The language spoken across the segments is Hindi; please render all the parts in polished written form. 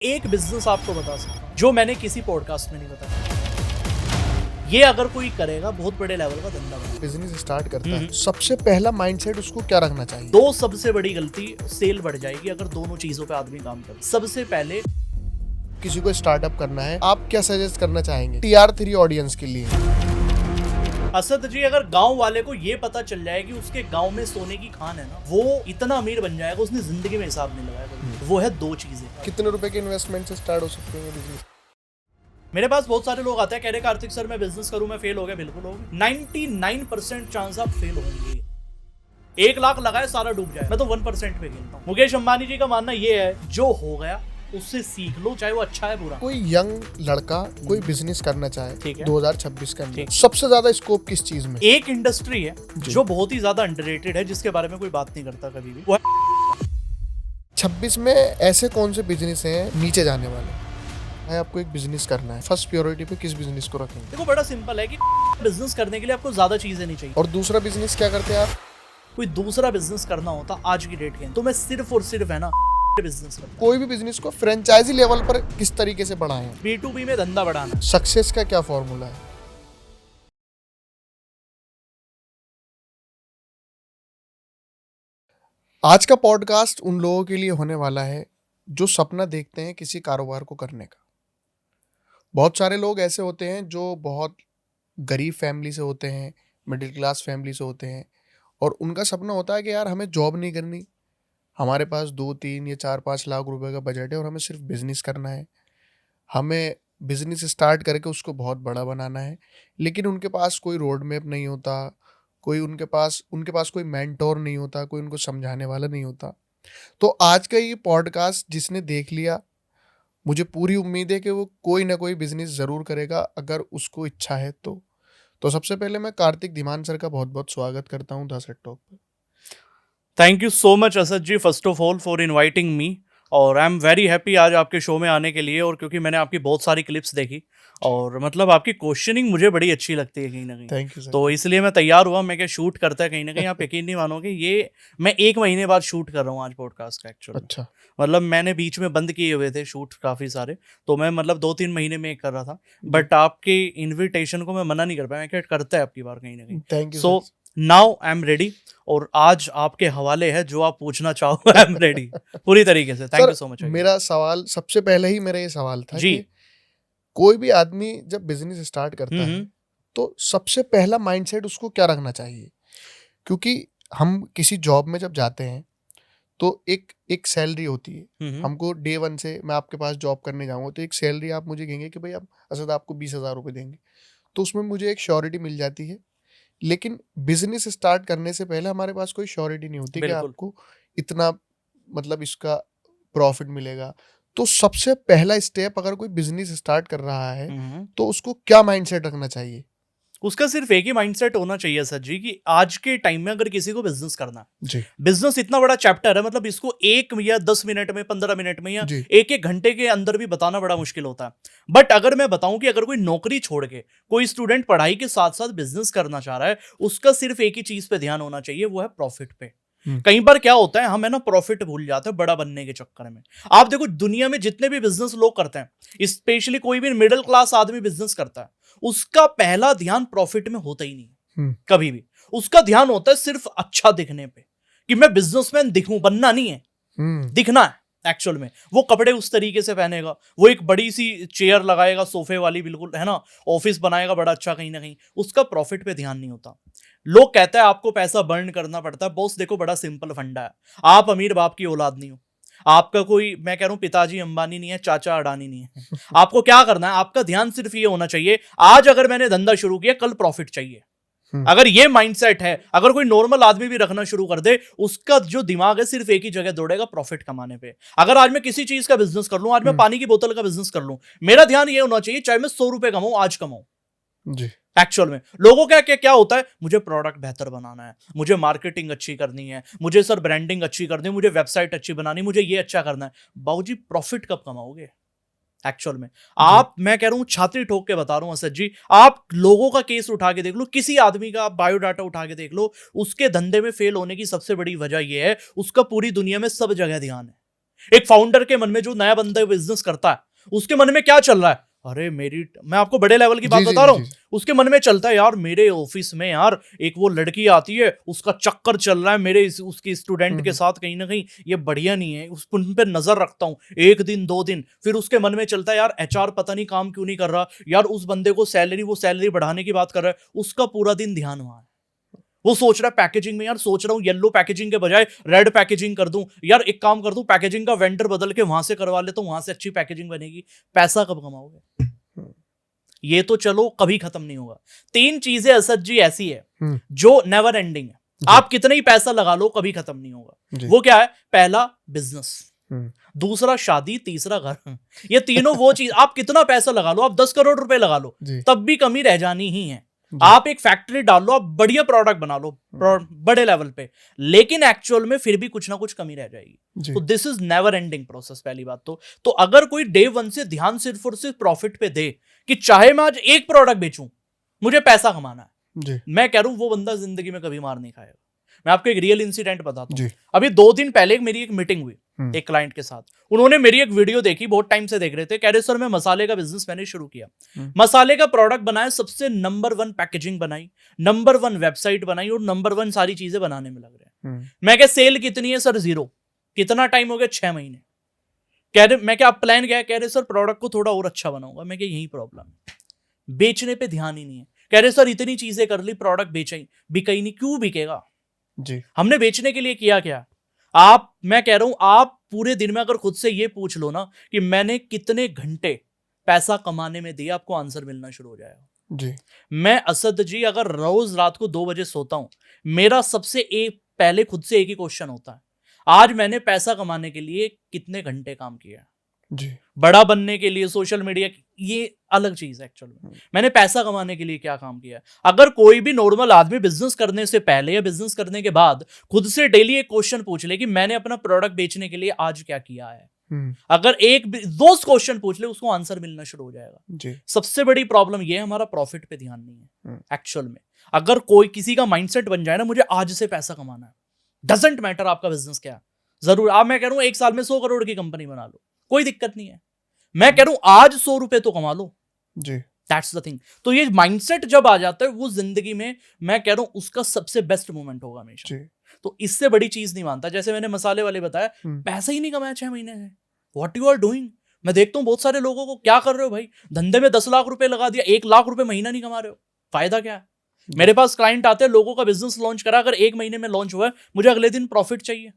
एक बिजनेस आपको बता सकता हूं जो मैंने किसी पॉडकास्ट में नहीं बताया। ये अगर कोई करेगा बहुत बड़े लेवल का धंधा बनेगा। बिजनेस स्टार्ट करता है, सबसे पहला माइंडसेट उसको क्या रखना चाहिए? दो सबसे बड़ी गलती, सेल बढ़ जाएगी अगर दोनों चीजों पे आदमी काम करे। सबसे पहले किसी को स्टार्टअप करना है, आप क्या सजेस्ट करना चाहेंगे TR3 ऑडियंस के लिए? असद जी, अगर गांव वाले को ये पता चल जाए कि उसके गांव में सोने की खान है ना, वो इतना अमीर बन जाएगा उसने जिंदगी में हिसाब नहीं लगाया। वो है दो चीजें। कितने रुपए के इन्वेस्टमेंट से स्टार्ट हो सकते हैं बिजनेस? मेरे पास बहुत सारे लोग आते हैं, कह रहे कार्तिक सर मैं बिजनेस करूं, मैं फेल हो गया। बिल्कुल होगा। 99% चांस आप फेल होंगे। 1 लाख लगाए सारा डूब जाए। मैं तो 1% पे खेलता हूँ। मुकेश अंबानी जी का मानना ये है, जो हो गया उससे सीख लो, चाहे वो अच्छा है बुरा। कोई यंग लड़का कोई बिजनेस करना चाहे ठीक है। 2026 के अंदर, सबसे ज्यादा स्कोप किस चीज में? एक इंडस्ट्री है जो बहुत ही ज्यादा अंडररेटेड है, जिसके बारे में कोई बात नहीं करता कभी भी, वो है 26 में ऐसे कौन से बिजनेस हैं नीचे जाने वाले? आपको एक बिजनेस करना है, फर्स्ट प्रायोरिटी पे किस बिजनेस को रखेंगे? देखो, बड़ा सिंपल है कि बिजनेस करने के लिए आपको ज्यादा चीजें नहीं चाहिए। और दूसरा बिजनेस क्या करते हैं आप? कोई दूसरा बिजनेस करना होता आज की डेट के तो मैं सिर्फ और सिर्फ है ना बिजनेस करता। कोई भी बिजनेस को फ्रेंचाइजी लेवल पर किस तरीके से बढ़ाएं? B2B में धंधा बढ़ाना। सक्सेस का क्या फॉर्मूला है? आज का पॉडकास्ट उन लोगों के लिए होने वाला है जो सपना देखते हैं किसी कारोबार को करने का। बहुत सारे लोग ऐसे होते हैं जो बहुत गरीब फैमिली से होते हैं, मिडिल क्लास फैमिली से होते हैं, और उनका सपना होता है कि यार हमें जॉब नहीं करनी, हमारे पास 2-3 या 4-5 लाख रुपए का बजट है और हमें सिर्फ बिजनेस करना है, हमें बिजनेस स्टार्ट करके उसको बहुत बड़ा बनाना है। लेकिन उनके पास कोई रोड मैप नहीं होता, कोई उनके पास कोई मेंटोर नहीं होता, कोई उनको समझाने वाला नहीं होता। तो आज का ये पॉडकास्ट जिसने देख लिया, मुझे पूरी उम्मीद है कि वो कोई ना कोई बिजनेस ज़रूर करेगा अगर उसको इच्छा है तो सबसे पहले मैं कार्तिक धीमान सर का बहुत बहुत स्वागत करता हूँ द सेट टॉक पर। Thank you so much Asad ji, first of all for inviting me, और आई एम वेरी हैप्पी आज आपके शो में आने के लिए। और क्योंकि मैंने आपकी बहुत सारी क्लिप्स देखी और मतलब आपकी क्वेश्चनिंग मुझे बड़ी अच्छी लगती है कहीं ना कहीं। Thank you sir. तो इसलिए मैं तैयार हुआ। मैं क्या शूट करता है कहीं ना कहीं, आप यकीन नहीं मानोगे, ये मैं 1 महीने बाद शूट कर रहा हूँ आज पॉडकास्ट का एक्चुअली। अच्छा। मतलब मैंने बीच में बंद किए हुए थे शूट काफ़ी सारे, तो मैं मतलब 2-3 महीने में एक कर रहा था, बट आपके इन्विटेशन को मैं मना नहीं कर पाया। मैं क्या करता है आपकी बार कहीं ना कहीं। Thank you so now I am ready, और आज आपके हवाले है जो आप पूछना चाहो। आई एम रेडी पूरी तरीके से। Thank you so much. मेरा सवाल सबसे पहले ही मेरा ये सवाल था जी। कि कोई भी आदमी जब बिजनेस स्टार्ट करता है तो सबसे पहला माइंडसेट उसको क्या रखना चाहिए? क्योंकि हम किसी जॉब में जब जाते हैं तो एक सैलरी होती है। हमको डे 1 से, मैं आपके पास जॉब करने जाऊंगा तो एक सैलरी आप मुझे कहेंगे कि भाई आप असद आपको 20,000 रुपये देंगे, तो उसमें मुझे एक श्योरिटी मिल जाती है। लेकिन बिजनेस स्टार्ट करने से पहले हमारे पास कोई श्योरिटी नहीं होती कि बिल्कुल। आपको इतना, मतलब इसका प्रॉफिट मिलेगा। तो सबसे पहला स्टेप अगर कोई बिजनेस स्टार्ट कर रहा है तो उसको क्या माइंडसेट रखना चाहिए? उसका सिर्फ एक ही माइंडसेट होना चाहिए सर जी, कि आज के टाइम में अगर किसी को बिजनेस करना है, जी बिजनेस इतना बड़ा चैप्टर है, मतलब इसको 1 या 10 मिनट में, 15 मिनट में, या जी 1-1 घंटे के अंदर भी बताना बड़ा मुश्किल होता है। बट अगर मैं बताऊं कि अगर कोई नौकरी छोड़ के कोई स्टूडेंट पढ़ाई के साथ साथ बिजनेस करना चाह रहा है, उसका सिर्फ एक ही चीज पे ध्यान होना चाहिए, वो है प्रॉफिट पे। कई बार क्या होता है, हम है ना प्रॉफिट भूल जाते हैं बड़ा बनने के चक्कर में। आप देखो दुनिया में जितने भी बिजनेस लोग करते हैं, स्पेशली कोई भी मिडिल क्लास आदमी बिजनेस करता है, उसका पहला ध्यान प्रॉफिट में होता ही नहीं कभी भी। उसका ध्यान होता है सिर्फ अच्छा दिखने पे, कि मैं बिजनेसमैन दिखूं, बनना नहीं है, दिखना है। एक्चुअल में वो कपड़े उस तरीके से पहनेगा, वो एक बड़ी सी चेयर लगाएगा सोफे वाली, बिल्कुल है ना, ऑफिस बनाएगा बड़ा अच्छा, कहीं ना कहीं उसका प्रॉफिट पे ध्यान नहीं होता। लोग कहते हैं आपको पैसा बर्न करना पड़ता है। बॉस देखो, बड़ा सिंपल फंडा है। आप अमीर बाप की औलाद नहीं हो, आपका कोई, मैं कह रहा हूं, पिताजी अंबानी नहीं है, चाचा अडानी नहीं है। आपको क्या करना है, आपका ध्यान सिर्फ ये होना चाहिए, आज अगर मैंने धंधा शुरू किया, कल प्रॉफिट चाहिए। अगर ये माइंडसेट है, अगर कोई नॉर्मल आदमी भी रखना शुरू कर दे, उसका जो दिमाग है सिर्फ एक ही जगह दौड़ेगा, प्रॉफिट कमाने पे। अगर आज मैं किसी चीज का बिजनेस कर लूं, आज मैं पानी की बोतल का बिजनेस कर लूं, मेरा ध्यान ये होना चाहिए, चाहे मैं 100 रुपए कमाऊं, आज कमाऊं। जी एक्चुअल में लोगों का क्या होता है, मुझे प्रोडक्ट बेहतर बनाना है, मुझे मार्केटिंग अच्छी करनी है, मुझे सर ब्रांडिंग अच्छी करनी है, मुझे वेबसाइट अच्छी बनानी, मुझे ये अच्छा करना है। बाबूजी प्रॉफिट कब कमाओगे एक्चुअल में? आप, मैं कह रहा हूं, छाती ठोक के बता रहा हूं असद जी, आप लोगों का केस उठा के देख लो, किसी आदमी का बायोडाटा उठा के देख लो, उसके धंधे में फेल होने की सबसे बड़ी वजह यह है, उसका पूरी दुनिया में सब जगह ध्यान है, एक फाउंडर के मन में, जो नया बंदा बिजनेस करता है, उसके मन में क्या चल रहा है? अरे मैं आपको बड़े लेवल की बात बता रहा हूँ, उसके मन में चलता है यार मेरे ऑफिस में यार एक वो लड़की आती है, उसका चक्कर चल रहा है मेरे उसकी स्टूडेंट के साथ, कहीं ना कहीं ये बढ़िया नहीं है, उस उन पे नजर रखता हूँ 1 दिन 2 दिन, फिर उसके मन में चलता है यार HR पता नहीं काम क्यों नहीं कर रहा यार, उस बंदे को वो सैलरी बढ़ाने की बात कर रहा है, उसका पूरा दिन ध्यान वहां है। वो सोच रहा है पैकेजिंग में, यार सोच रहा हूँ येलो पैकेजिंग के बजाय रेड पैकेजिंग कर दूं, यार एक काम कर दूं, पैकेजिंग का वेंडर बदल के वहां से करवा लेता हूं, वहां से अच्छी पैकेजिंग बनेगी। पैसा कब कमाओगे? ये तो चलो कभी खत्म नहीं होगा। 3 चीजें असद जी ऐसी है जो नेवर एंडिंग है, आप कितना ही पैसा लगा लो कभी खत्म नहीं होगा। वो क्या है? पहला बिजनेस, दूसरा शादी, तीसरा घर। ये तीनों वो चीज, आप कितना पैसा लगा लो, आप 10 करोड़ रुपए लगा लो, तब भी कमी रह जानी ही है। आप एक फैक्ट्री डाल लो, आप बढ़िया प्रोडक्ट बना लो बड़े लेवल पे, लेकिन एक्चुअल में फिर भी कुछ ना कुछ कमी रह जाएगी। तो this is never ending process. पहली बात तो अगर कोई डे 1 से ध्यान सिर्फ और सिर्फ प्रॉफिट पे दे कि चाहे मैं आज एक प्रोडक्ट बेचूं, मुझे पैसा कमाना है, मैं कह रहा हूं वो बंदा जिंदगी में कभी मार नहीं खाएगा। मैं आपको एक रियल इंसिडेंट बताता हूं। अभी 2 दिन पहले मेरी एक मीटिंग हुई एक क्लाइंट के साथ। उन्होंने मेरी एक वीडियो देखी, बहुत टाइम से देख रहे थे, कह रहे सर मैं मसाले का बिजनेस मैंने शुरू किया, मसाले का प्रोडक्ट बनाया, सबसे नंबर 1 पैकेजिंग बनाई, नंबर 1 वेबसाइट बनाई और नंबर 1 सारी चीजें बनाने में लग रहे हैं। मैं क्या सेल कितनी है? सर 0। कितना टाइम हो गया? 6 महीने। कह रहे मैं क्या आप प्लान क्या है? कह रहे सर प्रोडक्ट को थोड़ा और अच्छा बनाऊंगा। मैं क्या यही प्रॉब्लम है, बेचने पे ध्यान ही नहीं है। कह रहे सर इतनी चीजें कर ली, प्रोडक्ट बेचा ही बिका ही नहीं। क्यों बिकेगा जी? हमने बेचने के लिए किया क्या? मैं कह रहा हूं आप पूरे दिन में अगर खुद से ये पूछ लो ना कि मैंने कितने घंटे पैसा कमाने में दिए, आपको आंसर मिलना शुरू हो जाएगा जी। मैं असद जी अगर रोज रात को 2 बजे सोता हूं, मेरा सबसे पहले खुद से एक ही क्वेश्चन होता है, आज मैंने पैसा कमाने के लिए कितने घंटे काम किया जी। बड़ा बनने के लिए, सोशल मीडिया, ये अलग चीज है एक्चुअल में, मैंने पैसा कमाने के लिए क्या काम किया। अगर कोई भी नॉर्मल आदमी बिजनेस करने से पहले या बिजनेस करने के बाद खुद से डेली एक क्वेश्चन पूछ ले कि मैंने अपना प्रोडक्ट बेचने के लिए आज क्या किया है, अगर एक दो क्वेश्चन पूछ ले, उसको आंसर मिलना शुरू हो जाएगा जी। सबसे बड़ी प्रॉब्लम ये है हमारा प्रॉफिट पे ध्यान नहीं है एक्चुअल में। अगर कोई किसी का माइंडसेट बन जाए ना, मुझे आज से पैसा कमाना है, डजंट मैटर आपका बिजनेस क्या है, जरूर आप, मैं कह रहा हूं 1 साल में 100 करोड़ की कंपनी बना लो, कोई दिक्कत नहीं है। मैं कह रहा हूं आज 100 रुपए तो कमा लो जी, दैट्स द थिंग। तो ये माइंडसेट जब आ जाता है, वो जिंदगी में मैं कह रहा हूं उसका सबसे बेस्ट मोमेंट होगा हमेशा। तो इससे बड़ी चीज नहीं मानता। जैसे मैंने मसाले वाले बताया, पैसा ही नहीं कमाया 6 महीने से, व्हाट यू आर डूइंग। मैं देखता हूं बहुत सारे लोगों को, क्या कर रहे हो भाई, धंधे में 10 लाख रुपए लगा दिया, 1 लाख रुपए महीना नहीं कमा रहे हो, फायदा क्या है। मेरे पास क्लाइंट आते हैं, लोगों का बिजनेस लॉन्च करा, अगर 1 महीने में लॉन्च हुआ है, मुझे अगले दिन प्रॉफिट चाहिए।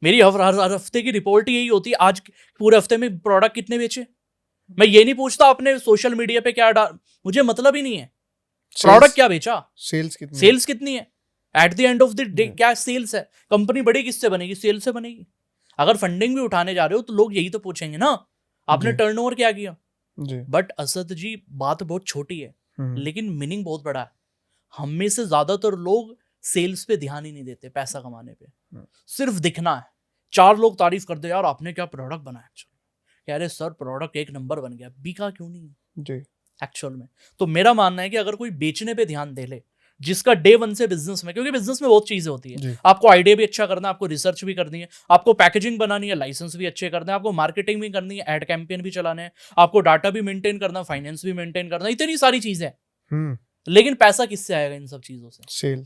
मेरी हर हफ्ते की रिपोर्ट यही होती है, आज पूरे हफ्ते में प्रोडक्ट कितने बेचे। मैं ये नहीं पूछता आपने सोशल मीडिया पे क्या डाल, मुझे मतलब ही नहीं है प्रोडक्ट क्या बेचा, सेल्स कितनी है। At the end of the day क्या सेल्स है। कंपनी बड़ी किससे बनेगी? सेल से बनेगी। अगर फंडिंग भी उठाने जा रहे हो तो लोग यही तो पूछेंगे ना, आपने टर्नओवर क्या किया। बट असद जी बात बहुत छोटी है, लेकिन मीनिंग बहुत बड़ा है। हम में से ज्यादातर लोग सेल्स पे ध्यान ही नहीं देते, पैसा कमाने पे सिर्फ दिखना है। 4 लोग तारीफ कर दे, यार आपने क्या प्रोडक्ट बनाया, कह रहे सर प्रोडक्ट 1 नंबर बन गया, बिका क्यों नहीं जी एक्चुअल में। तो मेरा मानना है कि अगर कोई बेचने पे ध्यान दे ले, जिसका डे 1 से बिजनेस में, क्योंकि बिजनेस में बहुत चीजें होती है, आपको आइडिया भी अच्छा करना है, आपको रिसर्च भी करनी है, आपको पैकेजिंग बनानी है, लाइसेंस भी अच्छे करना है, आपको मार्केटिंग भी करनी है, एड कैंपेन भी चलाने हैं, आपको डाटा भी मेंटेन करना, फाइनेंस भी मेंटेन करना, इतनी सारी चीजें हैं। लेकिन पैसा किससे आएगा इन सब चीजों से? सेल।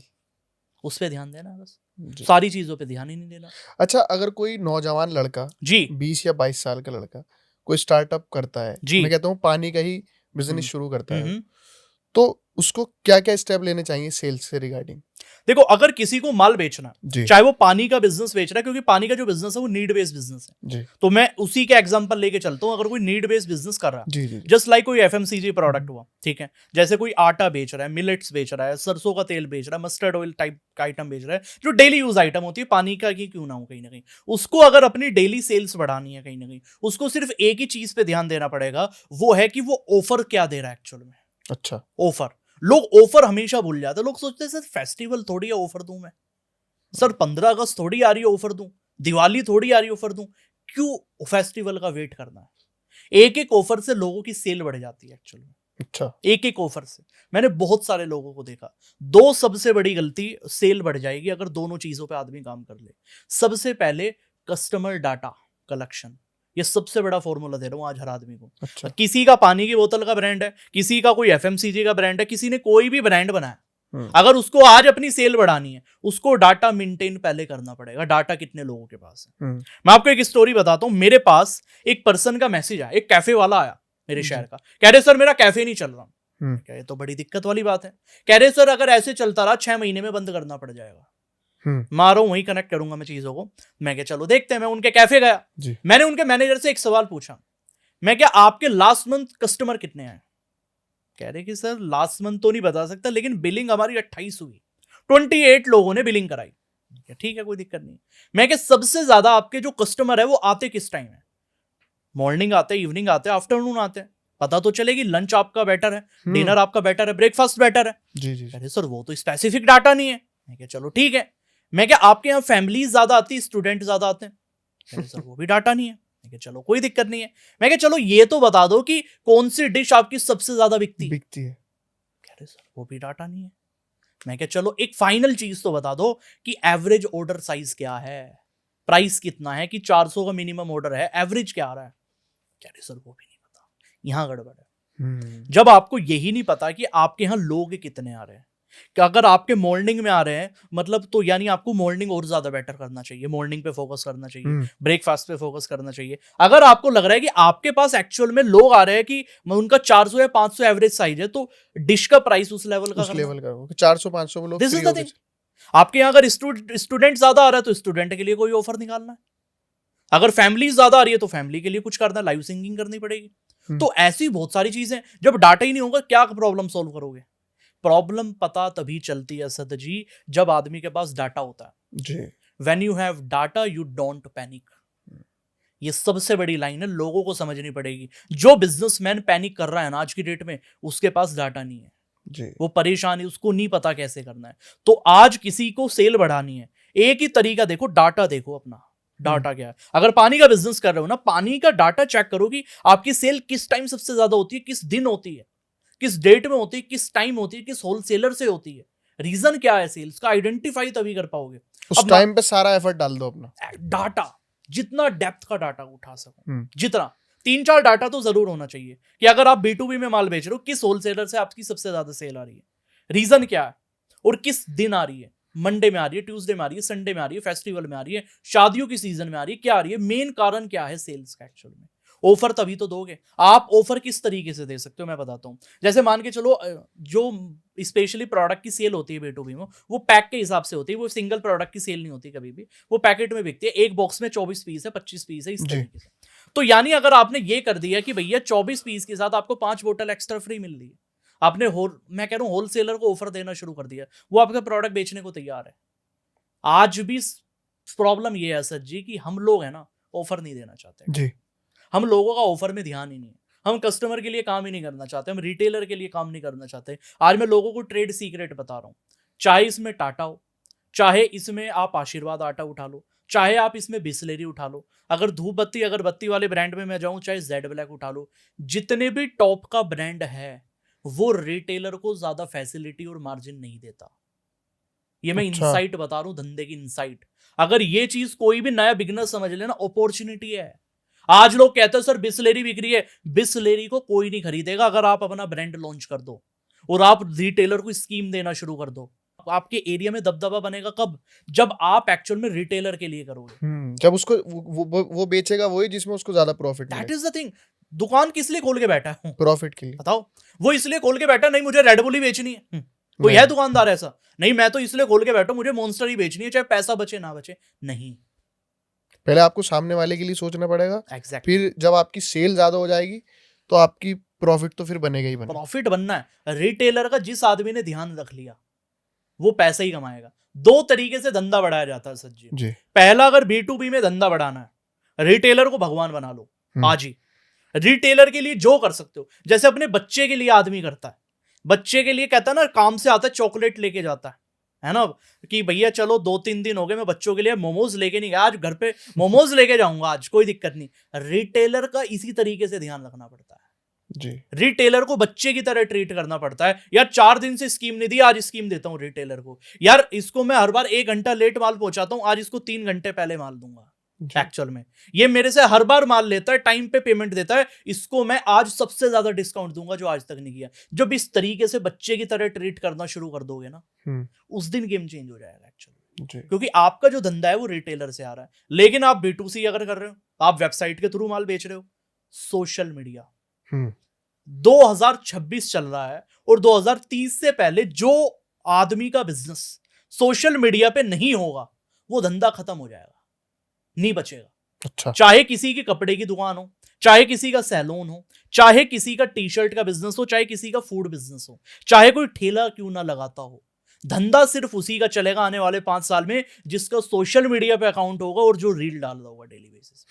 उस पे ध्यान देना, बस सारी चीजों पे ध्यान ही नहीं देना। अच्छा, अगर कोई नौजवान लड़का जी 20 या 22 साल का लड़का कोई स्टार्टअप करता है, मैं कहता हूँ पानी का ही बिजनेस शुरू करता है, तो उसको क्या क्या स्टेप लेने चाहिए सेल्स से रिगार्डिंग? देखो, अगर किसी को माल बेचना, चाहे वो पानी का बिजनेस बेच रहा है, क्योंकि पानी का जो बिजनेस है वो नीड बेस्ड बिजनेस है, तो मैं उसी के एग्जांपल लेके चलता हूं। अगर कोई नीड बेस्ड बिजनेस कर रहा है, जस्ट लाइक कोई FMCG प्रोडक्ट हुआ, ठीक है, जैसे कोई आटा बेच रहा है, मिलेट्स बेच रहा है, सरसों का तेल बेच रहा है, मस्टर्ड ऑयल टाइप का आइटम बेच रहा है, जो डेली यूज आइटम होती है, पानी का ही क्यों ना हो, कहीं ना कहीं उसको अगर अपनी डेली सेल्स बढ़ानी है, कहीं ना कहीं उसको सिर्फ एक ही चीज पे ध्यान देना पड़ेगा, वो है कि वो ऑफर क्या दे रहा है एक्चुअल में। अच्छा, ऑफर। लोग ऑफर हमेशा भूल जाते हैं। लोग सोचते हैं सर फेस्टिवल थोड़ी है ऑफर दूं मैं, सर 15 अगस्त थोड़ी आ रही है ऑफर दूं, दिवाली थोड़ी आ रही है ऑफर दूं, क्यों फेस्टिवल का वेट करना है। एक एक ऑफर से लोगों की सेल बढ़ जाती है एक्चुअल में। अच्छा, एक एक ऑफर से मैंने बहुत सारे लोगों को देखा। 2 सबसे बड़ी गलती सेल बढ़ जाएगी अगर दोनों चीजों पे आदमी काम कर ले। सबसे पहले कस्टमर डाटा, कलेक्शन। ये सबसे बड़ा फॉर्मूला दे रहा हूं आज हर आदमी को। अच्छा। किसी का पानी की बोतल का ब्रांड है, किसी का कोई एफएमसीजी का ब्रांड है, किसी ने कोई भी ब्रांड बनाया, अगर उसको आज अपनी सेल बढ़ानी है, उसको डाटा मेंटेन पहले करना पड़ेगा। डाटा कितने लोगों के पास है। मैं आपको एक स्टोरी बताता हूं। मेरे पास एक पर्सन का मैसेज आया, एक कैफे वाला आया मेरे शहर का, कह रहे सर मेरा कैफे नहीं चल रहा। क्या ये तो बड़ी दिक्कत वाली बात है। कह रहे सर अगर ऐसे चलता रहा 6 महीने में बंद करना पड़ जाएगा। मारो वहीं कनेक्ट करूंगा मैं चीजों को। मैं क्या चलो देखते हैं। मैं उनके कैफे गया, मैंने उनके मैनेजर से एक सवाल पूछा, मैं क्या आपके लास्ट मंथ कस्टमर कितने आए? कह रहे कि सर लास्ट मंथ तो नहीं बता सकता, लेकिन बिलिंग हमारी 28 हुई, 28 लोगों ने बिलिंग कराई। ठीक है कोई दिक्कत नहीं। मैं क्या सबसे ज्यादा आपके जो कस्टमर है वो आते किस टाइम है? मॉर्निंग आते, इवनिंग आते, आफ्टरनून आते हैं। पता तो चलेगी लंच आपका बेटर है, डिनर आपका बेटर है, ब्रेकफास्ट बेटर है। जी। अरे सर वो तो स्पेसिफिक डाटा नहीं है। मैं क्या चलो ठीक है। मैं क्या आपके यहाँ फैमिली ज्यादा आती, स्टूडेंट ज्यादा आते हैं? सर वो भी डाटा नहीं है। मैं क्या चलो कोई दिक्कत नहीं है। मैं क्या चलो ये तो बता दो कि कौन सी डिश आपकी सबसे ज्यादा बिकती है? कह रहे सर वो भी डाटा नहीं है। मैं क्या चलो एक फाइनल चीज तो बता दो कि एवरेज ऑर्डर साइज क्या है, प्राइस कितना है, कि 400 का मिनिमम ऑर्डर है, एवरेज क्या आ रहा है? कह रहे सर वो भी नहीं पता। यहां गड़बड़ है। जब आपको यही नहीं पता कि आपके यहाँ लोग कितने आ रहे हैं, कि अगर आपके मॉर्निंग में आ रहे हैं मतलब, तो यानी आपको मॉर्निंग और ज्यादा बेटर करना चाहिए, मॉर्निंग पे फोकस करना चाहिए, ब्रेकफास्ट पे फोकस करना चाहिए। अगर आपको लग रहा है कि आपके पास एक्चुअल में लोग आ रहे हैं कि उनका 400 या 500 एवरेज साइज है, तो डिश का प्राइस उस लेवल का 400-500 लोग। This is the thing. आपके यहाँ अगर स्टूडेंट ज्यादा आ रहा है तो स्टूडेंट के लिए कोई ऑफर निकालना है। अगर फैमिली ज्यादा आ रही है तो फैमिली के लिए कुछ करना है, लाइव सिंगिंग करनी पड़ेगी। तो ऐसी बहुत सारी चीजें। जब डाटा ही नहीं होगा क्या प्रॉब्लम सॉल्व करोगे? प्रॉब्लम पता तभी चलती है सद जी जब आदमी के पास डाटा होता है। When you have data, you don't panic. ये सबसे बड़ी लाइन है, लोगों को समझनी पड़ेगी। जो बिजनेसमैन पैनिक कर रहा है ना आज की डेट में, उसके पास डाटा नहीं है, वो परेशान है, उसको नहीं पता कैसे करना है। तो आज किसी को सेल बढ़ानी है, एक ही तरीका देखो, डाटा देखो अपना। डाटा क्या है? अगर पानी का बिजनेस कर रहे हो ना, पानी का डाटा चेक करो कि आपकी सेल किस टाइम सबसे ज्यादा होती है, किस दिन होती है, किस डेट में होती है, किस टाइम होती है, किस होलसेलर से होती है, रीजन क्या है सेल्स का, आइडेंटिफाई तभी कर पाओगे। उस टाइम पे सारा एफर्ट डाल दो अपना। डाटा जितना डेप्थ का डाटा उठा सको, जितना 3-4 डाटा तो जरूर होना चाहिए कि अगर आप B2B में माल बेच रहे हो, किस होलसेलर से आपकी सबसे ज्यादा सेल आ रही है, रीजन क्या है, और किस दिन आ रही है, मंडे में आ रही है, ट्यूसडे में आ रही है, संडे में आ रही है, फेस्टिवल में आ रही है, शादियों की सीजन में आ रही है, क्या आ रही है, मेन कारण क्या है सेल्स का एक्चुअल में। ऑफर तभी तो दोगे। आप ऑफर किस तरीके से दे सकते हो मैं बताता हूं। जैसे मान के चलो जो स्पेशली प्रोडक्ट की सेल होती है B2B में, वो पैक के हिसाब से होती है, वो सिंगल प्रोडक्ट की सेल नहीं होती कभी भी, वो पैकेट में बिकती है। एक बॉक्स में 24 पीस है, 25 पीस है, इस तरीके से। तो यानी अगर आपने ये कर दिया कि भैया 24 पीस के साथ आपको 5 बोतल एक्स्ट्रा फ्री मिल रही है, आपने मैं कह रहा हूं होलसेलर को ऑफर देना शुरू कर दिया, वो आपका प्रोडक्ट बेचने को तैयार है। आज भी प्रॉब्लम ये है सर जी कि हम लोग है ना ऑफर नहीं देना चाहते जी। हम लोगों का ऑफर में ध्यान ही नहीं है, हम कस्टमर के लिए काम ही नहीं करना चाहते, हम रिटेलर के लिए काम नहीं करना चाहते। आज मैं लोगों को ट्रेड सीक्रेट बता रहा हूं, चाहे इसमें टाटा हो, चाहे इसमें आप आशीर्वाद आटा उठा लो, चाहे आप इसमें बिस्लेरी उठा लो, अगर धूप बत्ती अगरबत्ती वाले ब्रांड में मैं जाऊं, चाहे जेड ब्लैक उठा लो, जितने भी टॉप का ब्रांड है वो रिटेलर को ज्यादा फैसिलिटी और मार्जिन नहीं देता। ये मैं इनसाइट बता रहा हूं, धंधे की इनसाइट। अगर ये चीज कोई भी नया बिगनर समझ लेना, अपॉर्चुनिटी है। आज लोग कहते हैं सर बिस्लेरी बिक रही है, बिस्लेरी को कोई नहीं खरीदेगा अगर आप अपना ब्रांड लॉन्च कर दो और आप रिटेलर को स्कीम देना शुरू कर दो। आपके एरिया में दबदबा बनेगा कब? जब आप एक्चुअल में रिटेलर के लिए करोगे, जब उसको वो बेचेगा वही जिसमें उसको ज्यादा प्रॉफिट मिले। That is the thing. दुकान किस लिए खोल के बैठा है? प्रॉफिट के लिए। बताओ, वो इसलिए खोल के बैठा नहीं मुझे रेड बुल ही बेचनी है, कोई है दुकानदार ऐसा? नहीं, मैं तो इसलिए खोल के बैठा मुझे मॉन्स्टर ही बेचनी है, चाहे पैसा बचे ना बचे। नहीं, पहले आपको सामने वाले के लिए सोचना पड़ेगा। फिर जब आपकी सेल ज्यादा हो जाएगी तो आपकी प्रॉफिट तो फिर बनेगा ही बनेगा। प्रॉफिट बनना है। रिटेलर का जिस आदमी ने ध्यान रख लिया वो पैसा ही कमाएगा। 2 तरीके से धंधा बढ़ाया जाता है सज्जी जी। पहला, अगर B2B में धंधा बढ़ाना है, रिटेलर को भगवान बना लो आज ही। रिटेलर के लिए जो कर सकते हो, जैसे अपने बच्चे के लिए आदमी करता है, बच्चे के लिए कहता है ना, काम से आता है चॉकलेट लेके जाता है ना, कि भैया चलो 2-3 दिन हो गए मैं बच्चों के लिए मोमोज लेके नहीं गया, आज घर पे मोमोज लेके जाऊंगा, आज कोई दिक्कत नहीं। रिटेलर का इसी तरीके से ध्यान रखना पड़ता है जी। रिटेलर को बच्चे की तरह ट्रीट करना पड़ता है। यार 4 दिन से स्कीम नहीं दी, आज स्कीम देता हूं रिटेलर को। यार इसको मैं हर बार 1 घंटा लेट माल पहुंचाता हूं, आज इसको 3 घंटे पहले माल दूंगा। एक्चुअल में ये मेरे से हर बार माल लेता है, टाइम पे पेमेंट देता है, इसको मैं आज सबसे ज्यादा डिस्काउंट दूंगा जो आज तक नहीं किया। जब इस तरीके से बच्चे की तरह ट्रीट करना शुरू कर दोगे ना, उस दिन गेम चेंज हो जाएगा एक्चुअली। क्योंकि आपका जो धंधा है वो रिटेलर से आ रहा है, लेकिन आप B2C अगर कर रहे हो, आप वेबसाइट के थ्रू माल बेच रहे हो, सोशल मीडिया 2026 चल रहा है, और 2030 से पहले जो आदमी का बिजनेस सोशल मीडिया पे नहीं होगा वो धंधा खत्म हो जाएगा, नहीं बचेगा। अच्छा। चाहे किसी की कपड़े की दुकान हो, चाहे किसी का सैलून हो, चाहे किसी का टी-शर्ट का बिजनेस हो, चाहे किसी का फूड बिजनेस हो, चाहे कोई ठेला क्यों ना लगाता हो, धंधा सिर्फ उसी का चलेगा आने वाले 5 साल में जिसका सोशल मीडिया पे अकाउंट होगा और जो रील डाल रहा होगा डेली बेसिस।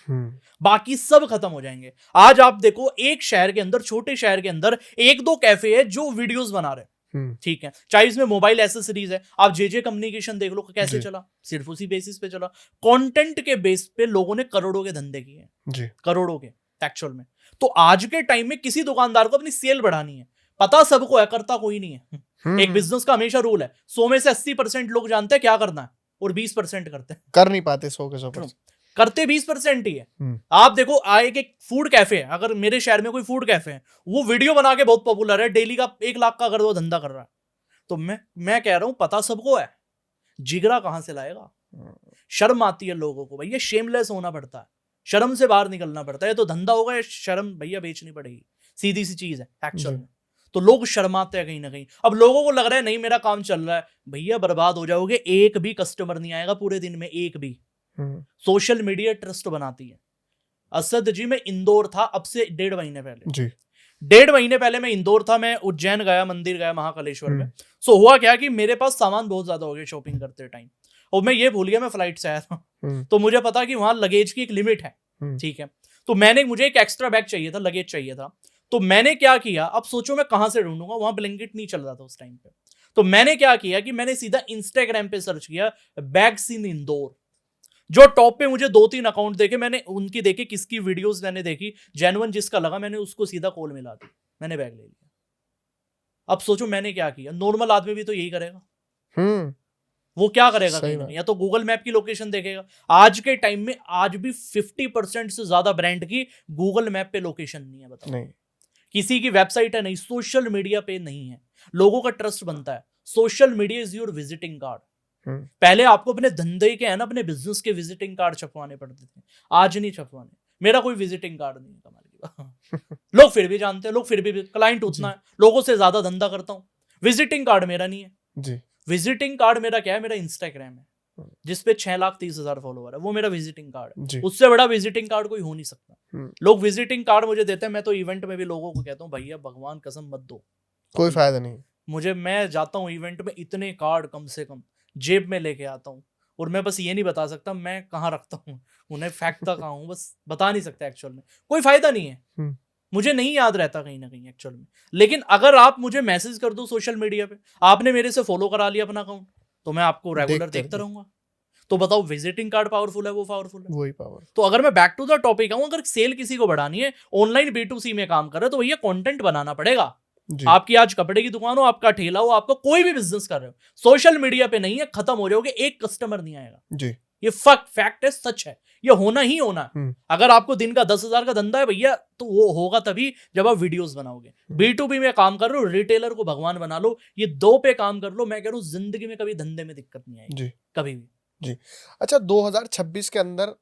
बाकी सब खत्म हो जाएंगे। आज आप देखो, एक शहर के अंदर, छोटे शहर के अंदर 1-2 कैफे है जो वीडियोस बना रहे हैं, ठीक है, चाहे इसमें मोबाइल एसेसरीज है। आप JJ कम्युनिकेशन देख लो कैसे चला, सिर्फ उसी बेसिस पे चला, कंटेंट के बेस पे लोगों ने करोड़ों के धंधे किए, करोड़ों के एक्चुअल में। तो आज के टाइम में किसी दुकानदार को अपनी सेल बढ़ानी है, पता सबको है, करता कोई नहीं है। एक बिजनेस का हमेशा रूल है, 100 में से 80% लोग जानते हैं क्या करना है और 20% करते हैं, कर नहीं पाते 100 के 100%, करते 20% ही है। आप देखो, एक फूड कैफे है, अगर मेरे शहर में कोई फूड कैफे है, वो वीडियो बना के बहुत पॉपुलर है, डेली का 1 लाख का अगर वो धंधा कर रहा है, तो मैं कह रहा हूं पता सबको है, जिगरा कहां से लाएगा? शर्म आती है लोगों को भैया, शेमलेस होना पड़ता है, शर्म से बाहर निकलना पड़ता है। तो धंधा होगा, शर्म भैया बेचनी पड़ेगी, सीधी सी चीज है एक्चुअल में। तो लोग शर्माते हैं कहीं ना कहीं। अब लोगों को लग रहा है नहीं मेरा काम चल रहा है, भैया बर्बाद हो जाओगे, एक भी कस्टमर नहीं आएगा पूरे दिन में, एक भी। सोशल मीडिया ट्रस्ट बनाती है। असद जी, मैं इंदौर था अब से 1.5 महीने पहले जी, 1.5 महीने पहले मैं इंदौर था, मैं उज्जैन गया, मंदिर गया महाकालेश्वर में। सो हुआ क्या कि मेरे पास सामान बहुत ज्यादा हो गया शॉपिंग करते टाइम, और मैं ये भूल गया मैं फ्लाइट से आया था। तो मुझे पता कि वहां लगेज की एक लिमिट है, ठीक है। तो मुझे एक एक्स्ट्रा बैग चाहिए था, लगेज चाहिए था। तो मैंने क्या किया, अब सोचो मैं कहां से ढूंढूंगा, वहां ब्लैंकेट नहीं चल रहा था उस टाइम पे। तो मैंने क्या किया कि मैंने सीधा इंस्टाग्राम पे सर्च किया बैग्स इन इंदौर। जो टॉप पे मुझे 2-3 अकाउंट देखे, मैंने उनकी देखी, किसकी वीडियोस मैंने देखी, जेन्युइन जिसका लगा, मैंने उसको सीधा कॉल मिला दी, मैंने बैग ले लिया। अब सोचो मैंने क्या किया, नॉर्मल आदमी भी तो यही करेगा। वो क्या करेगा, कहीं या तो गूगल मैप की लोकेशन देखेगा। आज के टाइम में आज भी 50% से ज्यादा ब्रांड की गूगल मैप पे लोकेशन नहीं है, बताओ नहीं। किसी की वेबसाइट है नहीं, सोशल मीडिया पे नहीं है। लोगों का ट्रस्ट बनता है, social media is your visiting card. पहले आपको अपने धंधे के है ना, अपने बिजनेस के विजिटिंग कार्ड छपवाने पड़ते थे, आज नहीं छपवाने। मेरा कोई विजिटिंग कार्ड नहीं है, कमाल की बात। लोग फिर भी जानते हैं, लोग फिर भी, क्लाइंट उतना है, लोगों से ज्यादा धंधा करता हूं, विजिटिंग कार्ड मेरा नहीं है जी। विजिटिंग कार्ड मेरा क्या है, मेरा इंस्टाग्राम है जिसपे 6,30,000 फॉलोवर है, वो मेरा विजिटिंग कार्ड है। उससे बड़ा विजिटिंग कार्ड कोई हो नहीं सकता। लोग विजिटिंग कार्ड मुझे देते हैं, मैं तो इवेंट में भी लोगों को कहता हूँ भैया भगवान कसम मत दो, कोई फायदा नहीं। मैं जाता हूँ इवेंट में, इतने कार्ड कम से कम जेब में लेके आता हूँ, और मैं बस ये नहीं बता सकता मैं कहाँ रखता हूँ, उन्हें फेंकता कहाँ हूँ, बस बता नहीं सकता एक्चुअल में। कोई फायदा नहीं है, मुझे नहीं याद रहता कहीं ना कहीं एक्चुअल में। लेकिन अगर आप मुझे मैसेज कर दो सोशल मीडिया पे, आपने मेरे से फॉलो करा लिया अपना अकाउंट, तो मैं आपको रेगुलर देखता रहूंगा। तो बताओ विजिटिंग कार्ड पावरफुल है, वो पावरफुल है, वही पावर। तो अगर मैं बैक टू द टॉपिक आऊं, अगर सेल किसी को बढ़ानी है, ऑनलाइन B2C में काम कर रहे हो, तो भैया कंटेंट बनाना पड़ेगा। आपकी आज कपड़े की दुकान हो, आपका ठेला हो, आपका कोई भी बिजनेस कर रहे हो, सोशल मीडिया पे नहीं है, खत्म हो जाओगे, एक कस्टमर नहीं आएगा जी। ये फैक्ट है, सच है, ये होना ही होना। अगर आपको दिन का 10,000 का धंधा है भैया, तो वो होगा तभी जब आप वीडियोस बनाओगे। B2B में काम कर रहे हो, रिटेलर को भगवान बना लो, ये 2 पे काम कर लो, मैं कह रहा हूँ जिंदगी में कभी धंधे में दिक्कत नहीं आएगी जी, कभी भी जी। अच्छा, 2026 के अंदर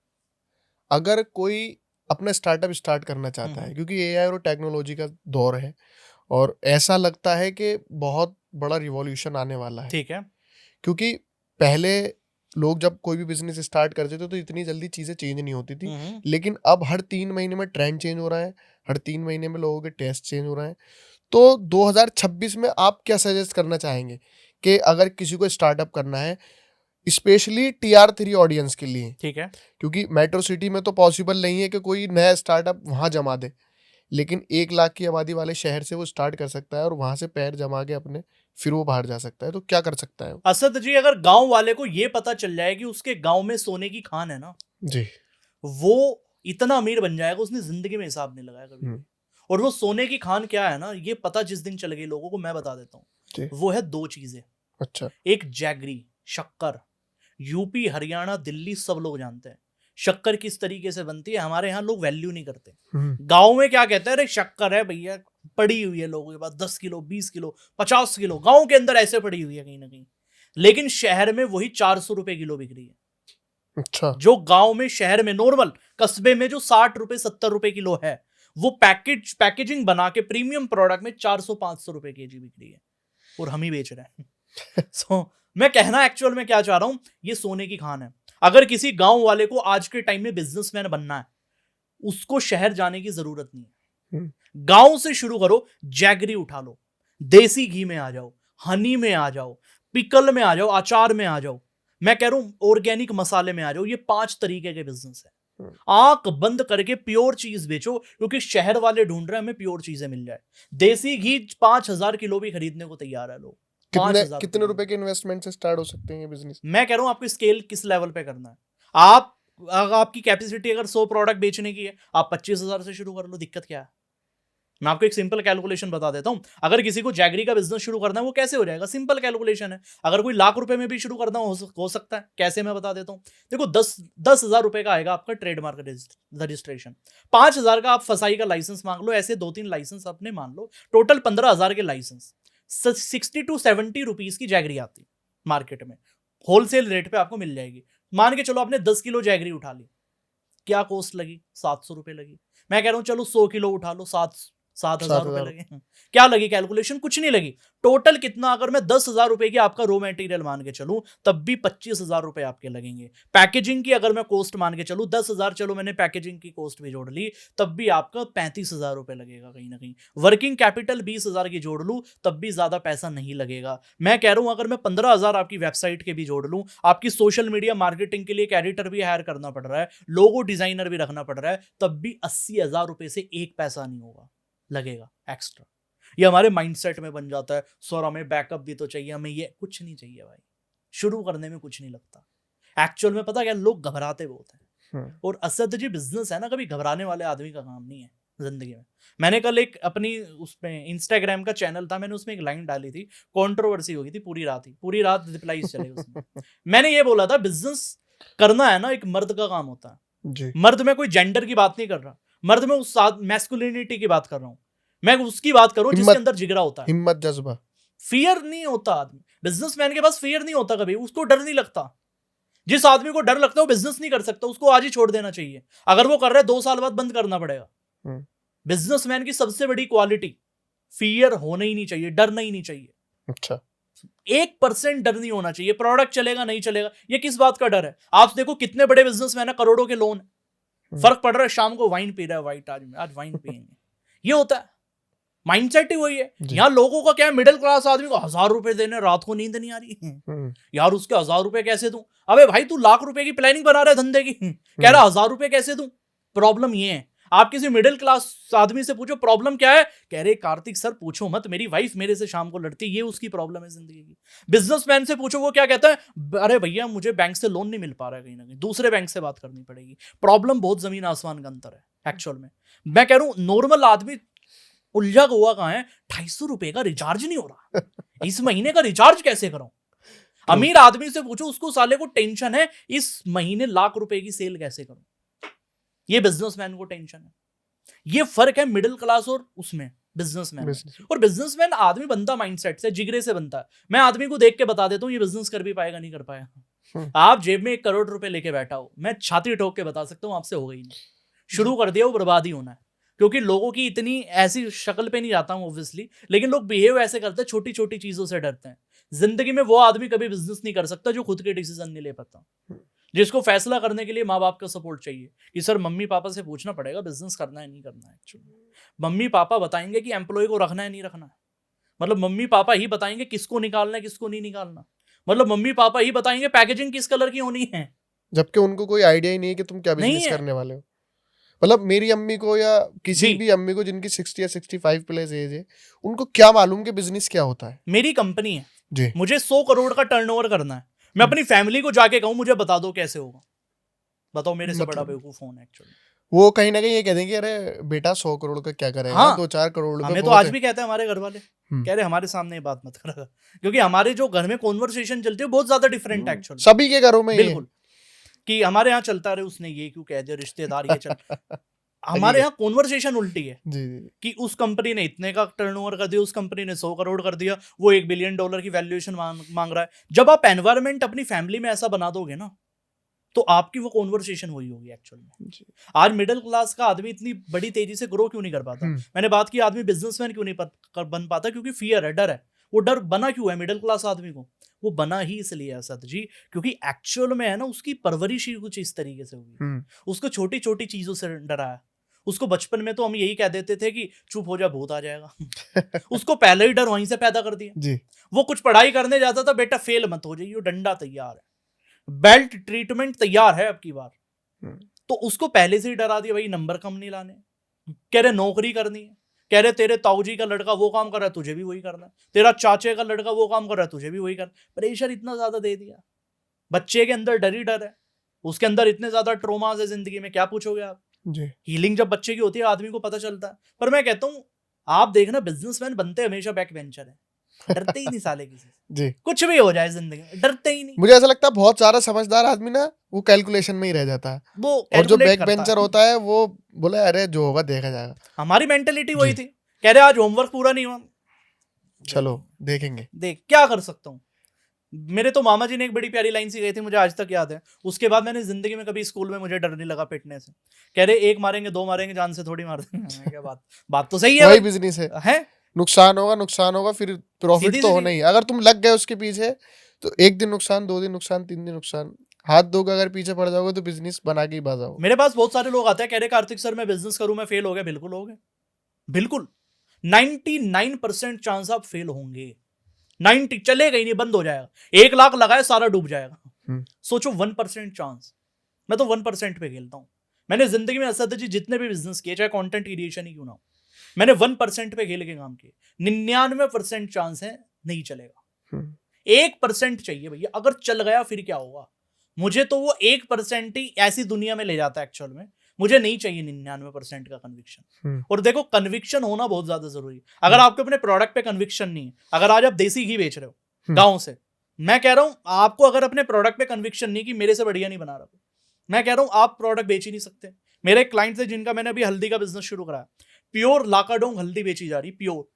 अगर कोई अपना स्टार्टअप स्टार्ट करना चाहता है, क्योंकि AI और टेक्नोलॉजी का दौर है, और ऐसा लगता है कि बहुत बड़ा रिवॉल्यूशन आने वाला है, ठीक है। क्योंकि पहले लोग जब कोई भी बिजनेस स्टार्ट करते थे तो इतनी जल्दी चीजें चेंज नहीं होती थी, लेकिन अब हर 3 महीने में ट्रेंड चेंज हो रहा है, हर 3 महीने में लोगों के टेस्ट चेंज हो रहे हैं। तो 2026 में आप क्या सजेस्ट करना चाहेंगे कि अगर किसी को स्टार्टअप करना है, स्पेशली TR3 ऑडियंस के लिए, ठीक है, क्योंकि मेट्रो सिटी में तो पॉसिबल नहीं है कि कोई नया स्टार्टअप वहां जमा दे, लेकिन 1 लाख की आबादी वाले शहर से वो स्टार्ट कर सकता है और वहां से पैर जमा के अपने फिर वो बाहर जा सकता है। तो क्या कर सकता है? असद जी, अगर गांव वाले को ये पता चल जाए कि उसके गांव में सोने की खान है ना जी, वो इतना अमीर बन जाएगा, उसने जिंदगी में हिसाब नहीं लगाया कभी। और वो सोने की खान क्या है ना, ये पता जिस दिन चल गई लोगों को, मैं बता देता हूँ, वो है 2 चीजें। अच्छा। एक जैगरी, शक्कर, यूपी हरियाणा दिल्ली सब लोग जानते हैं। शक्कर किस तरीके से बनती है हमारे यहाँ लोग वैल्यू नहीं करते। हम्म, गांव में क्या कहते हैं, अरे शक्कर है भैया, पड़ी हुई है लोगों के पास 10 किलो 20 किलो 50 किलो, गांव के अंदर ऐसे पड़ी हुई है कहीं ना कहीं, लेकिन शहर में वही 400 रुपए किलो बिक रही है। अच्छा। जो गांव में, शहर में, नॉर्मल कस्बे में जो 60 रुपए 70 रुपए किलो है, वो पैकेजिंग बना के प्रीमियम प्रोडक्ट में 400-500 रुपए केजी बिक रही है, और हम ही बेच रहे हैं। सो मैं कहना एक्चुअल में क्या चाह रहा हूं, ये सोने की खान है। अगर किसी गांव वाले को आज के टाइम में बिजनेसमैन बनना है, उसको शहर जाने की जरूरत नहीं है। गांव से शुरू करो, जैगरी उठा लो, देसी घी में आ जाओ, हनी में आ जाओ, पिकल में आ जाओ, अचार में आ जाओ, मैं कह रहा हूं ऑर्गेनिक मसाले में आ जाओ। ये 5 तरीके के बिजनेस है। आंख बंद करके प्योर चीज बेचो, क्योंकि शहर वाले ढूंढ रहे हैं हमें प्योर चीजें मिल जाए। देसी घी 5000 किलो भी खरीदने को तैयार है लोग। कितने रुपए के इन्वेस्टमेंट से स्टार्ट हो सकते हैं ये बिजनेस? मैं कह रहा हूं आपको स्केल किस लेवल पे करना है। आप आपकी कैपेसिटी अगर 100 प्रोडक्ट बेचने की है, आप 25,000 से शुरू कर लो, दिक्कत क्या है। मैं आपको एक सिंपल कैलकुलेशन बता देता हूं। अगर किसी को जैगरी का बिजनेस शुरू करना है, वो कैसे हो जाएगा, सिंपल कैलकुलेशन है। अगर कोई लाख रुपए में भी शुरू करना हो सकता है, कैसे मैं बता देता हूं। देखो 10,000 रुपए का आएगा आपका ट्रेडमार्क रजिस्ट्रेशन, 5,000 का आप फसाई का लाइसेंस मांग लो, ऐसे 2-3 लाइसेंस अपने मान लो, टोटल 15,000 के लाइसेंस, 60 to 70 रुपीज की जैगरी आती मार्केट में, होलसेल रेट पे आपको मिल जाएगी। मान के चलो आपने 10 किलो जैगरी उठा ली, क्या कॉस्ट लगी, 700 रुपए लगी। मैं कह रहा हूं चलो 100 किलो उठा लो, 7,000 रुपए लगे। क्या लगी कैलकुलेशन, कुछ नहीं लगी। टोटल कितना, अगर मैं 10,000 रुपए की आपका रॉ मटेरियल मान के चलूं, तब भी 25,000 रुपए आपके लगेंगे। पैकेजिंग की अगर मैं कॉस्ट मान के चलूं 10,000, चलो मैंने पैकेजिंग की कॉस्ट भी जोड़ ली, तब भी आपका 35,000 रुपए लगेगा कहीं ना कहीं। वर्किंग कैपिटल 20,000 की जोड़ लूं, तब भी ज्यादा पैसा नहीं लगेगा। मैं कह रहा हूं अगर मैं 15,000 आपकी वेबसाइट के भी जोड़ लूं, आपकी सोशल मीडिया मार्केटिंग के लिए एक एडिटर भी हायर करना पड़ रहा है, लोगो डिजाइनर भी रखना पड़ रहा है, तब भी 80,000 रुपए से एक पैसा नहीं होगा, लगेगा एक्स्ट्रा। ये हमारे माइंडसेट में बन जाता है, सर हमें बैकअप भी तो चाहिए, हमें ये कुछ नहीं चाहिए भाई। शुरू करने में कुछ नहीं लगता। एक्चुअल में पता क्या, लोग घबराते बहुत हैं। और असद जी बिजनेस है ना, कभी घबराने वाले आदमी का काम नहीं है जिंदगी में। मैंने कल एक अपनी उसमें इंस्टाग्राम का चैनल था, मैंने उसमें एक लाइन डाली थी, कंट्रोवर्सी हो गई थी, पूरी रात रिप्लाईज चले उसमें। मैंने ये बोला था बिजनेस करना है ना, एक मर्द का काम होता है। मर्द में कोई जेंडर की बात नहीं कर रहा, मर्द में उस मैस्कुलिनिटी की बात कर रहा हूं, मैं उसकी बात करूं जिसके अंदर जिगरा होता है, हिम्मत, जज्बा, फियर नहीं होता आदमी। बिजनेसमैन के पास फियर नहीं होता कभी, उसको डर नहीं लगता। जिस आदमी को डर लगता है वो बिजनेस नहीं कर सकता, उसको आज ही छोड़ देना चाहिए। अगर वो कर रहा है 2 साल बाद बंद करना पड़ेगा। बिजनेसमैन की सबसे बड़ी क्वालिटी, फियर होना ही नहीं चाहिए, डरना ही नहीं चाहिए। अच्छा, 1% डर नहीं होना चाहिए। प्रोडक्ट चलेगा नहीं चलेगा, ये किस बात का डर है। आप देखो कितने बड़े बिजनेसमैन है, करोड़ों के लोन, फर्क पड़ रहा है, शाम को वाइन पी रहा है, वाइट आज वाइन पिएंगे, ये होता है। माइंडसेट ही वही है। यहाँ लोगों का क्या है, मिडिल क्लास आदमी को 1,000 रुपए देने, रात को नींद नहीं आ रही है यार, उसके 1,000 रुपए कैसे दूं। अबे भाई तू लाख रुपए की प्लानिंग बना रहा है धंधे की, कह रहा 1,000 रुपए कैसे दूं। प्रॉब्लम ये है। आप किसी मिडिल क्लास आदमी से पूछो प्रॉब्लम क्या है, कह रहे कार्तिक सर पूछो मत, मेरी वाइफ मेरे से शाम को लड़ती, ये उसकी प्रॉब्लम है जिंदगी की। बिजनेसमैन से पूछो वो क्या कहता है, अरे भैया मुझे बैंक से लोन नहीं मिल पा रहा है, कहीं ना कहीं दूसरे बैंक से बात करनी पड़ेगी। प्रॉब्लम बहुत जमीन आसमान का अंतर है एक्चुअल में। मैं कह रहा हूं नॉर्मल आदमी उलझा हुआ कहां है, 250 रुपए का रिचार्ज नहीं हो रहा, इस महीने का रिचार्ज कैसे करूं। अमीर आदमी से पूछो, उसको साले को टेंशन है इस महीने लाख रुपए की सेल कैसे करूं। ये बिजनेसमैन को टेंशन है। ये फर्क है मिडिल क्लास और उसमें बिजनेसमैन। और बिजनेसमैन आदमी बनता माइंडसेट से, जिगरे से बनता है। मैं आदमी को देख के बता देता हूं ये बिजनेस कर भी पाएगा नहीं कर पाएगा। आप जेब में 1 करोड़ रुपए लेके बैठा हो, मैं छाती ठोक के बता सकता हूं आपसे होगा ही नहीं। शुरू कर दिया वो बर्बाद ही होना है, क्योंकि लोगों की इतनी ऐसी शक्ल पे नहीं जाता हूं ऑब्वियसली, लेकिन लोग बिहेव ऐसे करते हैं, छोटी छोटी चीजों से डरते हैं। जिंदगी में वो आदमी कभी बिजनेस नहीं कर सकता जो खुद के डिसीजन नहीं ले पाता, जिसको फैसला करने के लिए माँ बाप का सपोर्ट चाहिए कि सर मम्मी पापा से पूछना पड़ेगा बिजनेस करना है नहीं करना है। एक्चुअली मम्मी पापा बताएंगे कि एम्प्लॉय को रखना है नहीं रखना है, मतलब मम्मी पापा ही बताएंगे किसको निकालना है किसको नहीं निकालना, मतलब मम्मी पापा ही बताएंगे पैकेजिंग किस कलर की होनी है, जबकि उनको कोई आइडिया ही नहीं है कि तुम क्या बिजनेस करने वाले हो। मतलब मेरी अम्मी को या किसी भी अम्मी को जिनकी 60 या 65 प्लस एज है, उनको क्या मालूम कि बिजनेस क्या होता है। मेरी कंपनी है जी, मुझे 100 करोड़ का टर्नओवर करना है, मैं अपनी फैमिली को जाके कहूं मुझे बता दो कैसे होगा, बताओ मेरे से बड़ा बेवकूफ कौन है एक्चुअली। वो कहीं ना कहीं ये कह देंगे अरे बेटा 100 करोड़ का क्या करेगा। हाँ, 2-4 करोड़ हमें तो आज भी कहते हैं हमारे घर वाले, कह रहे हमारे सामने ये बात मत करो, क्योंकि हमारे जो घर में कॉन्वर्सेशन चलती है बहुत ज्यादा डिफरेंट है एक्चुअली, सभी के घरों में। बिल्कुल कि हमारे यहाँ चलता रहे, उसने ये क्यों कह दिया, रिश्तेदार ये चल हमारे यहाँ कॉन्वर्सेशन उल्टी है जी जी कि उस कंपनी ने इतने का टर्नओवर कर दिया, उस कंपनी ने 100 करोड़ कर दिया, वो $1 बिलियन की वैल्यूएशन मांग रहा है। जब आप एनवायरनमेंट अपनी फैमिली में ऐसा बना दोगे ना, तो आपकी वो कॉन्वर्सेशन हुई होगी एक्चुअल में। जी। आज मिडिल क्लास का आदमी इतनी बड़ी तेजी से ग्रो क्यों नहीं कर पाता? मैंने बात की आदमी बिजनेसमैन क्यों नहीं बन पाता, क्योंकि फियर है, डर है। वो डर बना क्यों है मिडिल क्लास आदमी को? वो बना ही इसलिए है सत जी, क्योंकि एक्चुअल में है ना, उसकी परवरिश ही कुछ इस तरीके से हुई। उसको छोटी छोटी चीजों से डराया। उसको बचपन में तो हम यही कह देते थे कि चुप हो जा, भूत आ जाएगा। उसको पहले ही डर वहीं से पैदा कर दिया जी। वो कुछ पढ़ाई करने जाता था, बेटा फेल मत हो जाइए, डंडा तैयार है, बेल्ट ट्रीटमेंट तैयार है अब की बार। तो उसको पहले से ही डरा दिया, भाई नंबर कम नहीं लाने, कह रहे नौकरी करनी है, कह रहे तेरे ताऊजी का लड़का वो काम कर रहा है, तुझे भी वही करना है, तेरा चाचे का लड़का वो काम कर रहा है, तुझे भी वही करना। प्रेशर इतना ज्यादा दे दिया, बच्चे के अंदर डर ही डर है, उसके अंदर इतने ज्यादा ट्रोमास है जिंदगी में, क्या पूछोगे आप। जी। हीलिंग जब बच्चे की होती है आदमी को पता चलता है। पर मैं कहता हूँ, आप देखना बिजनेसमैन बनते हमेशा बैक वेंचर है, डरते ही नहीं साले किसी से। जी। कुछ भी हो जाए जिंदगी में डरते ही नहीं। मुझे ऐसा लगता है बहुत सारा समझदार आदमी ना वो कैलकुलेशन में ही रह जाता है, वो और जो calculate बैक करता बेंचर है। होता है वो बोला अरे जो होगा देखा जाएगा। हमारी मेंटेलिटी वही जी। थी, कह रहे आज होमवर्क पूरा नहीं हुआ, चलो देखेंगे, देख क्या कर सकता हूँ। मेरे तो मामा जी ने एक बड़ी प्यारी लाइन सी गई थी, मुझे आज तक याद है। उसके बाद मैंने जिंदगी में कभी स्कूल में मुझे डर नहीं लगा पिटने से। कह रहे एक मारेंगे दो मारेंगे, जान से थोड़ी मार देंगे। मैं क्या बात तो सही है वही भाई। बिजनेस है, है नुकसान होगा फिर प्रॉफिट सीधी तो सीधी। होना ही। अगर तुम लग गए उसके पीछे तो एक दिन नुकसान, 2 दिन नुकसान, 3 दिन नुकसान, हाथ धोकर अगर पीछे पड़ जाओगे तो बिजनेस बना के ही बाजाओ। मेरे पास बहुत सारे लोग आते हैं, कह रहे कार्तिक सर मैं बिजनेस करूं, मैं फेल हो गया। बिल्कुल हो गए, बिल्कुल 99% चांस आप फेल होंगे। 90 चलेगा ही नहीं, बंद हो जाएगा। 1 लाख लगाए सारा डूब जाएगा। सोचो 1% चांस। मैं तो 1% पे खेलता हूं। मैंने जिंदगी में असद जी जितने भी बिजनेस किए, चाहे कंटेंट क्रिएशन ही क्यों ना हो, मैंने 1% पे खेल के काम किए। 99% चांस है नहीं चलेगा। 1% चाहिए भैया, अगर चल गया फिर क्या होगा। मुझे तो वो 1% ही ऐसी दुनिया में ले जाता है एक्चुअल में। मुझे नहीं चाहिए 99% का कन्विक्शन। और देखो कन्विक्शन होना बहुत ज्यादा जरूरी है। अगर आपके अपने प्रोडक्ट पे कन्विक्शन नहीं है, अगर आज आप देसी घी बेच रहे हो गांव से, मैं कह रहा हूं आपको अगर अपने प्रोडक्ट पे कन्विक्शन नहीं कि मेरे से बढ़िया नहीं बना रहा, मैं कह रहा हूं आप प्रोडक्ट बेच ही नहीं सकते। मेरे एक क्लाइंट थे जिनका मैंने अभी हल्दी का बिजनेस शुरू करा, प्योर लाकाडोंग हल्दी बेची जा रही, प्योर।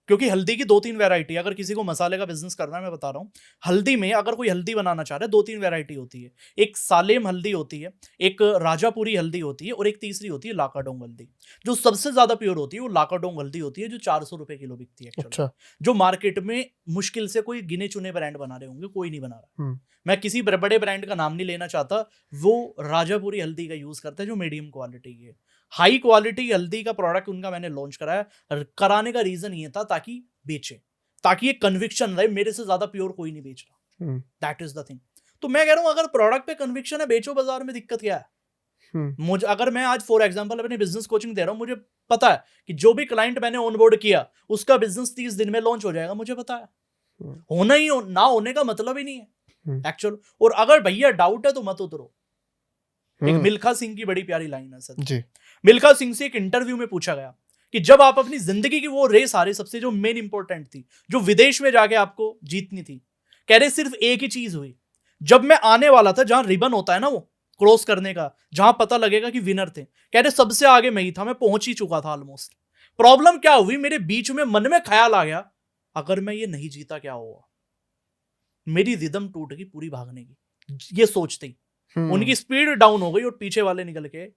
क्योंकि हल्दी की 2-3 वैरायटी, अगर किसी को मसाले का बिजनेस करना है, मैं बता रहा हूँ, हल्दी में अगर कोई हल्दी बनाना चाह रहा है 2-3 वैरायटी होती है। एक सालेम हल्दी होती है, एक राजापुरी हल्दी होती है, और एक तीसरी होती है लाकाडोंग हल्दी। जो सबसे ज्यादा प्योर होती है वो लाकाडोंग हल्दी होती है, जो 400 रुपए किलो बिकती है। अच्छा। जो मार्केट में मुश्किल से कोई गिने चुने ब्रांड बना रहे होंगे, कोई नहीं बना रहा। मैं किसी बड़े ब्रांड का नाम नहीं लेना चाहता, वो राजापुरी हल्दी का यूज करता है, जो मीडियम क्वालिटी की है। हाई क्वालिटी हल्दी का प्रोडक्ट उनका मैंने लॉन्च कराया। कराने का रीजन ये था ताकि बेचे, ताकि ये कन्विक्शन रहे मेरे से ज्यादा प्योर कोई नहीं बेच रहा। That is the thing. तो मैं कह रहा हूं अगर प्रोडक्ट पे कन्विक्शन है, बेचो, बाजार में दिक्कत क्या है। मुझे अगर मैं आज फॉर एग्जांपल अपनी बिजनेस कोचिंग दे रहा हूं, मुझे पता है कि जो भी क्लाइंट मैंने ऑनबोर्ड किया उसका बिजनेस 30 दिन में लॉन्च हो जाएगा। मुझे पता है होना ही ना होने का मतलब ही नहीं है एक्चुअल। और अगर भैया डाउट है तो मत उतरो। एक मिल्खा सिंह की बड़ी प्यारी लाइन है सर जी। मिल्खा सिंह से एक इंटरव्यू में पूछा गया कि जब आप अपनी जिंदगी की वो रेस हारे, सबसे जो मेन इंपॉर्टेंट थी, जो विदेश में जाके आपको जीतनी थी, कह रहे सिर्फ एक ही चीज हुई। जब मैं आने वाला था, जहां रिबन होता है ना वो क्रॉस करने का, जहां पता लगेगा कि विनर थे, कह रहे सबसे आगे मैं ही था, मैं पहुंच ही चुका था ऑलमोस्ट। प्रॉब्लम क्या हुई, मेरे बीच में मन में ख्याल आ गया, अगर मैं ये नहीं जीता क्या होगा। मेरी रिदम टूट गई पूरी भागने की। ये सोचते ही उनकी स्पीड डाउन हो गई और पीछे वाले निकल के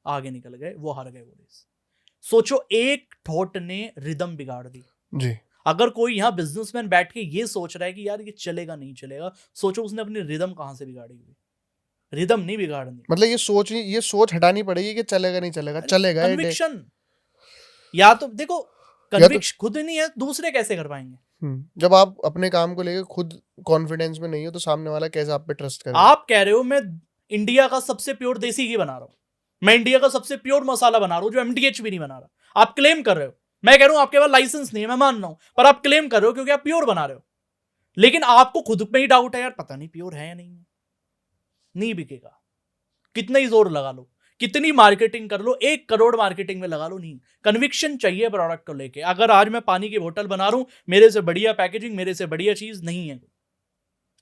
आगे निकल गए, वो हार गए वो रेस। सोचो एक थॉट ने रिदम बिगाड़ दी जी। अगर कोई यहाँ बिजनेसमैन बैठ के ये सोच रहा है कि यार ये चलेगा नहीं चलेगा, सोचो उसने अपनी रिदम कहां से बिगाड़ी हुई। रिदम नहीं बिगाड़नी, मतलब ये सोच हटानी पड़ेगी कि चलेगा नहीं चलेगा, चलेगा। कन्विक्शन, या तो देखो कन्विक्शन खुद नहीं है, दूसरे कैसे कर पाएंगे। जब आप अपने काम को लेकर खुद कॉन्फिडेंस में नहीं हो तो सामने वाला कैसे आप पे ट्रस्ट करेगा। आप कह रहे हो मैं इंडिया का सबसे प्योर देसी घी बना रहा हूं, मैं इंडिया का सबसे प्योर मसाला बना रहा हूं जो एमडीएच भी नहीं बना रहा, आप क्लेम कर रहे हो। मैं कह रहा हूं आपके पास लाइसेंस नहीं है, मैं मान रहा हूं, पर आप क्लेम कर रहे हो क्योंकि आप प्योर बना रहे हो। लेकिन आपको खुद में ही डाउट है, यार पता नहीं प्योर है या नहीं है। नहीं बिकेगा, कितना ही जोर लगा लो, कितनी मार्केटिंग कर लो, 1 करोड़ मार्केटिंग में लगा लो, नहीं। कन्विक्शन चाहिए प्रोडक्ट को लेके। अगर आज मैं पानी की बोतल बना रहा हूं, मेरे से बढ़िया पैकेजिंग, मेरे से बढ़िया चीज नहीं है,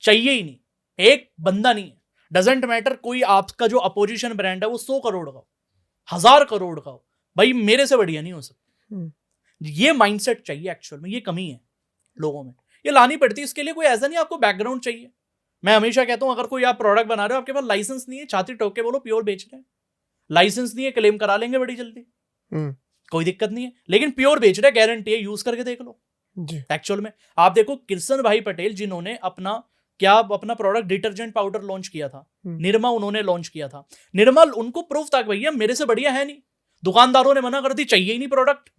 चाहिए ही नहीं। एक बंदा नहीं है, डजेंट मैटर कोई आपका जो अपोजिशन ब्रांड है वो 100 करोड़ का हो, 1000 करोड़ का हो, भाई मेरे से बढ़िया नहीं हो सकता। ये माइंडसेट चाहिए एक्चुअल में, ये कमी है लोगों में, ये लानी पड़ती है। इसके लिए कोई ऐसा नहीं आपको बैकग्राउंड चाहिए। मैं हमेशा कहता हूं अगर कोई आप प्रोडक्ट बना रहे हो, आपके पास लाइसेंस नहीं है, छाती ठोक के बोलो प्योर बेच रहे हैं, लाइसेंस नहीं है क्लेम करा लेंगे बड़ी जल्दी, कोई दिक्कत नहीं है, लेकिन प्योर बेच रहे हैं, गारंटी है, यूज करके देख लो। एक्चुअल में आप देखो किशन भाई पटेल जिन्होंने अपना प्रोडक्ट डिटर्जेंट पाउडर लॉन्च किया था, निरमा उन्होंने लॉन्च किया था, निर्मल उनको प्रूफ था कि भैया मेरे से बढ़िया है नहीं, दुकानदारों ने मना कर दी, चाहिए ही नहीं प्रोडक्ट,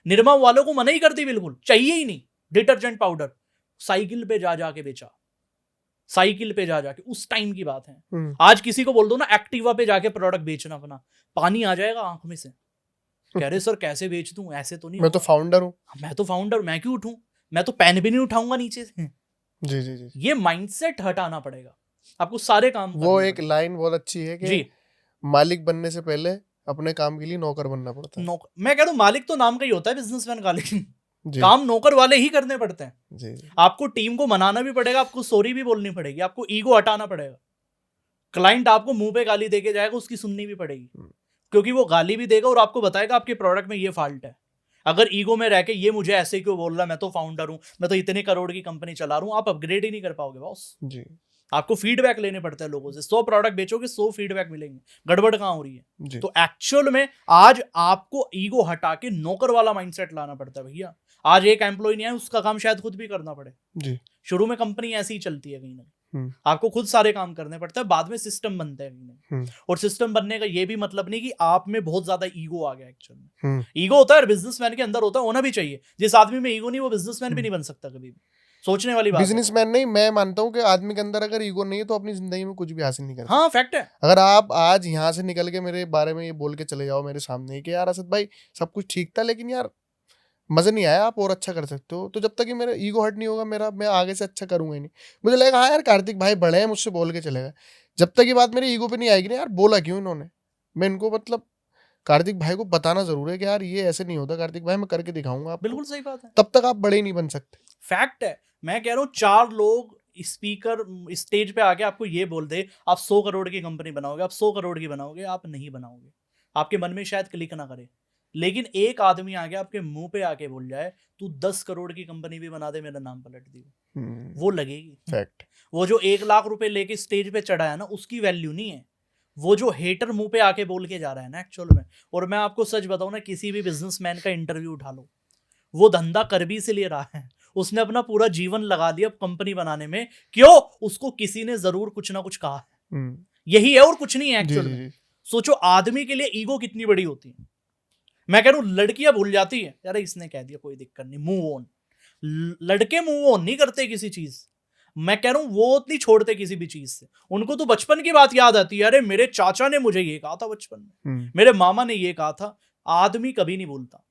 निरमा वालों को मना ही कर दी, बिल्कुल चाहिए ही नहीं डिटर्जेंट पाउडर, साइकिल पे जा जाके बेचा, साइकिल पे जा जाके, उस टाइम की बात है। आज किसी को बोल दो ना एक्टिवा पे जाके प्रोडक्ट बेचना, अपना पानी आ जाएगा आंख में से, कह रहे सर कैसे बेच दूं, ऐसे तो नहीं, मैं तो फाउंडर हूं, मैं क्यों उठूं, मैं तो पेन भी नहीं उठाऊंगा नीचे से। जी जी जी, ये माइंडसेट हटाना पड़ेगा आपको, सारे काम वो एक लाइन बहुत अच्छी है कि जी, मालिक बनने से पहले अपने काम के लिए नौकर बनना पड़ता है। मैं कह रहा हूं मालिक तो नाम का ही होता है बिजनेसमैन का, लेकिन काम नौकर वाले ही करने पड़ते हैं। जी। आपको टीम को मनाना भी पड़ेगा, आपको सॉरी भी बोलनी पड़ेगी, आपको ईगो हटाना पड़ेगा। क्लाइंट आपको मुंह पे गाली देके जाएगा, उसकी सुननी भी पड़ेगी, क्योंकि वो गाली भी देगा और आपको बताएगा आपके प्रोडक्ट में ये फॉल्ट है। अगर ईगो में रह के ये मुझे ऐसे क्यों बोल रहा है, मैं तो फाउंडर हूं, मैं तो इतने करोड़ की कंपनी चला रहा हूं, आप अपग्रेड ही नहीं कर पाओगे बॉस। जी। आपको फीडबैक लेने पड़ते हैं लोगों से, 100 प्रोडक्ट बेचोगे 100 फीडबैक मिलेंगे, गड़बड़ कहां हो रही है। तो एक्चुअल में आज आपको ईगो हटा के नौकर वाला माइंडसेट लाना पड़ता है भैया। आज एक एम्प्लॉय नहीं है, उसका काम शायद खुद भी करना पड़े जी। शुरू में कंपनी ऐसी ही चलती है कहीं ना, आपको खुद सारे काम करने पड़ते हैं, बाद में सिस्टम बनते हैं। और सिस्टम बनने का ये भी मतलब नहीं कि आप में बहुत ज्यादा ईगो आ गया। एक्चुअल में ईगो होता है, बिजनेसमैन के अंदर होता है, होना भी चाहिए। जिस आदमी में ईगो नहीं वो बिजनेसमैन भी नहीं बन सकता कभी भी, सोचने वाली बात। बिजनेसमैन नहीं, मैं मानता हूँ कि आदमी के अंदर अगर ईगो नहीं है तो अपनी जिंदगी में कुछ भी हासिल नहीं कर सकता। हाँ फैक्ट है। अगर आप आज यहाँ से निकल के मेरे बारे में ये बोल के चले जाओ मेरे सामने कि यार असद भाई सब कुछ ठीक था लेकिन यार मजा नहीं आया, आप और अच्छा कर सकते हो, तो जब तक कि मेरा ईगो हट नहीं होगा, मैं आगे से अच्छा करूंगा ही नहीं। मुझे लगेगा हाँ यार कार्तिक भाई बड़े हैं, मुझसे बोल के चलेगा। जब तक ये बात मेरे ईगो पे नहीं आएगी ना, यार बोला क्यों इन्होंने, मैं इनको मतलब कार्तिक भाई को बताना जरूर है कि यार ये ऐसे नहीं होता कार्तिक भाई, मैं करके दिखाऊंगा। बिल्कुल सही बात है, तब तक आप बड़े ही नहीं बन सकते। फैक्ट है। मैं कह रहा हूँ 4 लोग स्पीकर स्टेज पे आके आपको ये बोल दे आप 100 करोड़ की कंपनी बनाओगे, आप 100 करोड़ की बनाओगे, आप नहीं बनाओगे। आपके मन में शायद क्लिक ना करे, लेकिन एक आदमी आके आपके मुंह पे आके बोल जाए तू 10 करोड़ की कंपनी भी बना दे, मेरा नाम पलट दी, वो लगेगी फैक्ट। वो जो 1 लाख रुपए लेके स्टेज पे चढ़ा है ना, उसकी वैल्यू नहीं है, वो जो हेटर मुंह पे आके बोल के जा रहा है ना एक्चुअल में। और मैं आपको सच बताऊं ना, किसी भी बिजनेसमैन का इंटरव्यू उठा लो, वो धंधा कर भी इसीलिए रहा है, उसने अपना पूरा जीवन लगा दिया कंपनी बनाने में, क्यों? उसको किसी ने जरूर कुछ ना कुछ कहा है, यही है और कुछ नहीं है एक्चुअल में। सोचो आदमी के लिए ईगो कितनी बड़ी होती है। मैं कह रहा हूं लड़कियां भूल जाती है, यार इसने कह दिया कोई दिक्कत नहीं, मूव ऑन। लड़के मूव ऑन नहीं करते किसी चीज, मैं कह रहा हूं वो नहीं छोड़ते किसी भी चीज से। उनको तो बचपन की बात याद आती है, अरे मेरे चाचा ने मुझे ये कहा था बचपन में, मेरे मामा ने ये कहा था। आदमी कभी नहीं भूलता,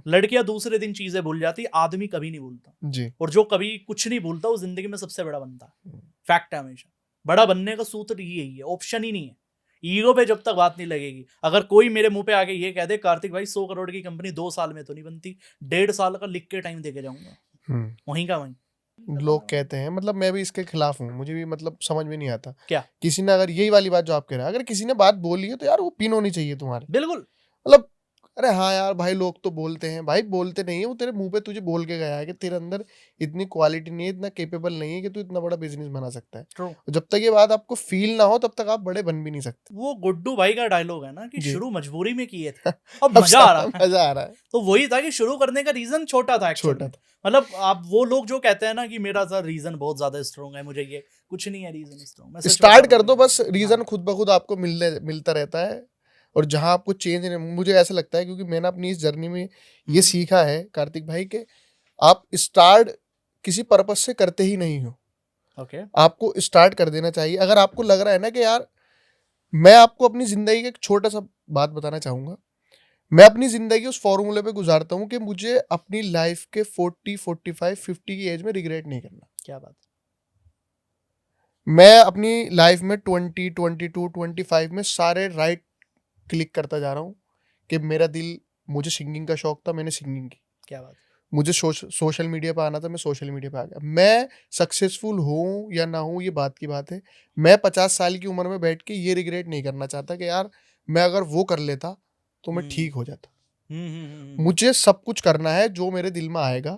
लड़कियां दूसरे दिन चीजें भूल जाती, आदमी कभी नहीं भूलता जी। और जो कभी कुछ नहीं भूलता वो जिंदगी में सबसे बड़ा बनता है। फैक्ट है, हमेशा बड़ा बनने का सूत्र यही है, ऑप्शन ही नहीं है। ईगो पे जब तक बात नहीं लगेगी, अगर कोई मेरे मुंह पे आके ये कह दे कार्तिक भाई 100 करोड़ की कंपनी 2 साल में तो नहीं बनती, 1.5 साल का लिख के टाइम देके जाऊंगा, वहीं का वहीं। लोग कहते हैं, मतलब मैं भी इसके खिलाफ हूँ, मुझे भी मतलब समझ में नहीं आता क्या किसी ने अगर यही वाली बात जो आप कह रहे हैं, अगर किसी ने बात बोली है तो यार वो पिन होनी चाहिए तुम्हारे, बिल्कुल। मतलब अरे हाँ यार भाई लोग तो बोलते हैं, भाई बोलते नहीं है, वो तेरे मुंह पे तुझे बोल के गया है कि तेरे अंदर इतनी क्वालिटी नहीं है, इतना केपेबल नहीं है कि तू इतना बड़ा बिजनेस बना सकता है। True. जब तक ये बात आपको फील ना हो तब तक आप बड़े बन भी नहीं सकते। वो गुड्डू भाई का डायलॉग है ना कि शुरू मजबूरी में किए थे, अब मजा आ रहा है। तो वही था कि शुरू करने का रीजन छोटा था, मतलब आप वो लोग जो कहते हैं ना कि मेरा सर रीजन बहुत ज्यादा स्ट्रॉन्ग है, मुझे ये कुछ नहीं है रीजन स्ट्रॉन्ग, स्टार्ट कर दो बस, रीजन खुद ब खुद आपको मिलता रहता है। और जहां आपको चेंज, मुझे ऐसा लगता है क्योंकि मैंने अपनी इस जर्नी में ये सीखा है कार्तिक भाई के, आप स्टार्ट किसी पर्पस से करते ही नहीं हो। ओके। आपको स्टार्ट कर देना चाहिए। अगर आपको लग रहा है ना कि यार, मैं आपको अपनी जिंदगी का एक छोटा सा बात बताना चाहूंगा, मैं अपनी जिंदगी उस फॉर्मूले पे गुजारता हूं कि मुझे अपनी लाइफ के 40, 45, 50 की एज में रिग्रेट नहीं करना। क्या बात। मैं अपनी लाइफ में 20, 22, 25 में सारे राइट क्लिक करता जा रहा हूँ कि मेरा दिल, मुझे सिंगिंग का शौक था, मैंने सिंगिंग की। क्या बात। मुझे सोशल मीडिया पे आना था, मैं सोशल मीडिया पे आ गया। मैं सक्सेसफुल हूँ या ना हूँ ये बात की बात है। मैं 50 साल की उम्र में बैठ के ये रिग्रेट नहीं करना चाहता कि यार मैं अगर वो कर लेता तो मैं ठीक हो जाता। मुझे सब कुछ करना है जो मेरे दिल में आएगा,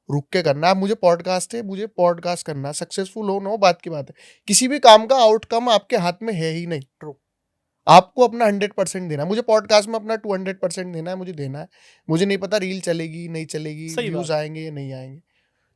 रुक के करना है। मुझे पॉडकास्ट है, मुझे पॉडकास्ट करना है। सक्सेसफुल हो ना हो बात की बात है। किसी भी काम का आउटकम आपके हाथ में है ही नहीं। True. आपको अपना 100% देना है। मुझे पॉडकास्ट में अपना 200% देना है, मुझे देना है। मुझे नहीं पता रील चलेगी नहीं चलेगी, सही व्यूज बात। आएंगे या नहीं आएंगे,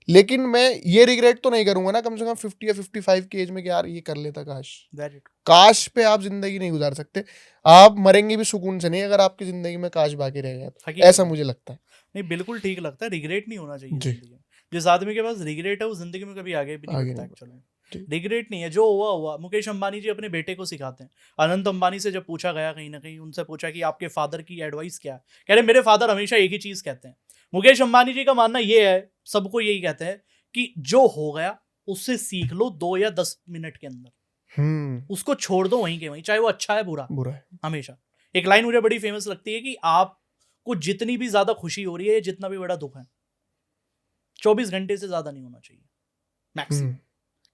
लेकिन मैं ये रिग्रेट तो नहीं करूंगा ना कम से कम 50 या 55 की एज में कि यार ये कर लेता काश। Very true. काश पे आप जिंदगी नहीं गुजार सकते। आप मरेंगे भी सुकून से नहीं अगर आपकी जिंदगी में काश बाकी रह गया तो। हकीकत ऐसा है। मुझे लगता है। नहीं, बिल्कुल ठीक लगता है। रिग्रेट नहीं होना चाहिए जी। जिंदगी में। जिस आदमी के पास रिग्रेट है वो जिंदगी में कभी आगे भी नहीं आगे बढ़ता नहीं एक्चुअल में। जी। रिग्रेट नहीं है, जो हुआ हुआ। मुकेश अंबानी जी अपने बेटे को सिखाते हैं। अनंत अंबानी से जब पूछा गया कहीं ना कहीं, उनसे पूछा कि आपके फादर की एडवाइस क्या है, कह रहे मेरे फादर हमेशा एक ही चीज कहते हैं। मुकेश अंबानी जी का मानना ये है, सबको यही कहते हैं कि जो हो गया उससे सीख लो 2 या 10 मिनट के अंदर, उसको छोड़ दो वहीं के वहीं, चाहे वो अच्छा है बुरा बुरा है। हमेशा। एक लाइन मुझे बड़ी फेमस लगती है कि आपको जितनी भी ज्यादा खुशी हो रही है, जितना भी बड़ा दुख है, 24 घंटे से ज्यादा नहीं होना चाहिए मैक्सिमम।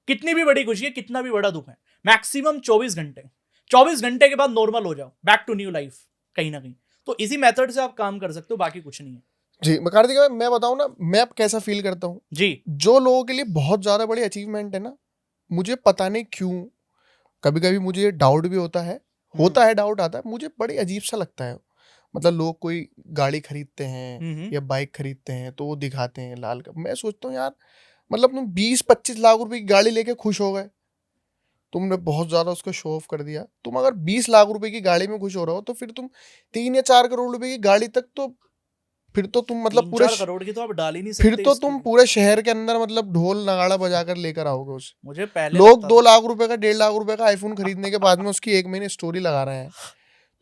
कितनी भी बड़ी खुशी है, कितना भी बड़ा दुख है, मैक्सिमम 24 घंटे। 24 घंटे के बाद नॉर्मल हो जाओ, बैक टू न्यू लाइफ कहीं ना कहीं। तो इसी मेथड से आप काम कर सकते हो, बाकी कुछ नहीं है जी। कार्तिक भाई मैं बताऊं ना, मैं अब कैसा फील करता हूँ। जी। जो लोगों के लिए बहुत ज्यादा बड़ी अचीवमेंट है ना, मुझे पता नहीं क्यों कभी कभी मुझे डाउट भी होता है डाउट आता है। मुझे बड़ी अजीब सा लगता है। मतलब लोग कोई गाड़ी खरीदते हैं या बाइक खरीदते हैं तो वो दिखाते हैं लाल का। मैं सोचता हूँ यार, मतलब तुम 20-25 लाख रुपए की गाड़ी लेके खुश हो गए, तुमने बहुत ज्यादा उसको शो ऑफ कर दिया। तुम अगर 20 लाख रुपए की गाड़ी में खुश हो रहे हो तो फिर तुम 3 या 4 करोड़ रुपए की गाड़ी तक तो फिर तो तुम मतलब 3-4 करोड़ की तो आप डाल ही नहीं फिर सकते तो इस तुम पे। पूरे शहर के अंदर मतलब ढोल नगाड़ा बजाकर लेकर आओगे उसे। मुझे पहले लोग लगता 2 था। लाख रुपए का 1.5 लाख रुपए का आईफोन खरीदने के बाद में उसकी 1 महीने स्टोरी लगा रहे हैं।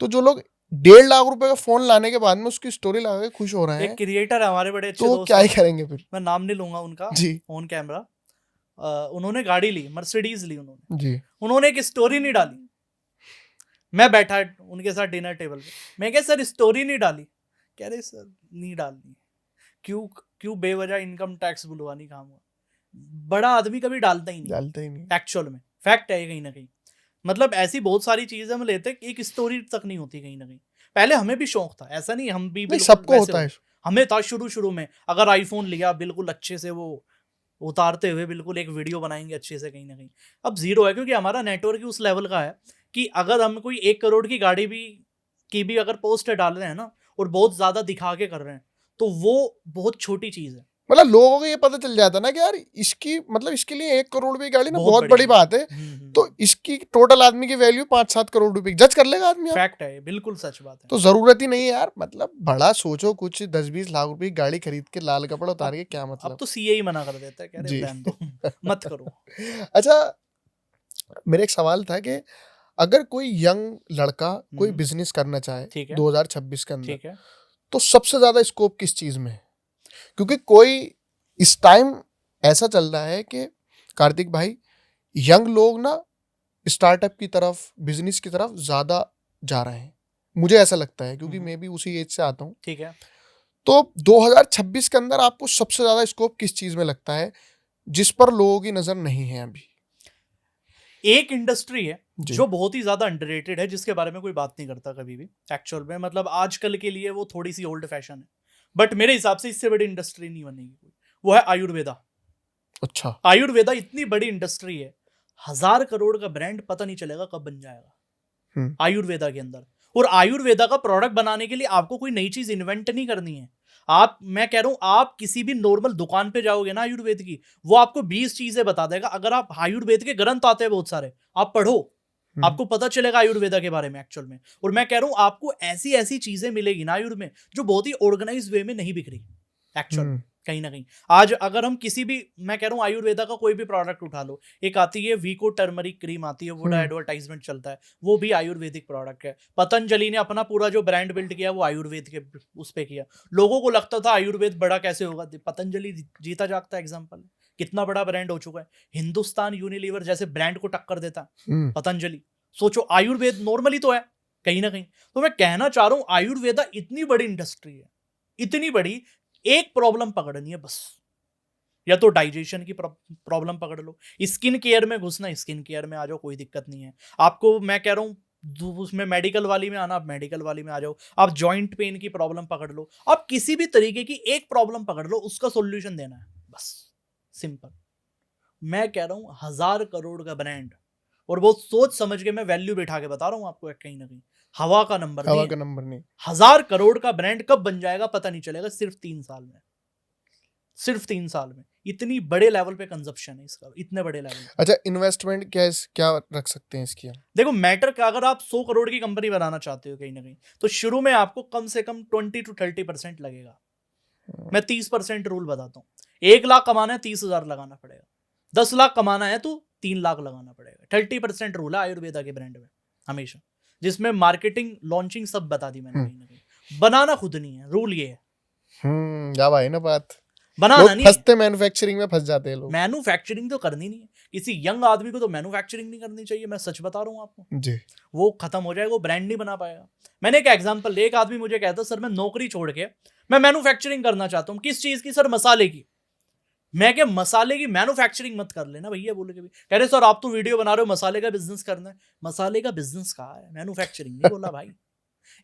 तो जो लोग 1.5 लाख रुपए का फोन लाने के बाद में उसकी स्टोरी लगा के खुश हो रहे एक हैं, क्रिएटर है हमारे बड़े तो अच्छे वो दोस्त क्या ही हैं, करेंगे फिर। मैं नाम नहीं लूंगा उनका जी ऑन कैमरा। उन्होंने गाड़ी ली, मर्सिडीज ली उन्होंने। जी। उन्होंने एक स्टोरी नहीं डाली। मैं बैठा उनके साथ डिनर टेबल पे, मैं क्या सर स्टोरी नहीं डाली, कह रहे सर नहीं डालनी। क्यों? क्यों बेवजह इनकम टैक्स बुलवानी काम हुआ? बड़ा आदमी कभी डालता ही नहीं डालते ही नहीं। एक्चुअल में, फैक्ट है कहीं ना कहीं। मतलब ऐसी बहुत सारी चीजें हम लेते हैं, एक स्टोरी तक नहीं होती कहीं ना कहीं। पहले हमें भी शौक था, ऐसा नहीं हम भी नहीं, बिल्कुल सबको वैसे होता हो है। गए। हमें था शुरू शुरू में, अगर आईफोन लिया बिल्कुल अच्छे से वो उतारते हुए बिल्कुल एक वीडियो बनाएंगे अच्छे से कहीं ना कहीं। अब जीरो है, क्योंकि हमारा नेटवर्क ही उस लेवल का है कि अगर हम कोई 1 करोड़ की गाड़ी की भी अगर पोस्ट डाल रहे हैं ना, और बहुत ज्यादा दिखा के कर रहे हैं, तो वो बहुत छोटी चीज है। मतलब लोगों को ये पता चल जाता ना कि यार इसकी मतलब इसके लिए 1 करोड़ रुपए की गाड़ी ना बहुत बहुत बड़ी बड़ी चीज है। बात है। तो इसकी टोटल आदमी की वैल्यू 5-7 करोड़ रुपए की जज कर लेगा आदमी। आप फैक्ट है, बिल्कुल सच बात है। तो जरूरत ही नहीं है यार। मतलब बड़ा सोचो, कुछ 10-20 लाख रुपए की गाड़ी खरीद के लाल कपड़ा उतार के क्या अब मतलब। तो सीए ही मना कर देता है, कह रहे जी। रहने दो मत करो। अच्छा, मेरा एक सवाल था कि अगर कोई यंग लड़का कोई बिजनेस करना चाहे ठीक है 2026 के अंदर, ठीक है। तो सबसे ज्यादा स्कोप किस चीज में है? क्योंकि कोई इस टाइम ऐसा चल रहा है कि कार्तिक भाई, यंग लोग ना स्टार्टअप की तरफ, बिजनेस की तरफ ज्यादा जा रहे हैं। मुझे ऐसा लगता है क्योंकि मैं भी उसी एज से आता हूँ। ठीक है। तो 2026 के अंदर आपको सबसे ज्यादा स्कोप किस चीज में लगता है जिस पर लोगों की नजर नहीं है अभी? एक इंडस्ट्री है जी। जो बहुत ही ज्यादा अंडररेटेड है, जिसके बारे में कोई बात नहीं करता कभी भी एक्चुअल में। मतलब आजकल के लिए वो थोड़ी सी ओल्ड फैशन है, बट मेरे हिसाब से इससे बड़ी इंडस्ट्री नहीं बनेगी कोई। वो है आयुर्वेदा। अच्छा। आयुर्वेदा इतनी बड़ी इंडस्ट्री है, 1000 करोड़ का ब्रांड पता नहीं चलेगा कब बन जाएगा आयुर्वेदा के अंदर। और आयुर्वेदा का प्रोडक्ट बनाने के लिए आपको कोई नई चीज इन्वेंट नहीं करनी है। मैं कह रहा हूं, आप किसी भी नॉर्मल दुकान पे जाओगे ना आयुर्वेद की, वो आपको 20 चीजें बता देगा। अगर आप आयुर्वेद के ग्रंथ आते हैं बहुत सारे, आप पढ़ो, आपको पता चलेगा आयुर्वेदा के बारे में एक्चुअल में। और मैं कह रहा हूं, आपको ऐसी ऐसी चीजें मिलेगी ना आयुर्वेद में, जो बहुत ही ऑर्गेनाइज वे में नहीं बिक रही एक्चुअल में कहीं ना कहीं। आज अगर हम किसी भी, मैं कह रहा हूँ आयुर्वेदा का कोई भी प्रोडक्ट उठा लो, एक आती है वीको टर्मरिक क्रीम आती है, वो एडवर्टाइजमेंट चलता है, वो भी आयुर्वेदिक प्रोडक्ट है। पतंजलि ने अपना पूरा जो ब्रांड बिल्ड किया वो आयुर्वेद के उस पे किया। लोगों को लगता था आयुर्वेद बड़ा कैसे होगा, पतंजलि जीता जागता एग्जाम्पल है, कितना बड़ा ब्रांड हो चुका है। हिंदुस्तान यूनिलीवर जैसे ब्रांड को टक्कर देता है पतंजलि। सोचो, आयुर्वेद नॉर्मली तो है कहीं ना कहीं। तो मैं कहना चाह रहा हूं, आयुर्वेदा इतनी बड़ी इंडस्ट्री है, इतनी बड़ी, एक प्रॉब्लम पकड़नी है बस, या तो डाइजेशन की प्रॉब्लम पकड़ लो, स्किन केयर में घुसना, स्किन केयर में आ जाओ, कोई दिक्कत नहीं है आपको। मैं कह रहा हूँ उसमें मेडिकल वाली में आना, आप मेडिकल वाली में आ जाओ। आप जॉइंट पेन की प्रॉब्लम पकड़ लो, आप किसी भी तरीके की एक प्रॉब्लम पकड़ लो, उसका सोल्यूशन देना है बस, सिंपल। मैं कह रहा हूँ 1000 करोड़ का ब्रांड, और बहुत सोच समझ के मैं वैल्यू बैठा के बता रहा हूँ आपको, कहीं ना कहीं हवा का नंबर नहीं। 1000 करोड़ का ब्रांड कब बन जाएगा पता नहीं चलेगा, सिर्फ 3 साल में, सिर्फ 3 साल में। इतनी बड़े लेवल पे कंजप्शन है इसका, इतने बड़े लेवल पे। अच्छा, इन्वेस्टमेंट क्या रख सकते हैं इसकी? देखो मैटर का, अगर आप 100 करोड़ की कंपनी बनाना चाहते हो कहीं ना कहीं, तो शुरू में आपको कम से कम 20 to 30% लगेगा। मैं 30% रूल बताता हूँ। 1 लाख कमाना है 30,000 लगाना पड़ेगा, 10 लाख कमाना है तो 3 लाख लगाना पड़ेगा। 30% रूल है आयुर्वेदा के ब्रांड में हमेशा, जिसमें मार्केटिंग लॉन्चिंग सब बता दी मैंने। कहीं ना कहीं बनाना खुद नहीं है, रूल ये है। क्या भाई ना बात, बनाना नहीं फंसते मैन्युफैक्चरिंग में फंस जाते हैं लोग। मैन्युफैक्चरिंग तो करनी नहीं है, किसी यंग आदमी को तो मैन्युफैक्चरिंग नहीं करनी चाहिए, मैं सच बता रहा हूँ आपको जी। वो खत्म हो जाएगा, वो ब्रांड नहीं बना पाएगा। मैंने एक एग्जांपल ले, एक आदमी मुझे कहता सर मैं नौकरी छोड़ के मैं मैन्युफैक्चरिंग करना चाहता हूँ। किस चीज की? सर मसाले की। मैं क्या, मसाले की मैन्युफैक्चरिंग मत कर लेना भैया, बोले के भी कह रहे सर आप तो वीडियो बना रहे हो मसाले का बिजनेस करना है। मसाले का बिजनेस कहा है, मैन्युफैक्चरिंग नहीं बोला भाई,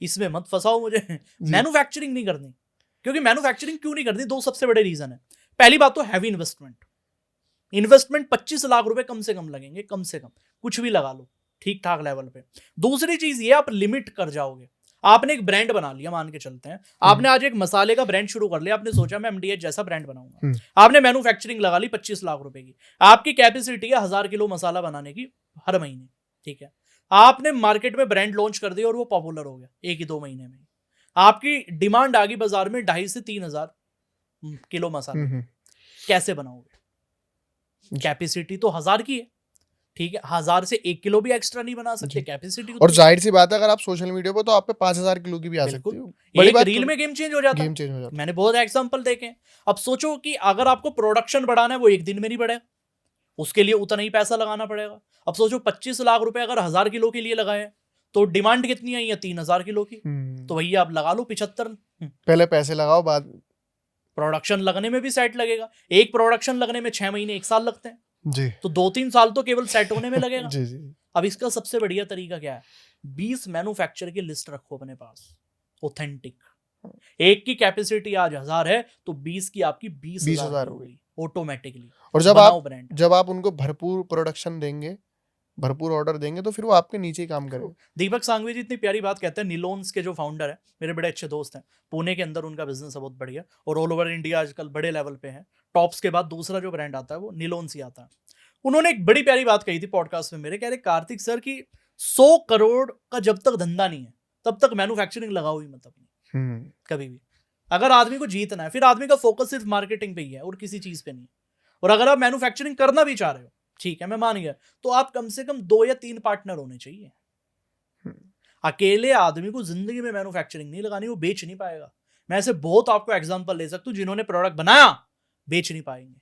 इसमें मत फंसाओ मुझे। मैन्युफैक्चरिंग नहीं करनी, क्योंकि मैन्युफैक्चरिंग क्यों नहीं करनी, 2 सबसे बड़े रीजन है। पहली बात तो हैवी इन्वेस्टमेंट 25 लाख रुपए कम से कम लगेंगे, कम से कम, कुछ भी लगा लो ठीक ठाक लेवल पे। दूसरी चीज ये, आप लिमिट कर जाओगे। आपने एक ब्रांड बना लिया, मान के चलते हैं आपने आज एक मसाले का ब्रांड शुरू कर लिया, आपने सोचा मैं एमडीएच जैसा ब्रांड बनाऊंगा, आपने मैन्युफैक्चरिंग लगा ली 25 लाख रुपए की, आपकी कैपेसिटी है 1000 किलो मसाला बनाने की हर महीने, ठीक है। आपने मार्केट में ब्रांड लॉन्च कर दिया और वो पॉपुलर हो गया 1 ही 2 महीने में, आपकी डिमांड आ गई बाजार में 2.5 से 3,000 किलो मसाले, कैसे बनाओगे? कैपेसिटी तो 1000 की है, ठीक है, 1000 से 1 किलो भी एक्स्ट्रा नहीं बना सकते, कैपेसिटी। और जाहिर सी बात है, अगर आप सोशल मीडिया पर तो आप पे 5000 किलो की भी आ सकती है, एक रील में गेम चेंज हो जाता है। मैंने बहुत एग्जांपल देखे। अब सोचो कि अगर आपको प्रोडक्शन बढ़ाना है, वो एक दिन में नहीं बढ़ेगा, उसके लिए उतना ही पैसा लगाना पड़ेगा। अब सोचो 25 लाख रुपए अगर 1000 किलो के लिए लगाए, तो डिमांड कितनी आई है? 3000 किलो की। तो भैया आप लगा लो 75। पहले पैसे लगाओ, बाद प्रोडक्शन लगने में भी सेट लगेगा। एक प्रोडक्शन लगने में 6 महीने 1 साल लगते हैं जी, तो 2-3 साल तो केवल सेट होने में लगेगा। जी जी। अब इसका सबसे बढ़िया तरीका क्या है? 20 मैन्युफैक्चर की लिस्ट रखो अपने पास, ऑथेंटिक। एक की कैपेसिटी आज 1000 है तो 20 की आपकी 20,000 हो गई ऑटोमेटिकली। और जब आप उनको भरपूर प्रोडक्शन देंगे, भरपूर ऑर्डर देंगे, तो फिर वो आपके नीचे ही काम करेंगे। दीपक सांघवी जी इतनी प्यारी बात कहते हैं। निलोन्स के जो फाउंडर है, मेरे बड़े अच्छे दोस्त हैं, पुणे के अंदर उनका बिजनेस है बहुत बढ़िया, और ऑल ओवर इंडिया आजकल बड़े लेवल पे है। टॉप्स के बाद दूसरा जो ब्रांड आता है वो निलोन्स ही आता है। उन्होंने एक बड़ी प्यारी बात कही थी पॉडकास्ट में मेरे, कह रहे कार्तिक सर की 100 करोड़ का जब तक धंधा नहीं है तब तक मैन्युफैक्चरिंग लगाओ ही मत अपनी, कभी भी। अगर आदमी को जीतना है, फिर आदमी का फोकस सिर्फ मार्केटिंग पे ही है और किसी चीज पे नहीं। और अगर आप मैन्युफैक्चरिंग करना भी चाह रहे हो, ठीक है मैं मान गया, तो आप कम से कम 2 या 3 पार्टनर होने चाहिए। अकेले आदमी को जिंदगी में मैन्युफैक्चरिंग नहीं लगानी, वो बेच नहीं पाएगा। मैं ऐसे बहुत आपको एग्जांपल ले सकता हूं जिन्होंने प्रोडक्ट बनाया, बेच नहीं पाएंगे।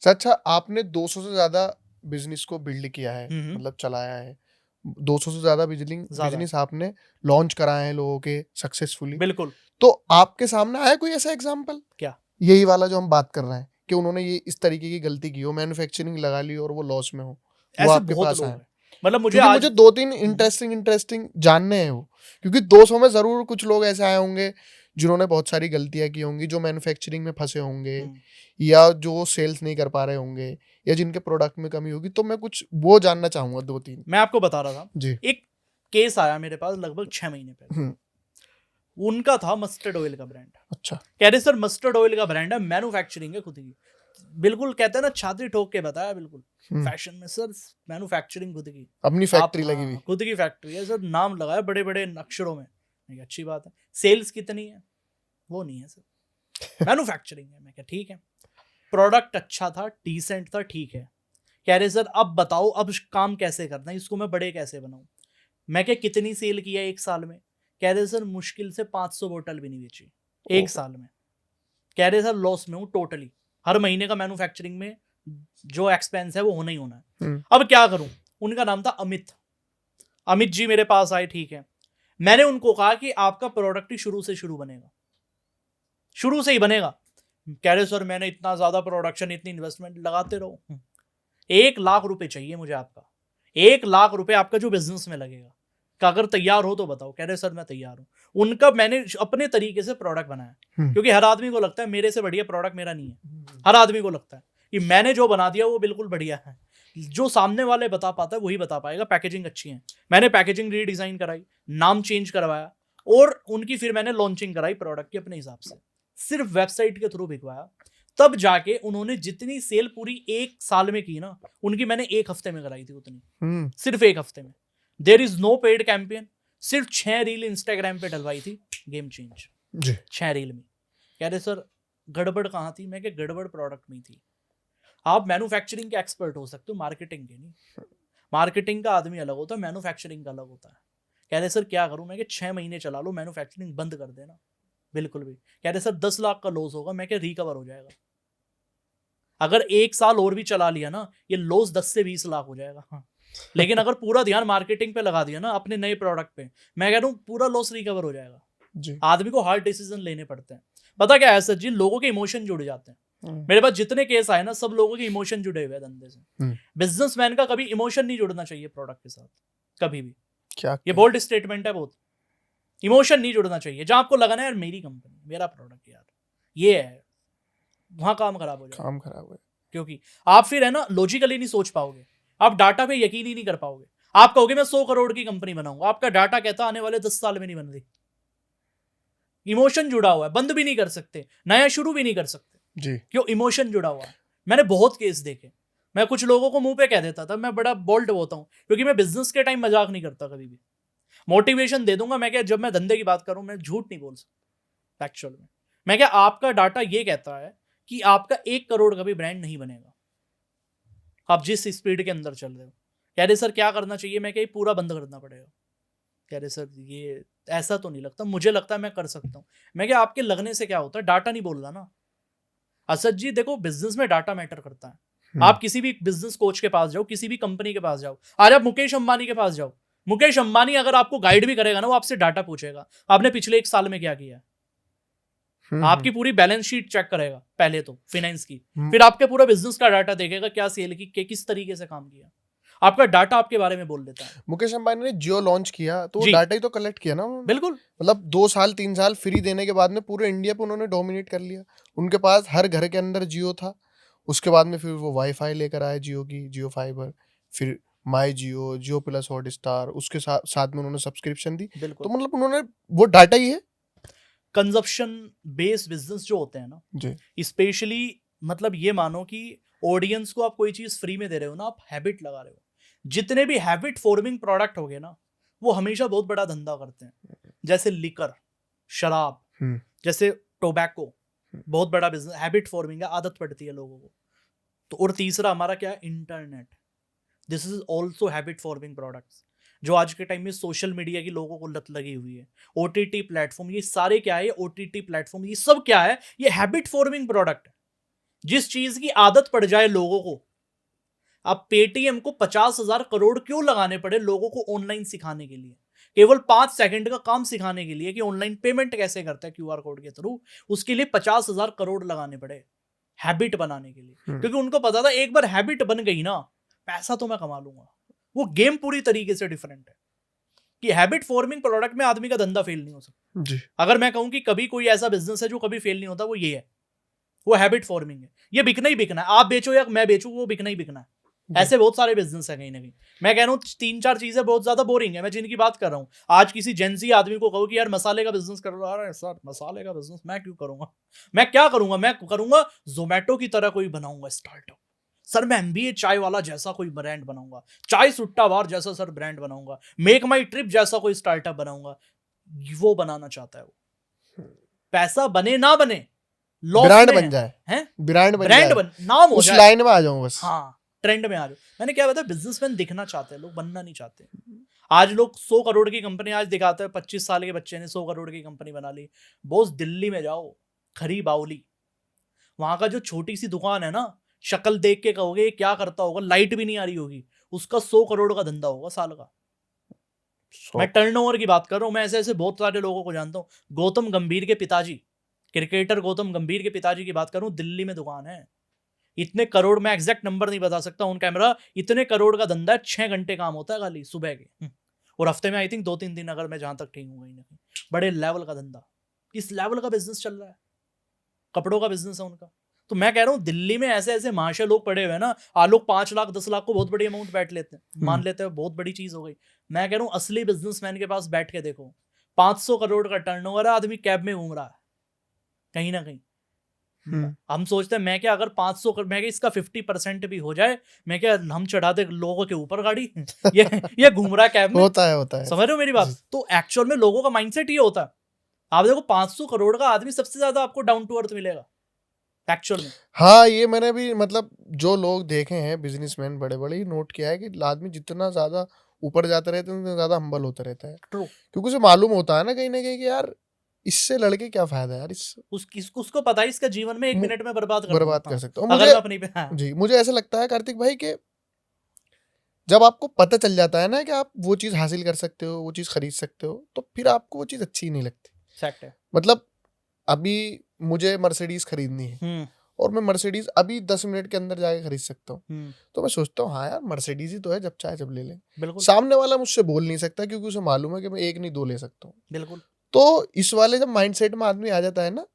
अच्छा, आपने 200 से ज्यादा बिजनेस को बिल्ड किया है, मतलब चलाया है, 200 से ज्यादा बिजनेस आपने लॉन्च कराए हैं लोगों के सक्सेसफुली। बिल्कुल। तो आपके सामने आया कोई ऐसा एग्जांपल? क्या? यही वाला जो हम बात कर रहे हैं कि उन्होंने ये इस तरीके की गलती की हो, मैन्युफैक्चरिंग लगा ली और वो लॉस में हो, वो आपके पास आए? मतलब मुझे 2-3 इंटरेस्टिंग जानने हैं वो, क्योंकि 200 में जरूर कुछ लोग ऐसे आए होंगे जिन्होंने बहुत सारी गलतियां की होंगी, जो मैन्युफैक्चरिंग में फंसे होंगे, या जो सेल्स नहीं कर पा रहे होंगे, या जिनके प्रोडक्ट में कमी होगी। तो मैं कुछ वो जानना चाहूंगा 2-3। मैं आपको बता रहा था जी। एक केस आया मेरे पास लगभग 6 महीने पहले। उनका था मस्टर्ड ऑयल का ब्रांड। अच्छा। कह रहे सर मस्टर्ड ऑयल का ब्रांड है, मैन्युफैक्चरिंग है खुद की। बिल्कुल कहते हैं ना, छाती ठोक के बताया, बिल्कुल फैशन में सर मैन्युफैक्चरिंग खुद की, अपनी फैक्ट्री लगी हुई, खुद की फैक्ट्री है सर, नाम लगाया बड़े बड़े अक्षरों में। अच्छी बात है। सेल्स कितनी है? वो नहीं है सर, मैन्युफैक्चरिंग है। मैं क्या ठीक है, प्रोडक्ट अच्छा था, डिसेंट था, ठीक है। कह रहे सर अब बताओ अब काम कैसे करना है, इसको मैं बड़े कैसे बनाऊं। मैं क्या कितनी सेल किया 1 साल में? कह रहे सर मुश्किल से 500 बोतल भी नहीं बेची 1 साल में। कह रहे सर लॉस में हूं टोटली, हर महीने का मैन्युफैक्चरिंग में जो एक्सपेंस है वो होना ही होना है। अब क्या करूं? उनका नाम था अमित जी मेरे पास आए, ठीक है। मैंने उनको कहा कि आपका प्रोडक्ट ही शुरू से शुरू बनेगा, शुरू से ही बनेगा। कह रहे सर मैंने इतना ज्यादा प्रोडक्शन, इतनी इन्वेस्टमेंट, लगाते रहो। 1 लाख रुपए चाहिए मुझे आपका, 1 लाख रुपए आपका जो बिजनेस में लगेगा, कि अगर तैयार हो तो बताओ। कह रहे सर मैं तैयार हूँ। उनका मैंने अपने तरीके से प्रोडक्ट बनाया, क्योंकि हर आदमी को लगता है मेरे से बढ़िया प्रोडक्ट मेरा नहीं है। हर आदमी को लगता है कि मैंने जो बना दिया वो बिल्कुल बढ़िया है। जो सामने वाले बता पाता है वही बता पाएगा। पैकेजिंग अच्छी है, मैंने पैकेजिंग रीडिजाइन कराई, नाम चेंज करवाया, और उनकी फिर मैंने लॉन्चिंग कराई प्रोडक्ट के अपने हिसाब से, सिर्फ वेबसाइट के थ्रू बिकवाया। तब जाके उन्होंने जितनी सेल पूरी 1 साल में की ना, उनकी मैंने 1 हफ्ते में कराई थी उतनी, सिर्फ 1 हफ्ते में। There is no paid campaign, सिर्फ 6 रील इंस्टाग्राम पे डलवाई थी, गेम चेंज। 6 रील में। कह रहे सर गड़बड़ कहाँ थी? मैं क्या, गड़बड़ प्रोडक्ट में थी। आप मैन्युफैक्चरिंग के एक्सपर्ट हो सकते हो, मार्केटिंग के नहीं। मार्केटिंग का आदमी अलग होता है, मैन्युफैक्चरिंग का अलग होता है। कह रहे सर क्या करूं? मैं, 6 महीने चला लो, मैन्युफैक्चरिंग बंद कर देना। बिल्कुल भी। कह रहे सर 10 लाख का लॉस होगा। मैं क्या, रिकवर हो जाएगा। अगर 1 साल और भी चला लिया ना, ये लॉस 10 से 20 लाख हो जाएगा। हाँ। लेकिन अगर पूरा ध्यान मार्केटिंग पे लगा दिया ना, अपने नए प्रोडक्ट पे, मैं कह रहा हूँ पूरा लॉस रिकवर हो जाएगा जी। आदमी को हार्ड डिसीजन लेने पड़ते हैं। पता क्या है सर जी, लोगों के इमोशन जुड़ जाते हैं। मेरे पास जितने केस आए ना, सब लोगों के इमोशन जुड़े हुए हैं धंधे से। बिजनेसमैन का कभी इमोशन नहीं जुड़ना चाहिए प्रोडक्ट के साथ, कभी भी। क्या ये बोल्ड स्टेटमेंट है बहुत। इमोशन नहीं जुड़ना चाहिए। जहां आपको लगना है यार मेरी कंपनी, मेरा प्रोडक्ट यार ये है, वहां काम खराब हो जाए। क्योंकि आप फिर है ना लॉजिकली नहीं सोच पाओगे, आप डाटा पे यकीन ही नहीं कर पाओगे। आप कहोगे मैं 100 करोड़ की कंपनी बनाऊंगा, आपका डाटा कहता आने वाले 10 साल में नहीं बन रही। इमोशन जुड़ा हुआ है, बंद भी नहीं कर सकते, नया शुरू भी नहीं कर सकते जी। क्यों? इमोशन जुड़ा हुआ है। मैंने बहुत केस देखे। मैं कुछ लोगों को मुंह पे कह देता था, मैं बड़ा बोल्ड होता हूँ, क्योंकि मैं बिजनेस के टाइम मजाक नहीं करता कभी भी। मोटिवेशन दे दूंगा। मैं क्या, जब मैं धंधे की बात करूं, मैं झूठ नहीं बोल सकता एक्चुअल में। मैं क्या, आपका डाटा ये कहता है कि आपका 1 करोड़ का भी ब्रांड नहीं बनेगा, आप जिस स्पीड के अंदर चल रहे हो। कह रहे सर क्या करना चाहिए? मैं क्या, पूरा बंद करना पड़ेगा। कह रहे सर ये ऐसा तो नहीं लगता, मुझे लगता है मैं कर सकता हूँ। मैं क्या, आपके लगने से क्या होता है? डाटा नहीं बोल रहा ना। असद जी देखो, बिजनेस में डाटा मैटर करता है। आप किसी भी बिजनेस कोच के पास जाओ, किसी भी कंपनी के पास जाओ, आज आप मुकेश अंबानी के पास जाओ, मुकेश अंबानी अगर आपको गाइड भी करेगा ना, वो आपसे डाटा पूछेगा, आपने पिछले 1 साल में क्या किया। आपकी पूरी बैलेंस शीट चेक करेगा पहले तो, फाइनेंस की, फिर आपके पूरा बिजनेस का डाटा देखेगा, क्या सेल की, किस तरीके से काम किया। आपका डाटा आपके बारे में बोल देता है। मुकेश अंबानी ने जियो लॉन्च किया तो डाटा ही तो कलेक्ट किया ना। बिल्कुल। मतलब 2 साल 3 साल फ्री देने के बाद में पूरे इंडिया पे उन्होंने डोमिनेट कर लिया। उनके पास हर घर के अंदर जियो था। उसके बाद में फिर वो वाईफाई लेकर आए जियो की, जियो फाइबर, फिर माई जियो, जियो प्लस हॉटस्टार, उसके साथ में उन्होंने सब्सक्रिप्शन दी। तो मतलब उन्होंने, वो डाटा ही है। कंजप्शन बेस्ड बिजनेस जो होते हैं ना, स्पेशली मतलब ये मानो कि ऑडियंस को आप कोई चीज फ्री में दे रहे हो ना, आप हैबिट लगा रहे हो। जितने भी हैबिट फॉर्मिंग प्रोडक्ट हो गए ना, वो हमेशा बहुत बड़ा धंधा करते हैं। जैसे लिकर, शराब, जैसे टोबैको, बहुत बड़ा बिजनेस, हैबिट फॉर्मिंग है, आदत पड़ती है लोगों को। तो और तीसरा हमारा क्या है? Internet. This is also habit forming products, जो आज के टाइम में सोशल मीडिया की लोगों को लत लगी हुई है। ओटीटी प्लेटफॉर्म, ये सारे क्या है? ओटीटी प्लेटफॉर्म, ये सब क्या है? ये हैबिट फॉर्मिंग प्रोडक्ट है। जिस चीज की आदत पड़ जाए लोगों को, अब पेटीएम को 50,000 करोड़ क्यों लगाने पड़े लोगों को ऑनलाइन सिखाने के लिए? केवल 5 सेकंड का काम सिखाने के लिए कि ऑनलाइन पेमेंट कैसे करता है क्यूआर कोड के थ्रू, उसके लिए 50,000 करोड़ लगाने पड़े हैबिट बनाने के लिए। क्योंकि उनको पता था एक बार हैबिट बन गई ना, पैसा तो मैं कमा लूंगा। वो गेम पूरी तरीके से डिफरेंट है कि हैबिट फॉर्मिंग प्रोडक्ट में आदमी का धंधा फेल नहीं हो सकता जी। अगर मैं कहूं कि कभी कोई ऐसा बिजनेस है जो कभी फेल नहीं होता, वो ये है, वो हैबिट फॉर्मिंग है। ये बिकना ही बिकना है, आप बेचो या मैं बेचूं, वो बिकना ही बिकना है। ऐसे बहुत सारे बिजनेस है कहीं ना कहीं। मैं कह रहा हूँ 3-4 चीजें बहुत ज्यादा बोरिंग है, मैं जिनकी बात कर रहा हूँ। आज किसी जेंजी आदमी को कहो कि यार मसाले का बिजनेस कर रहा है, सर मसाले का बिजनेस मैं क्यों करूंगा? मैं क्या करूंगा? मैं करूंगा जोमेटो की तरह कोई बनाऊंगा स्टार्टअप। सर मैं MBA चाय वाला जैसा कोई ब्रांड बनाऊंगा, चाय सुट्टा बार जैसा सर ब्रांड बनाऊंगा, मेक माई ट्रिप जैसा कोई स्टार्टअप बनाऊंगा। वो बनाना चाहता है वो। पैसा बने ना बने, ब्रांड बन जाए, हैं? ब्रांड बन, नाम हो उस लाइन में आ जाऊं बस। हाँ, ट्रेंड में आ जाओ। मैंने क्या बताया, बिजनेसमैन दिखना चाहते हैं लोग, बनना नहीं चाहते। आज लोग 100 करोड़ की कंपनी आज दिखाते हैं, 25 साल के बच्चे ने 100 करोड़ की कंपनी बना ली। बॉस दिल्ली में जाओ, खरी बाउली, वहां का जो छोटी सी दुकान है ना, शक्ल देख के कहोगे क्या करता होगा, लाइट भी नहीं आ रही होगी, उसका 100 करोड़ का धंधा होगा साल का। मैं टर्नओवर की बात कर रहा हूँ। मैं ऐसे ऐसे बहुत सारे लोगों को जानता हूँ। गौतम गंभीर के पिताजी क्रिकेटर गौतम गंभीर के पिताजी की बात करूं, दिल्ली में दुकान है, इतने करोड़, मैं एग्जैक्ट नंबर नहीं बता सकता ऑन कैमरा, इतने करोड़ का धंधा है, 6 घंटे काम होता है खाली सुबह के, और हफ्ते में आई थिंक 2-3 दिन, अगर मैं जहां तक ठीक हूँ कहीं ना कहीं, बड़े लेवल का धंधा, इस लेवल का बिजनेस चल रहा है, कपड़ों का बिजनेस है उनका। तो मैं कह रहा हूँ दिल्ली में ऐसे ऐसे महाशय लोग पड़े हुए हैं ना, लोग 5 लाख 10 लाख को बहुत बड़ी अमाउंट बैठ लेते हैं, मान लेते हैं बहुत बड़ी चीज हो गई। मैं कह रहा हूँ असली बिजनेसमैन के पास बैठ के देखो, 500 करोड़ का टर्नओवर है, आदमी कैब में घूम रहा है कहीं ना कहीं। हम सोचते हैं मैं क्या, अगर 500 मैं क्या इसका 50% भी हो जाए, मैं क्या हम चढ़ा दे लोगों के ऊपर गाड़ी ये घूम रहा है कैब में, होता है समझ रहे हो मेरी बात। तो एक्चुअल में लोगों का माइंडसेट ये होता है। आप देखो 500 करोड़ का आदमी सबसे ज्यादा आपको डाउन टू अर्थ मिलेगा एक्चुअल में। हाँ, ये मैंने भी मतलब जो लोग देखे हैं बिजनेसमैन बड़े बड़े, नोट किया है कि आदमी जितना ज्यादा ऊपर जाते रहते हैं उतना ज्यादा हम्बल होता रहता है। ट्रू। क्योंकि उसे मालूम होता है ना कहीं कि यार इससे लड़के क्या फायदा है यार, उसको पता है इसका जीवन में 1 मिनट में बर्बाद कर दूंगा। कर सकते हो। अगर मैं अपनी जी, मुझे ऐसा लगता है कार्तिक भाई कि जब आपको पता चल जाता है ना कि आप वो चीज हासिल कर सकते हो, वो चीज खरीद सकते हो, तो फिर आपको वो चीज अच्छी नहीं लगती। फैक्ट है। मतलब अभी मुझे मर्सिडीज खरीदनी है और मैं मर्सिडीज अभी 10 मिनट के अंदर जाके खरीद सकता हूँ, तो मैं सोचता हूँ हाँ यार मर्सिडीज ही तो है, जब चाहे जब ले लें। बिल्कुल। सामने वाला मुझसे बोल नहीं सकता क्योंकि उसे मालूम है कि मैं 1 नहीं 2 ले सकता हूँ। बिल्कुल। तो इस वाले जब माइंडसेट में आदमी आ जाता है ना,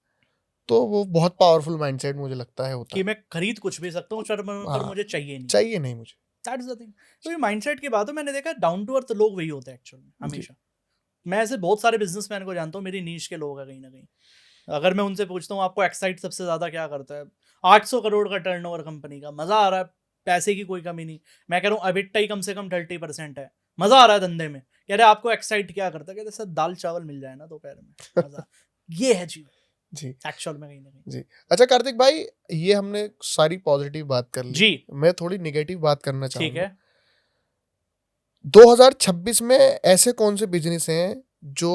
तो वो बहुत पावरफुल माइंडसेट मुझे लगता है होता कि मैं खरीद कुछ भी सकता हूँ पर मुझे चाहिए नहीं मुझे। That's the thing. तो ये माइंडसेट की बात है, मैंने देखा डाउन टू अर्थ लोग वही होते हैं एक्चुअली हमेशा। मैं ऐसे बहुत सारे बिजनेसमैन को जानता हूँ, मेरी नीश के लोग हैं कहीं ना कहीं। अगर मैं उनसे पूछता हूँ आपको एक्साइट सबसे ज्यादा क्या करता है, 800 करोड़ का टर्नओवर कंपनी का, मजा आ रहा है, पैसे की कोई कमी नहीं, मैं कह रहा हूँ अबिट्टा ही कम से कम 30% है, मजा आ रहा है धंधे में। कह रहे आपको एक्साइट क्या करता है, कहते सर दाल चावल मिल जाए ना दोपहर में, मजा ये है जीवन जी एक्चुअल में कहीं ना कहीं। जी। अच्छा कार्तिक भाई, ये हमने सारी पॉजिटिव बात कर ली जी, मैं थोड़ी निगेटिव बात करना ठीक चाहूंगा। है। 2026 में ऐसे कौन से बिजनेस हैं जो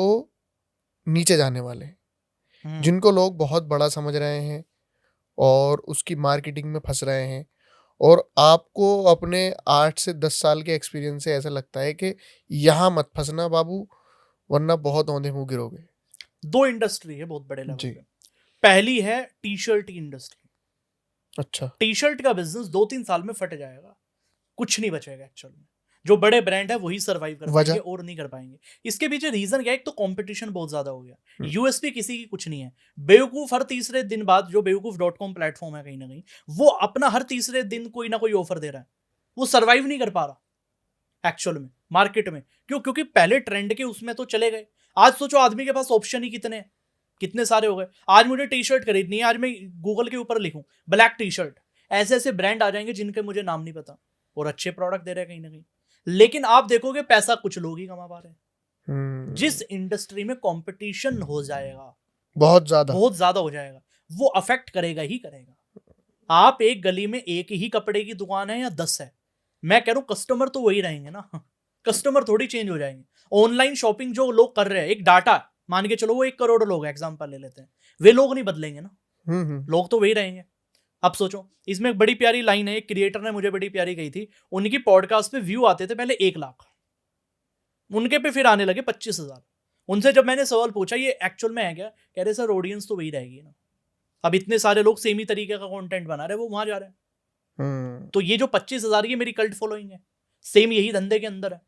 नीचे जाने वाले हैं, जिनको लोग बहुत बड़ा समझ रहे हैं और उसकी मार्केटिंग में फंस रहे हैं, और आपको अपने 8 से 10 साल के एक्सपीरियंस से ऐसा लगता है कि यहाँ मत फंसना बाबू, वरना बहुत औंधे मुंह गिरोगे? 2 इंडस्ट्री है बहुत बड़े लेवल जी। पे। पहली है टी शर्ट की इंडस्ट्री। अच्छा। टी शर्ट का बिजनेस 2-3 साल में फट जाएगा, कुछ नहीं बचेगा एक्चुअल में। जो बड़े ब्रांड है वही सरवाइव कर पाएंगे और नहीं कर पाएंगे। इसके पीछे रीजन क्या है, एक तो कंपटीशन बहुत ज्यादा हो गया, यूएसपी किसी की कुछ नहीं है। बेवकूफ हर तीसरे दिन बाद, जो बेवकूफ.com प्लेटफॉर्म है कहीं ना कहीं, वो अपना हर तीसरे दिन कोई ना कोई ऑफर दे रहा है, वो सरवाइव नहीं कर पा रहा एक्चुअल में मार्केट में। क्यों? क्योंकि पहले ट्रेंड के उसमें तो चले गए। आज सोचो आदमी के पास ऑप्शन ही कितने सारे हो गए। आज मुझे टी शर्ट खरीदनी है, आज मैं गूगल के ऊपर लिखूं ब्लैक टी शर्ट, ऐसे ऐसे ब्रांड आ जाएंगे जिनके मुझे नाम नहीं पता, और अच्छे प्रोडक्ट दे रहे हैं कहीं ना कहीं। लेकिन आप देखोगे पैसा कुछ लोग ही कमा पा रहे हैं। जिस इंडस्ट्री में कंपटीशन हो जाएगा बहुत ज्यादा हो जाएगा, वो अफेक्ट करेगा ही करेगा। आप एक गली में एक ही कपड़े की दुकान है या 10 है, मैं कह रहा हूं कस्टमर तो वही रहेंगे ना, कस्टमर थोड़ी चेंज हो जाएंगे। ऑनलाइन शॉपिंग जो लोग कर रहे हैं, एक डाटा मान के चलो वो 1 करोड़ लोग एग्जांपल ले लेते हैं, वे लोग नहीं बदलेंगे ना, लोग तो वही रहेंगे। अब सोचो, इसमें एक बड़ी प्यारी लाइन है, एक क्रिएटर ने मुझे बड़ी प्यारी कही थी। उनकी पॉडकास्ट पे व्यू आते थे पहले 1 लाख, उनके पे फिर आने लगे 25,000। उनसे जब मैंने सवाल पूछा ये एक्चुअल में है क्या, कह रहे सर ऑडियंस तो वही रहेगी ना, अब इतने सारे लोग सेम ही तरीके का कंटेंट बना रहे हैं, वो वहां जा रहे हैं। तो ये जो 25,000 ये मेरी कल्ट फॉलोइंग है, सेम यही धंधे के अंदर है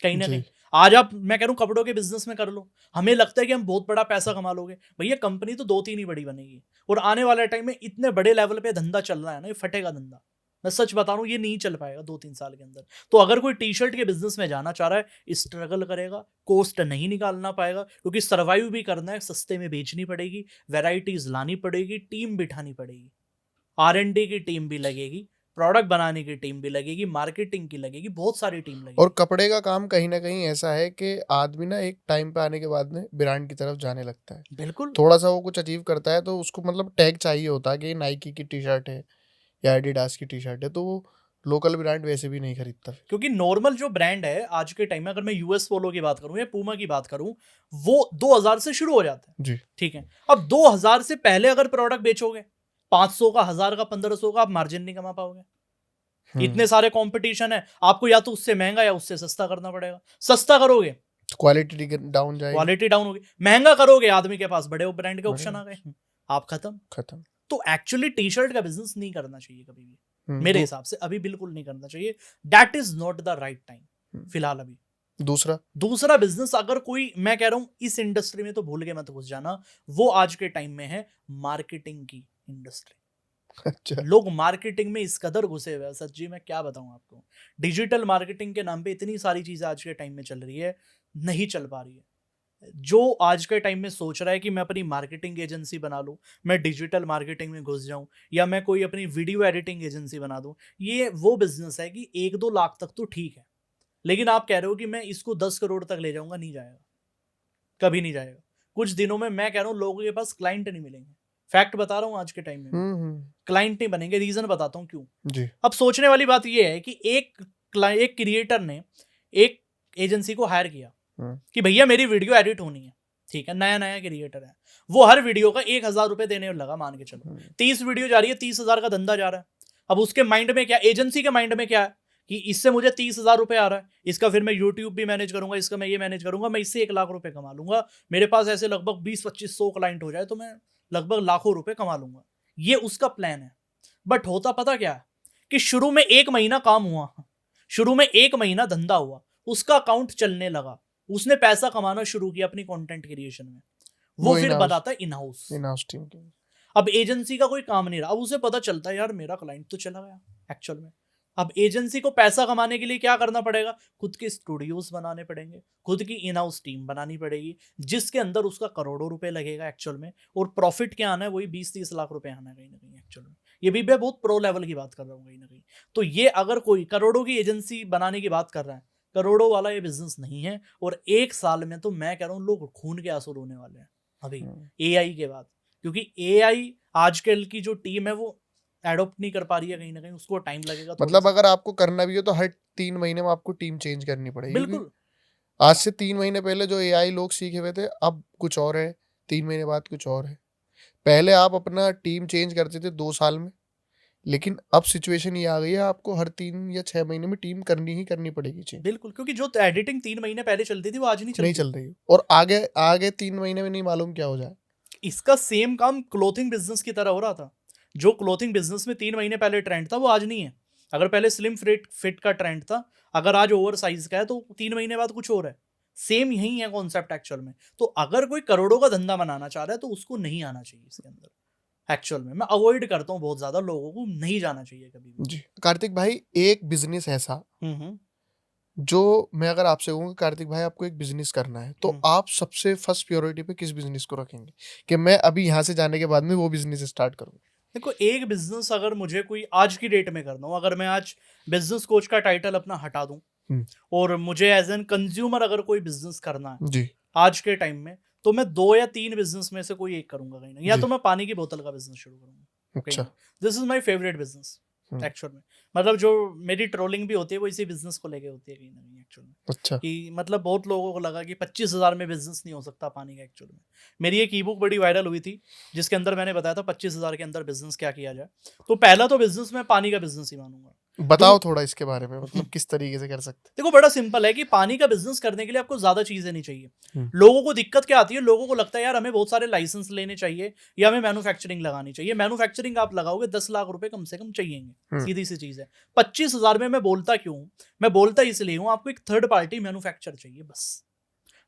कहीं ना कहीं। आज आप, मैं कह रहा हूं कपड़ों के बिजनेस में कर लो, हमें लगता है कि हम बहुत बड़ा पैसा कमा लोगे, भैया कंपनी तो 2-3 ही बड़ी बनेगी, और आने वाले टाइम में इतने बड़े लेवल पे धंधा चल रहा है ना, ये फटेगा धंधा। मैं सच बता रहा हूँ, ये नहीं चल पाएगा 2-3 साल के अंदर। तो अगर कोई टी शर्ट के बिजनेस में जाना चाह रहा है, स्ट्रगल करेगा, कॉस्ट नहीं निकालना पाएगा, क्योंकि सर्वाइव भी करना है, सस्ते में बेचनी पड़ेगी, वेराइटीज लानी पड़ेगी, टीम बिठानी पड़ेगी, R&D की टीम भी लगेगी, प्रोडक्ट बनाने की टीम भी लगेगी, मार्केटिंग की लगेगी, बहुत सारी टीम लगेगी। और कपड़े का काम कहीं ना कहीं ऐसा है कि आदमी ना एक टाइम पे आने के बाद में ब्रांड की तरफ जाने लगता है। बिल्कुल। थोड़ा सा वो कुछ अचीव करता है तो उसको मतलब टैग चाहिए होता है कि नाइकी की टी शर्ट है या एडिडास की टी शर्ट है, तो वो लोकल ब्रांड वैसे भी नहीं खरीदता। क्योंकि नॉर्मल जो ब्रांड है आज के टाइम में, अगर मैं यूएस पोलो की बात करूं या पूमा की बात करूं, वो 2000 से शुरू हो जाता है जी। ठीक है। अब 2000 से पहले अगर प्रोडक्ट बेचोगे 500 का, 1000 का, 1500 का, आप मार्जिन नहीं कमा पाओगे। इतने सारे कंपटीशन है, आपको या तो उससे महंगा या उससे सस्ता करना पड़ेगा। सस्ता करोगे क्वालिटी डाउन जाएगी, क्वालिटी डाउन होगी। महंगा करोगे, आदमी के पास बड़े ब्रांड के ऑप्शन आ गए, आप खत्म। खत्म। तो एक्चुअली टी शर्ट का बिजनेस नहीं करना चाहिए कभी भी, हम्म, मेरे हिसाब से अभी बिल्कुल नहीं करना चाहिए। That is not the right time फिलहाल अभी। दूसरा बिजनेस अगर कोई, मैं कह रहा हूं इस इंडस्ट्री में तो भूल के मत घुस जाना, वो आज के टाइम में है मार्केटिंग की इंडस्ट्री। अच्छा। लोग मार्केटिंग में इस कदर घुसे हुए हैं, सच्ची मैं क्या बताऊं आपको। डिजिटल मार्केटिंग के नाम पे इतनी सारी चीजें आज के टाइम में चल रही है, नहीं चल पा रही है। जो आज के टाइम में सोच रहा है कि मैं अपनी मार्केटिंग एजेंसी बना लूं, मैं डिजिटल मार्केटिंग में घुस जाऊं, या मैं कोई अपनी वीडियो एडिटिंग एजेंसी बना दूं, ये वो बिजनेस है कि 1-2 लाख तक तो ठीक है। लेकिन आप कह रहे हो कि मैं इसको 10 करोड़ तक ले जाऊंगा, नहीं जाएगा, कभी नहीं जाएगा। कुछ दिनों में मैं कह रहा हूं लोगों के पास क्लाइंट नहीं मिलेंगे। फैक्ट बता रहा हूं, आज के टाइम में क्लाइंट नहीं बनेंगे। रीजन बताता हूं क्यों। जी। अब सोचने वाली बात यह है कि एक क्रिएटर ने एक एजेंसी को हायर किया कि भैया मेरी वीडियो एडिट होनी है, ठीक है, नया नया क्रिएटर है, वो हर वीडियो का 1,000 रुपए देने लगा, मान के चलो 30 वीडियो जा रही है, 30,000 का धंधा जा रहा है। अब उसके माइंड में क्या, एजेंसी के माइंड में क्या है कि इससे मुझे 30,000 रुपए आ रहा है, इसका फिर मैं यूट्यूब भी मैनेज करूंगा, इसका मैं ये मैनेज करूंगा, मैं इससे 1 लाख रुपए कमा लूंगा, मेरे पास ऐसे लगभग 20-25-100 क्लाइंट हो जाए तो मैं लगभग लाखों रुपए कमा लूंगा। ये उसका प्लान है। बट होता पता क्या है कि शुरू में 1 महीना काम हुआ, शुरू में 1 महीना धंधा हुआ, उसका अकाउंट चलने लगा, उसने पैसा कमाना शुरू किया अपनी कंटेंट क्रिएशन में, वो फिर बताता है इन हाउस टीम। अब एजेंसी का कोई काम नहीं रहा। अब उसे पता चलता है यार मेरा क्लाइंट तो चला गया एक्चुअल में। अब एजेंसी को पैसा कमाने के लिए क्या करना पड़ेगा, खुद के स्टूडियोज बनाने पड़ेंगे, खुद की इन हाउस टीम बनानी पड़ेगी, जिसके अंदर उसका करोड़ों रुपए लगेगा एक्चुअल में, और प्रॉफिट क्या आना है, वही 20-30 लाख रुपए आना है कहीं ना कहीं एक्चुअल में। ये भी मैं बहुत प्रो लेवल की बात कर रहा हूँ कहीं ना कहीं। तो ये अगर कोई करोड़ों की एजेंसी बनाने की बात कर रहा है, करोड़ों वाला ये बिजनेस नहीं है। और 1 साल में तो मैं कह रहा हूँ लोग खून के आंसू रोने वाले हैं अभी एआई के बाद, क्योंकि एआई आजकल की जो टीम है वो एडॉप्ट नहीं कर पा रही है कहीं ना कहीं, उसको टाइम लगेगा। मतलब अगर आपको करना भी हो तो हर 3 महीने में आपको टीम चेंज करनी पड़ेगी। बिल्कुल। आज से 3 महीने पहले जो एआई लोग सीखे हुए थे, अब कुछ और है, 3 महीने बाद कुछ और है। पहले आप अपना टीम चेंज करते थे 2 साल में, लेकिन अब सिचुएशन ये आ गई है आपको हर 3 या 6 महीने में टीम करनी ही करनी पड़ेगी चेंज। बिल्कुल, क्योंकि जो एडिटिंग 3 महीने पहले चलती थी वो आज नहीं चल रही, और आगे 3 महीने में नहीं मालूम क्या हो जाए। इसका सेम काम क्लोथिंग बिजनेस की तरह हो रहा था। जो क्लोथिंग बिजनेस में 3 महीने पहले ट्रेंड था वो आज नहीं है। अगर पहले स्लिम फिट का ट्रेंड था, अगर आज ओवर साइज का है तो 3 महीने बाद कुछ और है। सेम यही है कॉन्सेप्ट एक्चुअल में। तो अगर कोई करोड़ों का धंधा बनाना चाह रहा है तो उसको नहीं आना चाहिए इसके अंदर एक्चुअल में। मैं अवॉइड करता हूँ बहुत ज्यादा, लोगों को नहीं जाना चाहिए कभी भी। जी कार्तिक भाई, एक बिजनेस ऐसा जो मैं अगर आपसे कहूँगा कार्तिक भाई आपको एक बिजनेस करना है, तो आप सबसे फर्स्ट प्रायोरिटी पे किस बिजनेस को रखेंगे कि मैं अभी यहाँ से जाने के बाद में वो बिजनेस स्टार्ट करूँ? देखो, एक बिजनेस अगर मुझे कोई आज की डेट में करना हो, अगर मैं आज बिजनेस कोच का टाइटल अपना हटा दूं और मुझे एज एन कंज्यूमर अगर कोई बिजनेस करना है जी आज के टाइम में, तो मैं 2 या 3 बिजनेस में से कोई एक करूंगा कहीं ना, या तो मैं पानी की बोतल का बिजनेस शुरू करूंगा। अच्छा। This is my favourite business actual में। मतलब जो मेरी ट्रोलिंग भी होती है वो इसी बिजनेस को लेके होती है कहीं ना कहीं एक्चुअल में। अच्छा। कि मतलब बहुत लोगों को लगा कि 25,000 में बिजनेस नहीं हो सकता पानी का एक्चुअल में। मेरी एक ई बुक बड़ी वायरल हुई थी जिसके अंदर मैंने बताया था 25,000 के अंदर बिजनेस क्या किया जाए। तो पहला तो बिजनेस मैं पानी का बिजनेस ही मानूंगा। बताओ थोड़ा इसके बारे में, मतलब किस तरीके से कर सकते? देखो, बड़ा सिंपल है कि पानी का बिजनेस करने के लिए आपको ज्यादा चीजें नहीं चाहिए। लोगों को दिक्कत क्या आती है, लोगों को लगता है यार हमें बहुत सारे लाइसेंस लेने चाहिए या हमें मैन्युफैक्चरिंग लगानी चाहिए। मैन्युफैक्चरिंग आप लगाओगे 10 लाख रुपए कम से कम चाहिए, सीधी सी चीज है। 25,000 में मैं बोलता क्यों हूं, मैं बोलता इसलिए हूं, आपको एक थर्ड पार्टी मैन्युफैक्चर चाहिए बस,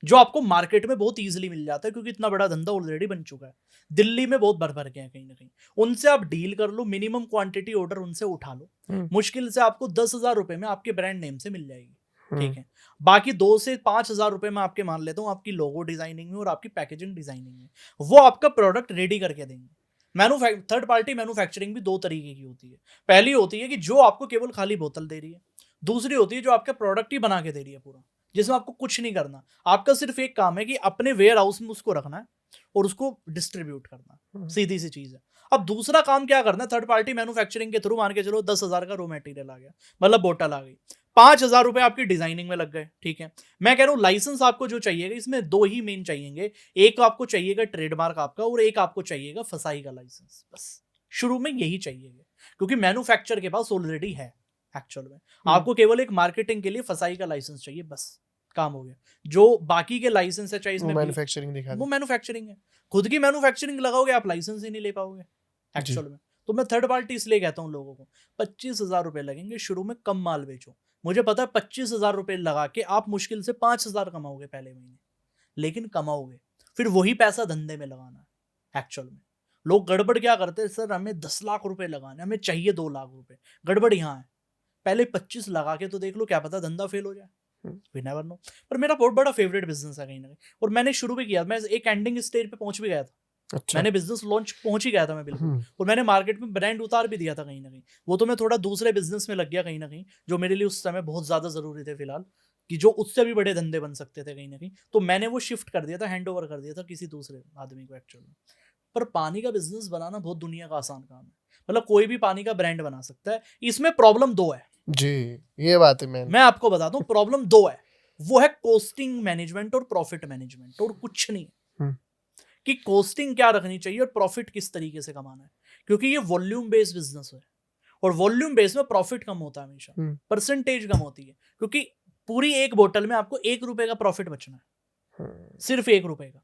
जो आपको मार्केट में बहुत इजीली मिल जाता है, क्योंकि इतना बड़ा धंधा ऑलरेडी बन चुका है। दिल्ली में बहुत भर के हैं कहीं ना कहीं, उनसे आप डील कर लो, मिनिमम क्वांटिटी ऑर्डर उनसे उठा लो, मुश्किल से आपको 10,000 रुपए में आपके ब्रांड नेम से मिल जाएगी, ठीक है। बाकी 2 से 5,000 रुपए में आपके मान लेता हूँ आपकी लोगो डिजाइनिंग में और आपकी पैकेजिंग डिजाइनिंग में, वो आपका प्रोडक्ट रेडी करके देंगे। थर्ड पार्टी मैन्युफैक्चरिंग भी 2 तरीके की होती है। पहली होती है कि जो आपको केवल खाली बोतल दे रही है, दूसरी होती है जो आपका प्रोडक्ट ही बना के दे रही है पूरा, जिसमें आपको कुछ नहीं करना। आपका सिर्फ एक काम है कि अपने वेयर हाउस में उसको रखना है और उसको डिस्ट्रीब्यूट करना, सीधी सी चीज है। अब दूसरा काम क्या करना है, थर्ड पार्टी मैन्युफैक्चरिंग के थ्रू मान के चलो 10,000 का रॉ मटेरियल आ गया, मतलब बोतल आ गई, 5,000 रुपए आपकी डिजाइनिंग में लग गए, ठीक है। मैं कह रहा हूँ लाइसेंस आपको जो चाहिएगा इसमें 2 ही मेन चाहिएंगे। एक आपको चाहिएगा ट्रेडमार्क आपका, और एक आपको चाहिएगा फसाई का लाइसेंस। बस शुरू में यही चाहिएगा, क्योंकि मैन्युफैक्चर के पास ऑलरेडी है एक्चुअल में। आपको केवल एक मार्केटिंग के लिए फसाई का लाइसेंस चाहिए बस, काम हो गया। जो बाकी के लाइसेंस है, चाहे वो इसमें मैन्युफैक्चरिंग दिखा वो दे। मैन्युफैक्चरिंग है। खुद की मैन्युफैक्चरिंग लगाओगे आप, लाइसेंस ही नहीं ले पाओगे जी। एक्चुअल में। तो मैं थर्ड पार्टी इसलिए कहता हूँ लोगों को, 25,000 रुपए लगेंगे शुरू में, कम माल बेचो। मुझे पता है 25,000 रुपए लगा के आप मुश्किल से 5,000 कमाओगे पहले महीने, लेकिन कमाओगे। फिर वही पैसा धंधे में लगाना है एक्चुअल में। लोग गड़बड़ क्या करते हैं, सर हमें 10 लाख रुपए लगाने, हमें चाहिए 2 लाख रुपए। गड़बड़ यहाँ है, पहले 25 लगा के तो देख लो, क्या पता धंधा फेल हो जाए, वी नेवर नो। पर मेरा बहुत बड़ा फेवरेट बिजनेस है कहीं ना कहीं, और मैंने शुरू भी किया। मैं एक एंडिंग स्टेज पे पहुंच भी गया था। अच्छा। मैंने बिजनेस लॉन्च पहुंच ही गया था मैं बिल्कुल, और मैंने मार्केट में ब्रांड उतार भी दिया था कहीं ना कहीं। वो तो मैं थोड़ा दूसरे बिजनेस में लग गया कहीं ना कहीं, जो मेरे लिए उस समय बहुत ज्यादा जरूरी थे फिलहाल, कि जो उससे भी बड़े धंधे बन सकते थे कहीं ना कहीं। तो मैंने वो शिफ्ट कर दिया था, हैंड ओवर कर दिया था किसी दूसरे आदमी को एक्चुअल में। पर पानी का बिजनेस बनाना बहुत दुनिया का आसान काम है, मतलब कोई भी पानी का ब्रांड बना सकता है। इसमें प्रॉब्लम 2 है जी, ये बात है मैं आपको बताता हूँ। प्रॉब्लम 2 है, वो है कॉस्टिंग मैनेजमेंट और प्रॉफिट मैनेजमेंट, और कुछ नहीं। कि कॉस्टिंग क्या रखनी चाहिए और प्रॉफिट किस तरीके से कमाना है, क्योंकि ये वॉल्यूम बेस्ड बिजनेस है, और वॉल्यूम बेस में प्रॉफिट कम होता है हमेशा, परसेंटेज कम होती है। क्योंकि पूरी एक बोतल में आपको 1 रुपए का प्रॉफिट बचना है, सिर्फ 1 रुपए का।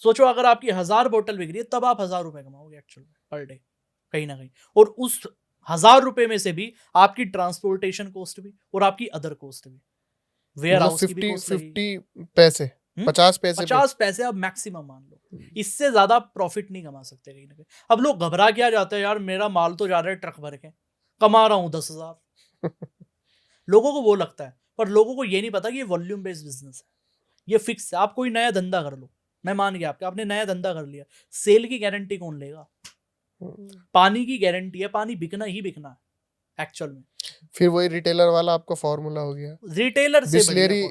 सोचो अगर आपकी 1000 बोतल बिक रही है, तब आप 1000 रुपए कमाओगे एक्चुअल में पर डे कहीं ना कहीं। और उस 1000 रुपए में से भी आपकी ट्रांसपोर्टेशन कॉस्ट भी, और आपकी अदर कॉस्ट भी, वेयर मतलब हाउस की भी कॉस्ट लगेगी। 50 पैसे, 50 पैसे 50 पैसे आप मैक्सिमम मान लो, इससे ज्यादा प्रॉफिट नहीं कमा सकते कहीं ना कहीं। अब लोग घबरा क्या जाते हैं, यार मेरा माल तो जा रहा है ट्रक भर के, कमा रहा हूं 10,000। लोगों को वो लगता है, पर लोगों को ये नहीं पता कि ये वॉल्यूम बेस्ड बिजनेस है, ये फिक्स है। आप कोई नया धंधा कर लो, मैं मान गया आपने नया धंधा कर लिया, सेल की गारंटी कौन लेगा? पानी की गारंटी है, पानी बिकना ही बिकना है एक्चुअल में। फिर वही रिटेलर वाला आपका फॉर्मूला हो गया। रिटेलर से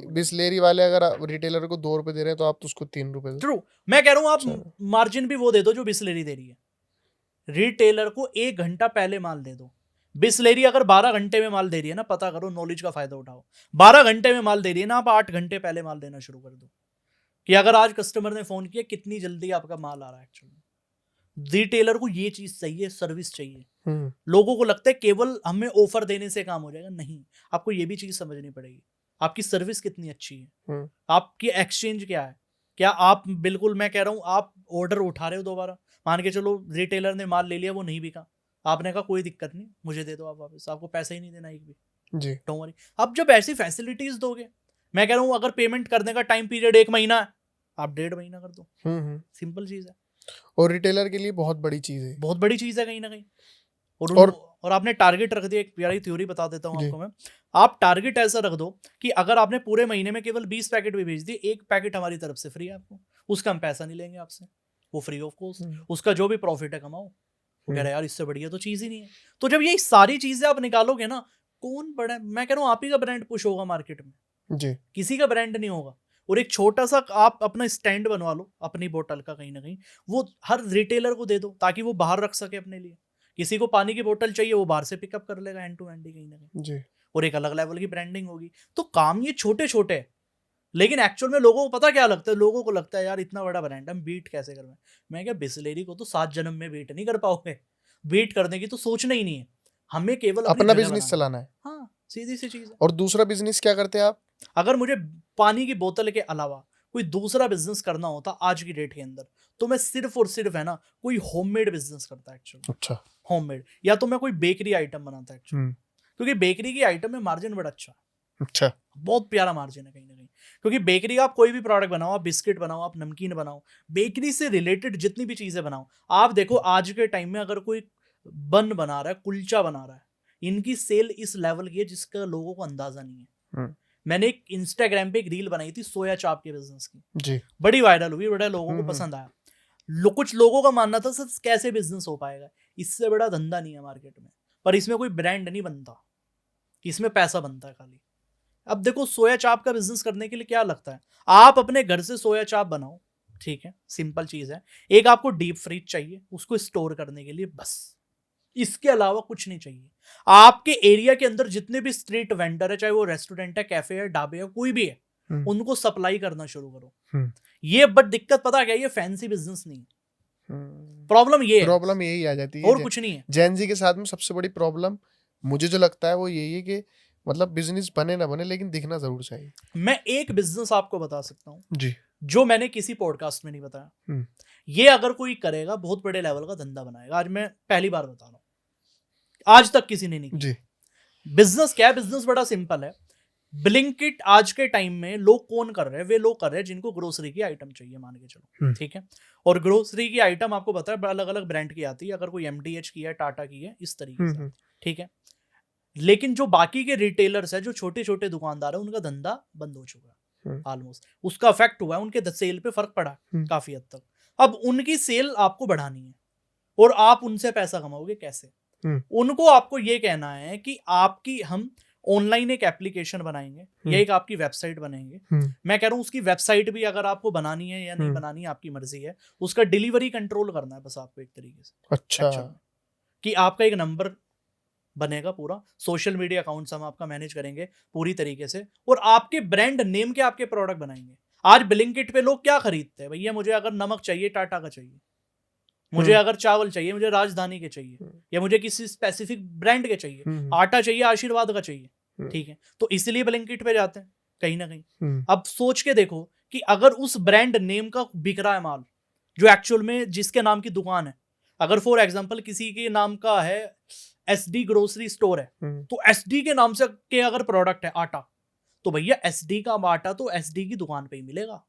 बिस्लेरी वाले अगर आप रिटेलर को 2 रुपए दे रहे हैं तो आप तो उसको 3 रुपए दो। ट्रू, मैं कह रहा हूं आप मार्जिन भी वो दे दो जो बिस्लेरी दे रही है। रिटेलर को 1 घंटा पहले माल दे दो। बिस्लेरी अगर 12 घंटे में माल दे रही है ना, पता करो, नॉलेज का फायदा उठाओ। 12 घंटे में माल दे रही है ना, आप 8 घंटे पहले माल देना शुरू कर दो, कि अगर आज कस्टमर ने फोन किया, कितनी जल्दी आपका माल आ रहा है एक्चुअली। रिटेलर को ये चीज चाहिए, सर्विस चाहिए। लोगों को लगता है केवल हमें ऑफर देने से काम हो जाएगा, नहीं। आपको ये भी चीज समझनी पड़ेगी, आपकी सर्विस कितनी अच्छी है, आपकी एक्सचेंज क्या है। क्या आप बिल्कुल, मैं कह रहा हूं, आप ऑर्डर उठा रहे हो दोबारा, मान के चलो रिटेलर ने माल ले लिया, वो नहीं बिका, आपने कहा कोई दिक्कत नहीं, मुझे दे दो आप वापस, आपको पैसा ही नहीं देना एक भी, जी, डोंट वरी। अब जब ऐसी फैसिलिटीज दोगे, मैं कह रहा हूं अगर पेमेंट करने का टाइम पीरियड 1 महीना है, आप 1.5 महीना कर दो, सिंपल चीज है। और रिटेलर के लिए बहुत बड़ी चीज है, बहुत बड़ी चीज है कहीं ना कहीं। और आपने टारगेट रख दिया। एक प्यारी थ्योरी बता देता हूं आपको मैं। आप टारगेट ऐसा रख दो कि अगर आपने पूरे महीने में केवल 20 पैकेट भी भेज दिए, 1 पैकेट हमारी तरफ से फ्री है आपको, उसका हम पैसा नहीं लेंगे आपसे, वो फ्री ऑफ कॉस्ट, उसका जो भी प्रॉफिट है कमाओ। वो कह रहा है यार इससे बढ़िया तो चीज ही नहीं है। तो जब ये सारी चीजें आप निकालोगे ना, कौन बड़ा, मैं कह रहा हूँ आप ही का ब्रांड पुश होगा मार्केट में जी, किसी का ब्रांड नहीं होगा। और एक छोटा सा आप अपना स्टैंड बनवा लो अपनी बोतल का कहीं ना कहीं, वो हर रिटेलर को दे दो ताकि वो बाहर रख सके अपने लिए। किसी को पानी की बोतल चाहिए, वो बाहर से पिकअप कर लेगा एंड टू एंड कहीं ना कहीं जी। और एक अलग लेवल की ब्रांडिंग होगी। तो काम ये छोटे छोटे हैं, लेकिन एक्चुअल में लोगों को पता क्या लगता है, लोगों को लगता है यार इतना बड़ा ब्रांड हम बीट कैसे कर। मैं क्या, बिस्लेरी को तो 7 जन्म में बीट नहीं कर पाओगे, बीट करने की तो सोचना ही नहीं है, हमें केवल अपना बिजनेस चलाना है। हाँ, सीधी सी चीज है। और दूसरा बिजनेस क्या करते हैं आप? अगर मुझे पानी की बोतल के अलावा कोई दूसरा बिजनेस करना होता आज की डेट के अंदर, तो मैं सिर्फ और सिर्फ है ना कोई होममेड बिजनेस करता एक्चुअली। अच्छा, होममेड, या तो मैं कोई बेकरी आइटम बनाता एक्चुअली, क्योंकि बेकरी की आइटम में मार्जिन बड़ा अच्छा है। अच्छा, बहुत प्यारा मार्जिन है कहीं ना कहीं, क्योंकि बेकरी का आप कोई भी प्रोडक्ट बनाओ, आप बिस्किट बनाओ, आप नमकीन बनाओ, बेकरी से रिलेटेड जितनी भी चीजें बनाओ। आप देखो आज के टाइम में अगर कोई बन बना रहा है, कुलचा बना रहा है, इनकी सेल इस लेवल की है जिसका लोगों को अंदाजा नहीं है। मैंने एक इंस्टाग्राम पे एक रील बनाई थी सोया चाप के बिजनेस की जी, बड़ी वायरल हुई, बड़ा लोगों को पसंद आया। कुछ लोगों का मानना था सर कैसे बिजनेस हो पाएगा, इससे बड़ा धंधा नहीं है मार्केट में, पर इसमें कोई ब्रांड नहीं बनता, इसमें पैसा बनता है खाली। अब देखो सोया चाप का बिजनेस करने के लिए क्या लगता है, आप अपने घर से सोया चाप बनाओ, ठीक है, सिंपल चीज है। एक आपको डीप फ्रीज चाहिए उसको स्टोर करने के लिए, बस, इसके अलावा कुछ नहीं चाहिए। आपके एरिया के अंदर जितने भी स्ट्रीट वेंडर है, चाहे वो रेस्टोरेंट है, कैफे है, ढाबे है, कोई भी है, उनको सप्लाई करना शुरू करो। ये बट दिक्कत पता क्या है, ये फैंसी बिजनेस नहीं है। प्रॉब्लम यही आ जाती है, और कुछ नहीं है। जेन जी के साथ में सबसे बड़ी प्रॉब्लम मुझे जो लगता है वो यही है कि मतलब बिजनेस बने ना बने लेकिन दिखना जरूर चाहिए। मैं एक बिजनेस आपको बता सकता हूँ जी। जो मैंने किसी पॉडकास्ट में नहीं बताया। हम्म। ये अगर कोई करेगा बहुत बड़े लेवल का धंधा बनाएगा। आज मैं पहली बार बता रहा हूँ, आज तक किसी ने नहीं किया। जी। बिजनेस क्या है? बिजनेस बड़ा सिंपल है। ब्लिंकिट आज के टाइम में लोग कौन कर रहे हैं? वे लोग कर रहे हैं जिनको ग्रोसरी की आइटम चाहिए, मान के चलो, ठीक है। और ग्रोसरी की आइटम आपको पता है अलग अलग ब्रांड की आती है। अगर कोई एमडीएच की है, टाटा की है, इस तरीके से, ठीक है। लेकिन जो बाकी के रिटेलर्स है, जो छोटे छोटे दुकानदार है, उनका धंधा बंद हो चुका है ऑलमोस्ट। उसका इफेक्ट हुआ है, उनके सेल पे फर्क पड़ा काफी हद तक। अब उनकी सेल आपको बढ़ानी है और आप उनसे पैसा कमाओगे कैसे? उनको आपको ये कहना है कि आपकी हम ऑनलाइन एक एप्लीकेशन बनाएंगे या एक आपकी वेबसाइट बनाएंगे। मैं कह रहा हूं उसकी वेबसाइट भी अगर आपको बनानी है या नहीं बनानी है आपकी मर्जी है। उसका डिलीवरी कंट्रोल करना है बस आपको एक तरीके से। अच्छा। कि आपका एक नंबर बनेगा, पूरा सोशल मीडिया अकाउंट्स हम आपका मैनेज करेंगे पूरी तरीके से, और आपके ब्रांड नेम के आपके प्रोडक्ट बनाएंगे। आज ब्लिंकिट पे लोग क्या खरीदते हैं? भैया मुझे अगर नमक चाहिए टाटा का चाहिए, मुझे अगर चावल चाहिए मुझे राजधानी के चाहिए, या मुझे किसी स्पेसिफिक ब्रांड के चाहिए, आटा चाहिए आशीर्वाद का चाहिए, ठीक है। तो इसलिए ब्लिंकिट पे जाते हैं कहीं ना कहीं। अब सोच के देखो कि अगर उस ब्रांड नेम का बिक रहा है माल, जो एक्चुअल में जिसके नाम की दुकान है, अगर फॉर एग्जांपल किसी के नाम का है एसडी ग्रोसरी स्टोर है, तो एसडी के नाम से के अगर प्रोडक्ट है आटा, तो भैया एसडी का आटा तो एसडी की दुकान पे ही मिलेगा,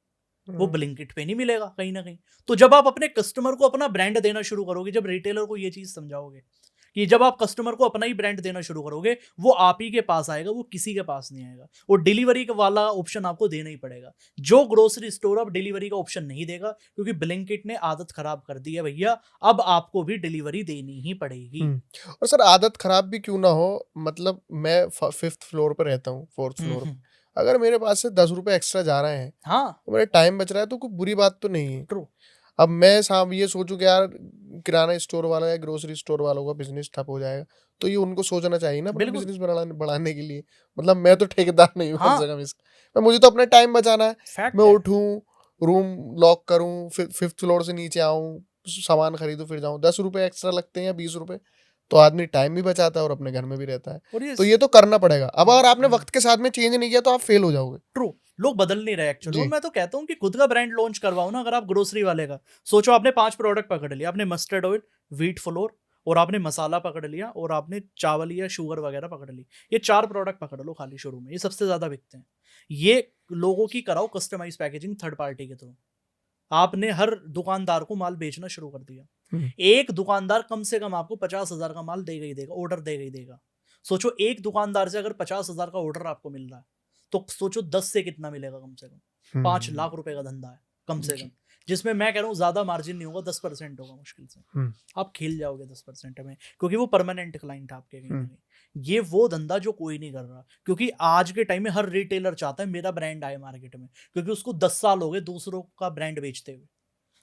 वो ब्लिंकिट पे नहीं मिलेगा कहीं ना कहीं। तो जब आप अपने कस्टमर को अपना ब्रांड देना शुरू करोगे, जब रिटेलर को ये चीज समझाओगे कि जब आप कस्टमर को अपना ही ब्रांड देना शुरू करोगे, वो आप ही के पास आएगा, वो किसी के पास नहीं आएगा। और डिलीवरी वाला ऑप्शन आपको देना ही पड़ेगा। जो ग्रोसरी स्टोर अब डिलीवरी का ऑप्शन नहीं देगा, क्योंकि ब्लिंकिट ने आदत खराब कर दी है भैया, अब आपको भी डिलीवरी देनी ही पड़ेगी। और सर आदत खराब भी क्यों ना हो, मतलब मैं 5th फ्लोर पर रहता हूँ, 4th फ्लोर पर, अगर मेरे पास से 10 रुपए एक्स्ट्रा जा रहे हैं, हाँ, तो मेरा टाइम बच रहा है, तो कोई बुरी बात तो नहीं है। ट्रू। अब मैं साहब ये सोचूं कि यार किराना स्टोर वाला या ग्रोसरी स्टोर वालों का बिजनेस ठप हो जाएगा, तो ये उनको सोचना चाहिए ना अपना बिजनेस बढ़ाने के लिए। मतलब मैं तो ठेकेदार नहीं हूँ कम से कम इसका, मुझे तो अपना टाइम बचाना है। मैं उठूं, रूम लॉक करूं, फिर 5th फ्लोर से नीचे आऊं, सामान खरीदूं, फिर जाऊं। 10 रुपए एक्स्ट्रा लगते हैं या 20 रुपए, तो आदमी टाइम भी बचाता है और अपने घर में भी रहता है। तो ये तो करना पड़ेगा। अब अगर आपने वक्त के साथ में चेंज नहीं किया तो आप फेल हो जाओगे। ट्रू, लोग बदल नहीं रहे एक्चुअली। और मैं तो कहता हूँ कि खुद का ब्रांड लॉन्च करवाओ ना। अगर आप ग्रोसरी वाले का सोचो, आपने 5 प्रोडक्ट पकड़ लिया, आपने मस्टर्ड ऑयल, व्हीट फ्लोर, और आपने मसाला पकड़ लिया, और आपने चावल या शुगर वगैरह पकड़ ली। ये 4 प्रोडक्ट पकड़ लो खाली शुरू में, ये सबसे ज्यादा बिकते हैं। ये लोगों की कराओ कस्टमाइज पैकेजिंग थर्ड पार्टी के थ्रू। आपने हर दुकानदार को माल बेचना शुरू कर दिया। एक दुकानदार कम से कम आपको 50,000 का माल देगा ही देगा, ऑर्डर देगा ही देगा। सोचो एक दुकानदार से अगर 50,000 का ऑर्डर आपको मिल रहा है, तो सोचो 10 से कितना मिलेगा? कम से कम 5 लाख रुपए का धंधा है कम से कम, जिसमें मैं कह रहा हूँ ज्यादा मार्जिन नहीं होगा, 10% होगा मुश्किल से। आप खेल जाओगे 10% में, क्योंकि वो परमानेंट क्लाइंट आपके कहीं ना कहीं। ये वो धंधा जो कोई नहीं कर रहा, क्योंकि आज के टाइम में हर रिटेलर चाहता है मेरा ब्रांड आए मार्केट में, क्योंकि उसको 10 साल हो गए दूसरों का ब्रांड बेचते हुए,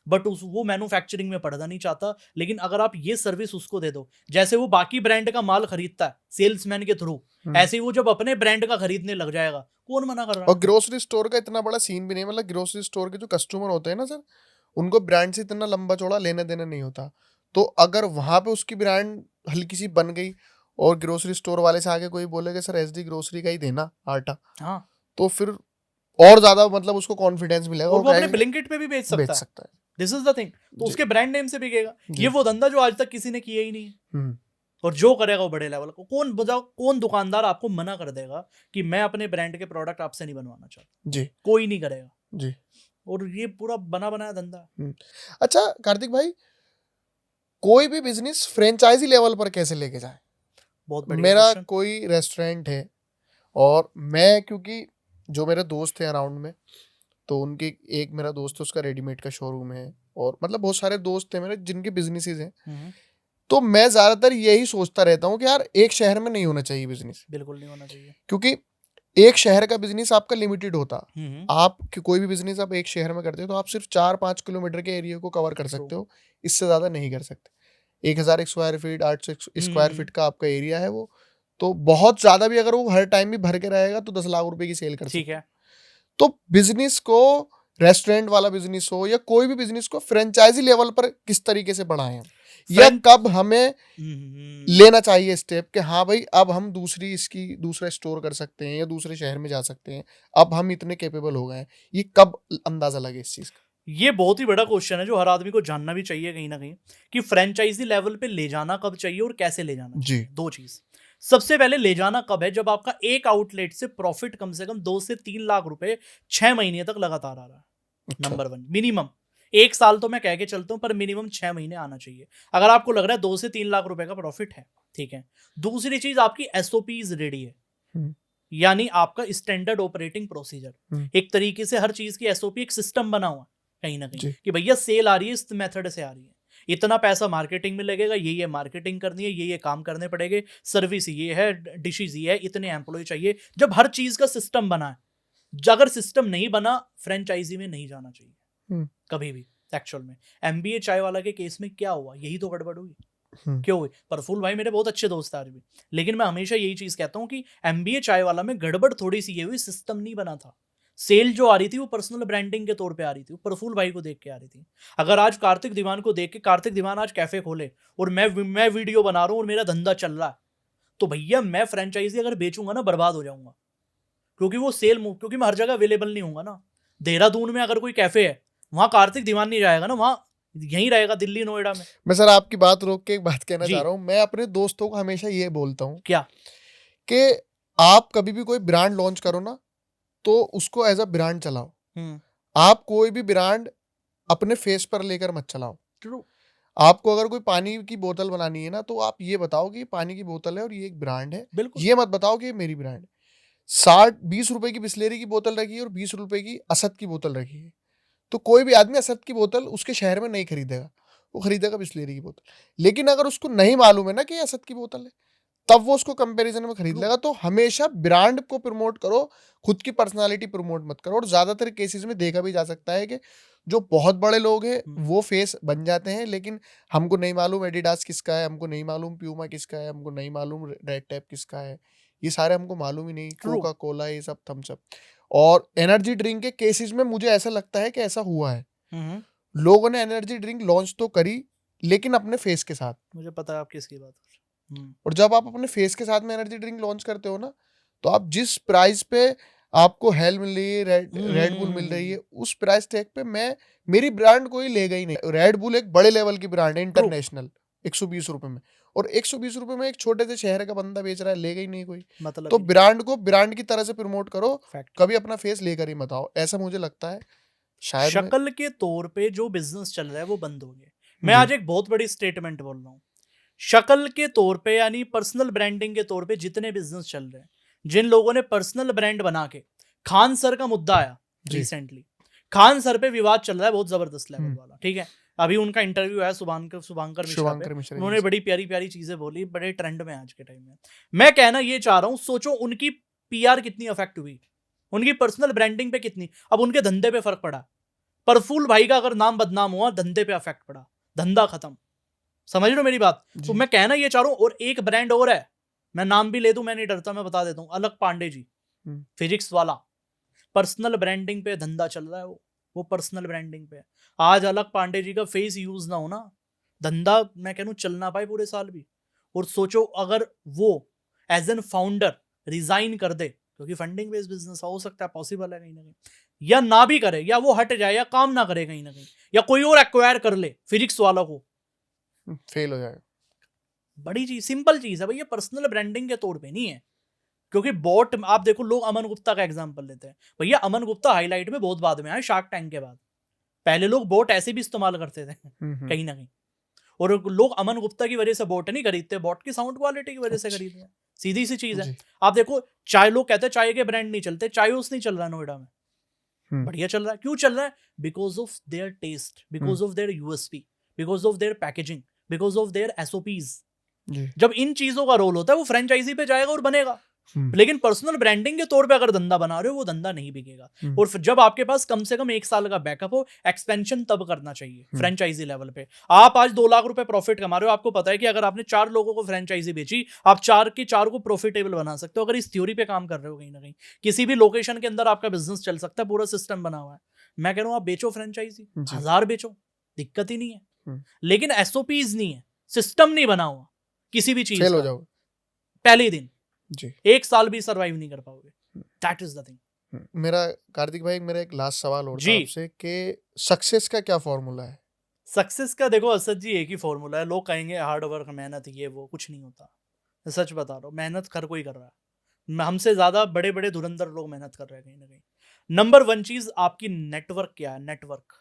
बट वो मैन्युफैक्चरिंग में पढ़ना नहीं चाहता। लेकिन अगर आप ये सर्विस उसको दे दो, जैसे वो बाकी ब्रांड का माल खरीदता है सेल्समैन के थ्रू, ऐसे ही वो जब अपने ब्रांड का खरीदने लग जाएगा, कौन मना कर रहा है? और ग्रोसरी स्टोर का इतना बड़ा सीन भी नहीं, मतलब ग्रोसरी स्टोर के जो कस्टमर होते हैं ना सर, उनको ब्रांड से इतना लंबा चौड़ा लेना देना नहीं होता। तो अगर वहां पे उसकी ब्रांड हल्की सी बन गई और ग्रोसरी स्टोर वाले से आगे कोई बोले कि सर एसडी ग्रोसरी का ही देना आटा, हाँ, तो फिर और ज्यादा मतलब उसको कॉन्फिडेंस मिलेगा, और वो अपने ब्लिंकिट पे भी बेच सकता है। This is the thing. तो उसके ब्रांड नेम से बिकेगा। ये वो धंधा जो आज तक किसी ने किया ही नहीं है, और जो करेगा वो बड़े लेवल को। कौन बताओ, कौन दुकानदार आपको मना कर देगा कि मैं अपने ब्रांड के प्रोडक्ट आपसे नहीं बनवाना चाहता? जी, कोई नहीं करेगा जी। और ये पूरा बना बनाया धंधा। अच्छा कार्तिक भाई, कोई भी बिजनेस फ्रेंचाइजी लेवल पर कैसे लेके जाए? बहुत बढ़िया मेरा क्वेश्चन। कोई रेस्टोरेंट है और मैं, क्योंकि जो मेरे दोस्त हैं अराउंड में, तो उनके एक मेरा दोस्त है, उसका रेडीमेड का शोरूम है, और मतलब बहुत सारे दोस्त हैं मेरे जिनके बिजनेसेस हैं। तो मैं ज्यादातर यही सोचता रहता हूँ कि यार एक शहर में नहीं होना चाहिए बिजनेस। बिल्कुल नहीं होना चाहिए, क्योंकि एक शहर का बिजनेस आपका लिमिटेड होता। आप कोई भी बिजनेस आप एक शहर में करते हो तो आप सिर्फ 4-5 किलोमीटर के एरिया को कवर कर सकते हो, इससे ज्यादा नहीं कर सकते। 1000 स्क्वायर फीट, 800 स्क्वायर फीट का आपका एरिया है वो, तो बहुत ज्यादा भी अगर वो हर टाइम भी भर के रहेगा तो 10 लाख रुपए की सेल कर सकते हैं। तो बिजनेस को, रेस्टोरेंट वाला बिजनेस हो या कोई भी बिजनेस को, फ्रेंचाइजी लेवल पर किस तरीके से बढ़ाएं? या कब हमें हम्म, लेना चाहिए स्टेप कि हाँ भाई अब हम दूसरा स्टोर कर सकते हैं या दूसरे शहर में जा सकते हैं, अब हम इतने कैपेबल हो गए हैं, ये कब अंदाजा लगे इस चीज का? ये बहुत ही बड़ा क्वेश्चन है जो हर आदमी को जानना भी चाहिए कहीं ना कहीं, कि फ्रेंचाइजी लेवल पे ले जाना कब चाहिए और कैसे ले जाना जी। चाहिए। दो चीज, सबसे पहले ले जाना कब है, जब आपका एक आउटलेट से प्रॉफिट कम से कम 2 से 3 लाख रुपए 6 महीने तक लगातार आ रहा है। अच्छा। नंबर वन, मिनिमम 1 साल तो मैं कह के चलता हूं, पर मिनिमम 6 महीने आना चाहिए अगर आपको लग रहा है 2 से 3 लाख रुपए का प्रॉफिट है। ठीक है। दूसरी चीज, आपकी एसओपीज रेडी है, हम्म, यानी आपका स्टैंडर्ड ऑपरेटिंग प्रोसीजर, हम्म, एक तरीके से हर चीज की एसओपी एक सिस्टम बना हुआ है कहीं ना कहीं, जी। कि भैया सेल आ रही है इस मेथड से आ रही है, इतना पैसा मार्केटिंग में लगेगा, ये मार्केटिंग करनी है, ये काम करने पड़ेंगे, सर्विस ये है, डिशेज ये है, इतने एम्प्लॉय चाहिए। जब हर चीज का सिस्टम बना है, अगर सिस्टम नहीं बना, फ्रेंचाइजी में नहीं जाना चाहिए हम्म, कभी भी। एक्चुअल में एमबीए चाय वाला के केस में क्या हुआ, यही तो गड़बड़ हुई। हम्म, क्यों हुई? प्रफुल्ल भाई मेरे बहुत अच्छे दोस्त आज भी, लेकिन मैं हमेशा यही चीज कहता हूँ कि एमबीए चाय वाला में गड़बड़ थोड़ी सी ये हुई, सिस्टम नहीं बना था। सेल जो आ रही थी वो पर्सनल ब्रांडिंग के तौर पे आ रही थी, वो प्रफुल्ल भाई को देख के आ रही थी। अगर आज कार्तिक दीवान को देख के कार्तिक दीवान आज कैफे खोले और मैं वीडियो बना रहा हूँ और मेरा धंधा चल रहा है, तो भैया मैं फ्रेंचाइजी अगर बेचूंगा ना, बर्बाद हो जाऊंगा, क्योंकि वो क्योंकि मैं हर जगह अवेलेबल नहीं हूंगा ना। देहरादून में अगर कोई कैफे है, वहां कार्तिक दीवान नहीं जाएगा ना, वहां यहीं रहेगा दिल्ली नोएडा में। मैं सर आपकी बात रोक के एक बात कहना जी। चाह रहा हूँ। मैं अपने दोस्तों को हमेशा ये बोलता हूँ क्या? कि आप कभी भी कोई ब्रांड लॉन्च करो ना, तो उसको एज अ ब्रांड चलाओ। आप कोई भी ब्रांड अपने फेस पर लेकर मत चलाओ। ट्रू। आपको अगर कोई पानी की बोतल बनानी है ना, तो आप ये बताओ कि ये पानी की बोतल है और ये एक ब्रांड है। बिल्कुल। ये मत बताओ कि ये मेरी ब्रांड है। 20 रुपए की बिस्लेरी की बोतल रखी है और 20 रुपए की असद की बोतल रखी है, तो कोई भी आदमी असद की बोतल उसके शहर में नहीं खरीदेगा, वो खरीदेगा बिस्लेरी की बोतल। लेकिन अगर उसको नहीं मालूम है ना कि ये असद की बोतल है, तब वो उसको कंपैरिजन में खरीद True. लेगा। तो हमेशा ब्रांड को प्रमोट करो, खुद की पर्सनालिटी प्रमोट मत करो। और ज्यादातर केसेस में देखा भी जा सकता है कि जो बहुत बड़े लोग हैं वो फेस बन जाते हैं, लेकिन हमको नहीं मालूम एडिडास किसका है, हमको नहीं मालूम प्यूमा किसका है, हमको नहीं मालूम रेड टैप किसका है, ये सारे हमको मालूम ही नहीं। True. कोका कोला, ये सब, थम्स अप और एनर्जी ड्रिंक के केसेस में मुझे ऐसा लगता है कि ऐसा हुआ है। लोगों ने एनर्जी ड्रिंक लॉन्च तो करी, लेकिन अपने फेस के साथ। मुझे पता है आप किसकी बात कर रहे हैं। और जब आप अपने फेस के साथ में एनर्जी ड्रिंक लॉन्च करते हो ना, तो आप जिस प्राइस पे आपको हेल मिल रही है, रेड बुल मिल रही है, उस प्राइस टैग पे मेरी ब्रांड कोई लेगा ही नहीं। रेड बुल एक बड़े लेवल की ब्रांड है, इंटरनेशनल, 120 रुपए में, और 120 रुपए में एक छोटे से शहर का बंदा बेच रहा है, लेगा ही नहीं कोई। मतलब तो ब्रांड को ब्रांड की तरह से प्रमोट करो, फैक्ट। कभी अपना फेस लेकर ही मत आओ, ऐसा मुझे लगता है। शायद शक्ल के तौर पे जो बिजनेस चल रहा है वो बंद हो गया। मैं आज एक बहुत बड़ी स्टेटमेंट बोल रहा हूँ, शक्ल के तौर पे यानी पर्सनल ब्रांडिंग के तौर पे जितने बिजनेस चल रहे हैं, जिन लोगों ने पर्सनल ब्रांड बना के, खान सर का मुद्दा आया रिसेंटली, खान सर पे विवाद चल रहा है बहुत जबरदस्त लेवल वाला। ठीक है, अभी उनका इंटरव्यू है शुभांकर मिश्रा पे, उन्होंने बड़ी प्यारी प्यारी चीजें बोली, बड़े ट्रेंड में आज के टाइम में। मैं कहना ये चाह रहा हूँ, सोचो उनकी पीआर कितनी अफेक्ट हुई, उनकी पर्सनल ब्रांडिंग पे कितनी, अब उनके धंधे पे फर्क पड़ा। प्रफुल्ल भाई का अगर नाम बदनाम हुआ, धंधे पे अफेक्ट पड़ा, धंधा खत्म। समझ रहे हो मेरी बात? तो मैं कहना ये चाह रहा हूं, और एक ब्रांड और है, मैं नाम भी ले दूं, मैं नहीं डरता, मैं बता देता हूं, अलक पांडे जी, फिजिक्स वाला, पर्सनल ब्रांडिंग पे धंधा चल रहा है वो पर्सनल ब्रांडिंग पे। आज अलक पांडे जी का फेस यूज ना हो ना, धंधा मैं कह रहा हूं चल ना पाए पूरे साल भी। और सोचो अगर वो एज एन फाउंडर रिजाइन कर दे, क्योंकि फंडिंग बेस्ड बिजनेस हो सकता है, पॉसिबल है कहीं ना कहीं, या ना भी करे, या वो हट जाए, या काम ना करे कहीं ना कहीं, या कोई और एक्वायर कर ले फिजिक्स वाला को, फेल हो जाएगा। बड़ी चीज, सिंपल चीज है भैया, पर्सनल ब्रांडिंग के तौर पे नहीं है। क्योंकि बॉट, आप देखो, लोग अमन गुप्ता का एग्जांपल लेते हैं, भैया अमन गुप्ता हाईलाइट में बहुत बाद में आए, शार्क टैंक के बाद। पहले लोग बोट ऐसे भी इस्तेमाल करते थे कहीं ना कहीं, और लोग अमन गुप्ता की वजह से बोट नहीं खरीदते, बोट की साउंड क्वालिटी की वजह से खरीदते हैं, सीधी सी चीज है। आप देखो चाय, लोग कहते हैं चाय के ब्रांड नहीं चलते, चायोस नहीं चल रहा नोएडा में, बढ़िया चल रहा है। क्यों चल रहा है? Because of their taste, because of their USP, because of their packaging, because of their SOPs. जब इन चीजों का रोल होता है, वो फ्रेंचाइजी पे जाएगा और बनेगा। लेकिन पर्सनल ब्रांडिंग के तौर पे अगर धंधा बना रहे हो, वो धंधा नहीं बिकेगा। और फिर जब आपके पास कम से कम 1 साल का बैकअप हो, एक्सपेंशन तब करना चाहिए फ्रेंचाइजी लेवल पे। आप आज 2 लाख रुपए प्रॉफिट कमा रहे हो, आपको पता है कि अगर आपने 4 लोगों को फ्रेंचाइजी बेची, आप 4 के 4 को प्रॉफिटेबल बना सकते हो। अगर इस थ्योरी पे काम कर रहे हो, कहीं ना कहीं किसी भी लोकेशन के अंदर आपका बिजनेस चल सकता है, पूरा सिस्टम बना हुआ है। मैं कह रहा हूं आप बेचो फ्रेंचाइजी, 1000 बेचो, दिक्कत ही नहीं है, लेकिन एसओपीज नहीं है। सिस्टम नहीं बना हुआ किसी भी चीज फेल हो का, जाओगे पहले ही दिन जी। 1 साल भी सर्वाइव नहीं कर पाओगे। That is the thing. मेरा कार्तिक भाई, मेरा एक लास्ट सवाल और था जी। आपसे कि सक्सेस का क्या फॉर्मूला है? सक्सेस का देखो असद जी एक ही फॉर्मूला है। लोग कहेंगे हार्ड वर्क, मेहनत, ये वो, कुछ नहीं होता। मैं सच बता रहा हूँ, मेहनत हर कोई कर रहा है। हमसे ज्यादा बड़े बड़े धुरंधर लोग मेहनत कर रहे हैं कहीं ना कहीं। नंबर 1 चीज आपकी नेटवर्क क्या है, नेटवर्क,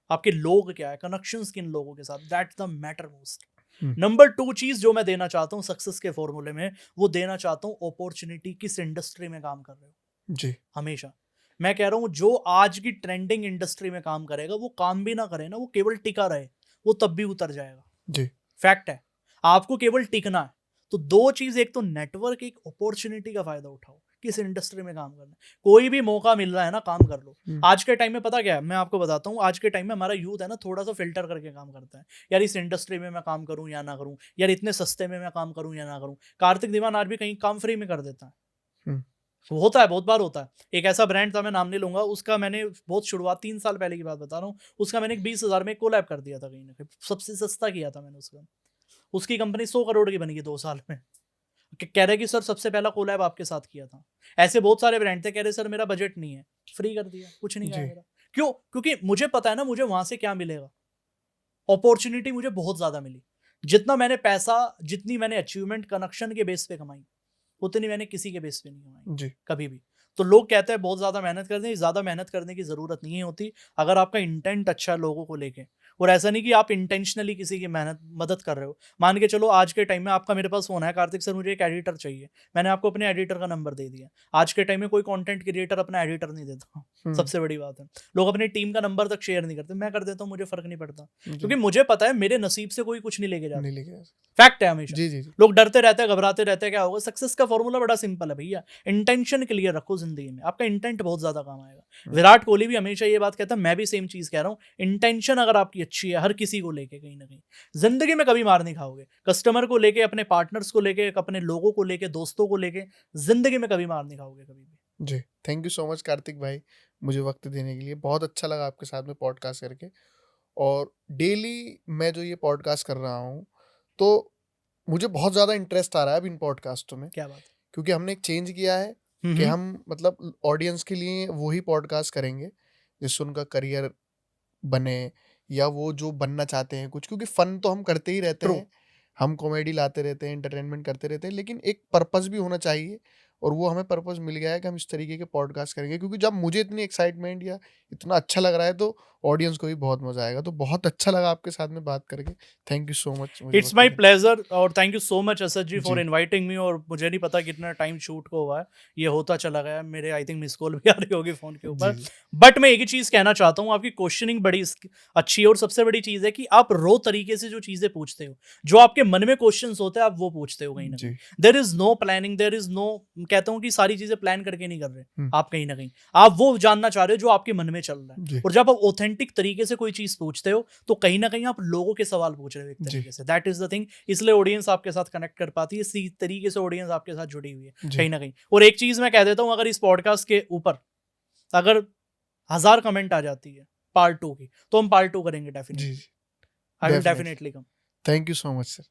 आपके लोग क्या है, कनेक्शंस किन लोगों के साथ, that's the matter most. Number 2 चीज जो मैं देना चाहता हूँ सक्सेस के फॉर्मूले में, वो देना चाहता हूँ अपॉर्चुनिटी। किस इंडस्ट्री में काम कर रहे हो जी। हमेशा मैं कह रहा हूँ, जो आज की ट्रेंडिंग इंडस्ट्री में काम करेगा वो काम भी ना करे ना, वो केवल टिका रहे, वो तब भी उतर जाएगा। जी। फैक्ट है, आपको केवल टिकना है। तो 2 चीज, एक तो नेटवर्क, एक अपॉर्चुनिटी का फायदा उठाओ। किस इंडस्ट्री में काम करना है, कोई भी मौका मिल रहा है ना, काम कर लो। आज के टाइम में पता क्या है, मैं आपको बताता हूँ, आज के टाइम में हमारा यूथ है ना, थोड़ा सा फिल्टर करके काम करता है। यार इस इंडस्ट्री में मैं काम करूं या ना करूं, यार इतने सस्ते में मैं काम करूं या ना करूं। कार्तिक दीवान आज भी कहीं काम फ्री में कर देता है। होता है, बहुत बार होता है। एक ऐसा ब्रांड था, मैं नाम नहीं लूंगा उसका, मैंने बहुत शुरुआत 3 साल पहले की बात बता रहा हूँ, उसका मैंने 20,000 में कोलैब कर दिया था कहीं ना कहीं, सबसे सस्ता किया था मैंने उसका। उसकी कंपनी 100 करोड़ की बनी है 2 साल में। कह रहे कि सर सबसे पहला कोलैब आपके साथ किया था। ऐसे बहुत सारे ब्रांड थे, कह रहे सर मेरा बजट नहीं है, फ्री कर दिया, कुछ नहीं कहा मेरा। क्यों? क्योंकि मुझे पता है ना मुझे वहां से क्या मिलेगा। अपॉर्चुनिटी मुझे बहुत ज्यादा मिली। जितना मैंने पैसा, जितनी मैंने अचीवमेंट कनेक्शन के बेस पे कमाई, उतनी मैंने किसी के बेस पे नहीं कमाई जी। कभी भी। तो लोग कहते हैं बहुत ज्यादा मेहनत करते हैं, ज्यादा मेहनत करने की जरूरत नहीं होती अगर आपका इंटेंट अच्छा है लोगों को लेके। और ऐसा नहीं कि आप इंटेंशनली किसी की मेहनत मदद कर रहे हो। मान के चलो आज के टाइम में आपका मेरे पास फोन है, कार्तिक सर मुझे एक एडिटर चाहिए, मैंने आपको अपने एडिटर का नंबर दे दिया। आज के टाइम में कोई कंटेंट क्रिएटर अपना एडिटर नहीं देता, सबसे बड़ी बात है। लोग अपनी टीम का नंबर तक शेयर नहीं करते, मैं कर देता हूँ, मुझे फर्क नहीं पड़ता, क्योंकि मुझे पता है मेरे नसीब से कोई कुछ नहीं लेके जाता। फैक्ट है हमेशा। जी। लोग डरते रहते हैं, घबराते रहते हैं, क्या होगा। सक्सेस का फॉर्मूला बड़ा सिंपल है भैया, इंटेंशन क्लियर रखो जिंदगी में, आपका इंटेंट बहुत ज्यादा काम आएगा। विराट कोहली भी हमेशा ये बात कहता है, मैं भी सेम चीज कह रहा हूँ, इंटेंशन अगर आपकी अच्छी है हर किसी को लेके, कहीं ना कहीं जिंदगी में कभी मार नहीं खाओगे। कस्टमर को लेके, अपने पार्टनर्स को लेके, अपने लोगों को लेके, दोस्तों को लेके, जिंदगी में कभी मार नहीं खाओगे कभी भी। जी। Thank you so much Kartik भाई, मुझे वक्त देने के लिए। बहुत अच्छा लगा आपके साथ में पॉडकास्ट करके। और डेली मैं जो ये पॉडकास्ट कर रहा हूँ, तो मुझे बहुत ज़्यादा इंटरेस्ट आ रहा है अब इन पॉडकास्टों में। क्या बात। क्योंकि हमने एक चेंज किया है कि हम मतलब ऑडियंस के लिए वही पॉडकास्ट करेंगे जिससे उनका करियर बने, या वो जो बनना चाहते हैं कुछ। क्योंकि फन तो हम करते ही रहते हैं, हम कॉमेडी लाते रहते हैं, एंटरटेनमेंट करते रहते हैं, लेकिन एक पर्पस भी होना चाहिए। और वो हमें पर्पस मिल गया है कि हम इस तरीके के पॉडकास्ट करेंगे। क्योंकि जब मुझे इतनी एक्साइटमेंट या इतना अच्छा लग रहा है, तो ऑडियंस को भी बहुत मजा आएगा। तो बहुत अच्छा लगा आपके साथ में बात करके। Thank you so much. It's my pleasure, और thank you so much Asad ji for जी। Inviting me. और मुझे नहीं पता कितना टाइम शूट को हुआ है, ये होता चला गया। मेरे आई थिंक मिस कॉल भी आ रही होगी फोन के ऊपर। बट मैं एक ही चीज कहना चाहता हूँ, आपकी क्वेश्चनिंग बड़ी अच्छी है। और सबसे बड़ी चीज है कि आप रो तरीके से जो चीजें पूछते हो, जो आपके मन में क्वेश्चन होते हैं, आप वो पूछते हो कहीं ना कहीं। There is no planning, there is no, कहता हूँ कि सारी चीजें प्लान करके नहीं कर रहे आप, कहीं ना कहीं आप वो जानना चाह रहे हो जो आपके मन में चल रहा है। और जब आप ऑथेंटिक तरीके से कोई चीज पूछते हो, तो कहीं ना कहीं आप लोगों के सवाल पूछ रहे हो एक तरीके से। That is the thing. इसलिए ऑडियंस आपके साथ कनेक्ट कर पाती है, इसी तरीके से ऑडियंस आपके साथ जुड़ी हुई है कहीं ना कहीं। और एक चीज मैं कह देता हूं, अगर इस पॉडकास्ट के ऊपर अगर 1000 कमेंट आ जाती है पार्ट 2 की, तो हम पार्ट 2 करेंगे definitely. I will definitely come. Thank you so much sir.